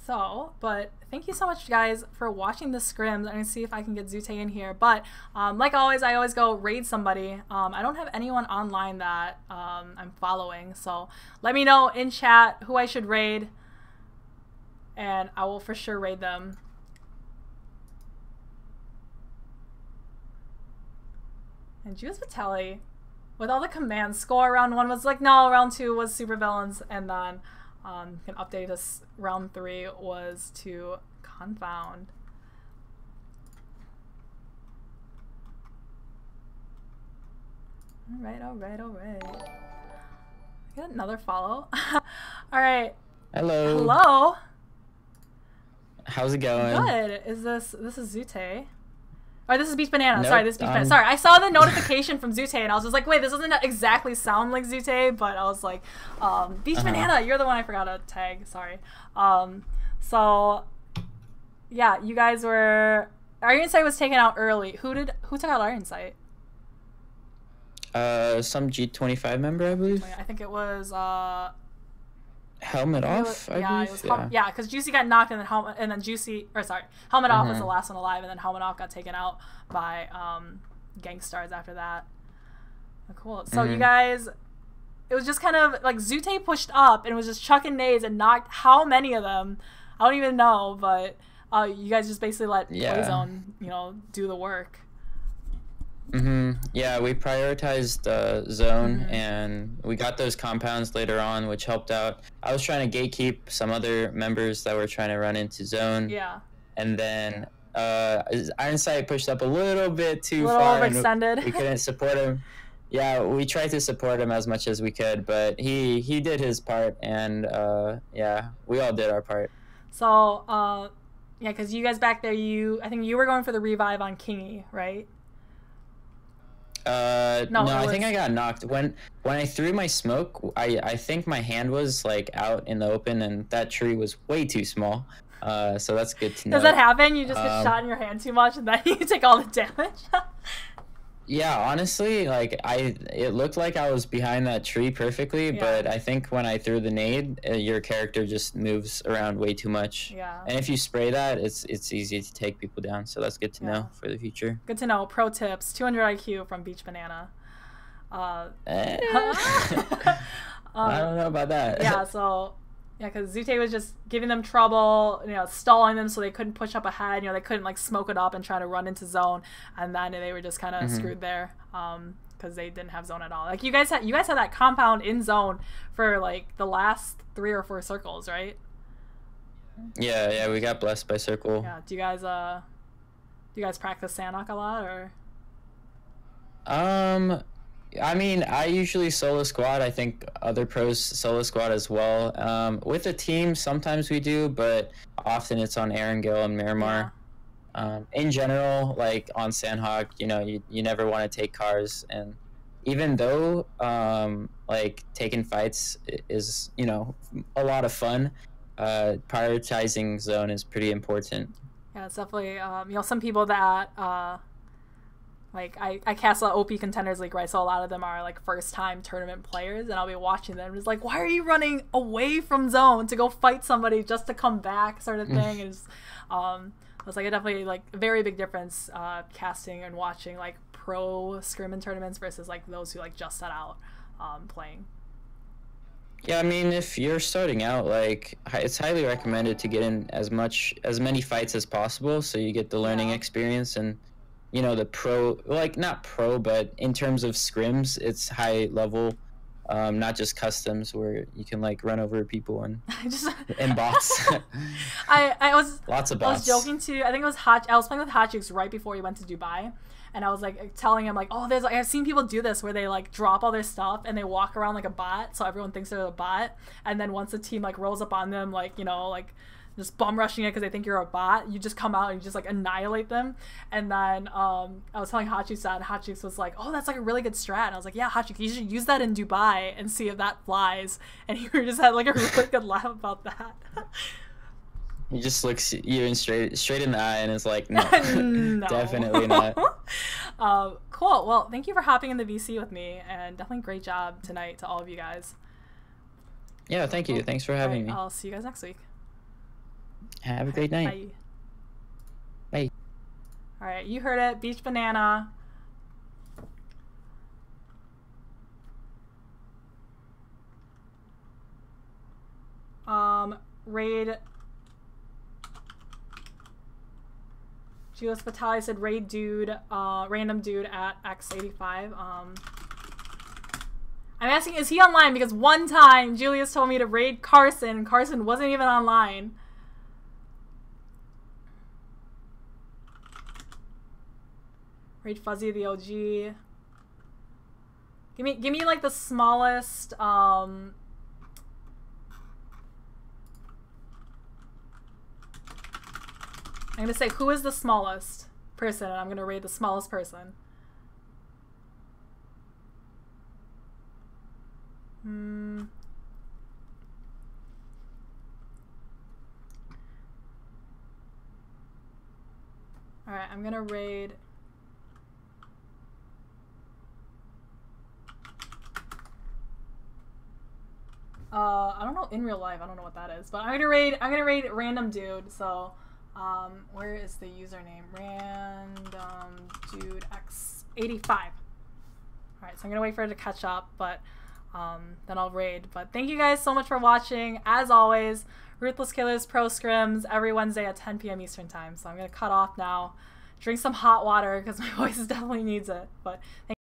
So, but thank you so much, guys, for watching the scrims. I'm going to see if I can get Zute in here. But like always, I always go raid somebody. I don't have anyone online that I'm following. So let me know in chat who I should raid. And I will for sure raid them. And Juice Vitelli, with all the commands, score round 1 was like, no, round 2 was Super Villains, and then can update us, round 3 was to Confound. Alright, alright, alright. Get another follow. Alright. Hello. Hello. How's it going? Good. This is Zute. Or this is Beach Banana. Nope, Sorry, this is Beach Banana. Sorry, I saw the notification from Zute and I was just like, wait, this doesn't exactly sound like Zute, but I was like, Beach Banana, you're the one I forgot to tag. Sorry. So, yeah, you guys were... Iron Sight was taken out early. Who took out Iron Sight? Some G25 member, I believe. I think it was... Helmet Off, I believe. Yeah, because Juicy got knocked and then Juicy, or sorry, Helmet Off was the last one alive, and then Helmet Off got taken out by Gangstars after that. Oh, cool. So you guys, it was just kind of like Zute pushed up and was just chucking nades and knocked how many of them? I don't even know, but you guys just basically let Playzone, do the work. Yeah, we prioritized zone, and we got those compounds later on, which helped out. I was trying to gatekeep some other members that were trying to run into zone. Yeah. And then Iron Sight pushed up a little bit too far. Overextended. We couldn't support him. Yeah, we tried to support him as much as we could, but he did his part, and yeah, we all did our part. So, yeah, because you guys back there, I think you were going for the revive on Kingy, right? No, I think I got knocked when I threw my smoke. I think my hand was like out in the open, and that tree was way too small. So that's good to know. Does that happen? You just get shot in your hand too much, and then you take all the damage. Yeah, honestly, like it looked like I was behind that tree perfectly, Yeah. but I think when I threw the nade, your character just moves around way too much. Yeah. And if you spray that, it's easy to take people down. So that's good to know for the future. Good to know. Pro tips: 200 IQ from Beach Banana. I don't know about that. Yeah. So. Yeah, because Zute was just giving them trouble, you know, stalling them so they couldn't push up ahead. You know, they couldn't like smoke it up and try to run into zone, and then they were just kind of screwed there, because they didn't have zone at all. Like you guys had that compound in zone for like the last 3 or 4 circles, right? Yeah, we got blessed by circle. Yeah. Do you guys practice Sanhok a lot, or? I mean, I usually solo squad. I think other pros solo squad as well. With a team, sometimes we do, but often it's on Erangel and Miramar. Yeah. In general, like on Sanhok, you know, you never want to take cars, and even though like taking fights is, you know, a lot of fun, prioritizing zone is pretty important. Yeah, it's definitely you know, some people that like I cast a OP Contenders League, right? So a lot of them are like first time tournament players, and I'll be watching them just like, why are you running away from zone to go fight somebody just to come back, sort of thing. And it's like a definitely like a very big difference casting and watching like pro scrim and tournaments versus like those who like just set out playing. Yeah, I mean, if you're starting out, like it's highly recommended to get in as many fights as possible, so you get the learning experience. And you know, the pro, like not pro, but in terms of scrims, it's high level, not just customs where you can like run over people and bots. I was lots of bots. I was joking too. I think it was I was playing with Hotchix right before he went to Dubai, and I was like telling him like, oh, I've seen people do this where they like drop all their stuff and they walk around like a bot, so everyone thinks they're a bot, and then once the team like rolls up on them, like, you know, like just bum rushing it because they think you're a bot, you just come out and you just like annihilate them. And then I was telling Hotchix that, and Hotchix was like, oh, that's like a really good strat. And I was like, yeah, Hotchix, you should use that in Dubai and see if that flies. And he just had like a really good laugh about that. He just looks you straight in the eye and is like, no, no. Definitely not. Cool. Well, thank you for hopping in the VC with me, and definitely great job tonight to all of you guys. Yeah, thank you. Thanks for having me. I'll see you guys next week. Have a great night. Bye. All right, you heard it. Beach Banana. Raid. Julius Batali said raid dude, random dude at X85. I'm asking, is he online? Because one time Julius told me to raid Carson, and Carson wasn't even online. Raid Fuzzy the OG. Give me like the smallest I'm gonna say, who is the smallest person, and I'm gonna raid the smallest person. Alright, I'm gonna raid I don't know in real life, I don't know what that is, but I'm gonna raid random dude. So where is the username? Random dude X85. Alright, so I'm gonna wait for it to catch up, but then I'll raid. But thank you guys so much for watching. As always, Ruthless Killers Pro Scrims every Wednesday at 10 p.m. Eastern Time. So I'm gonna cut off now, drink some hot water because my voice definitely needs it. But thank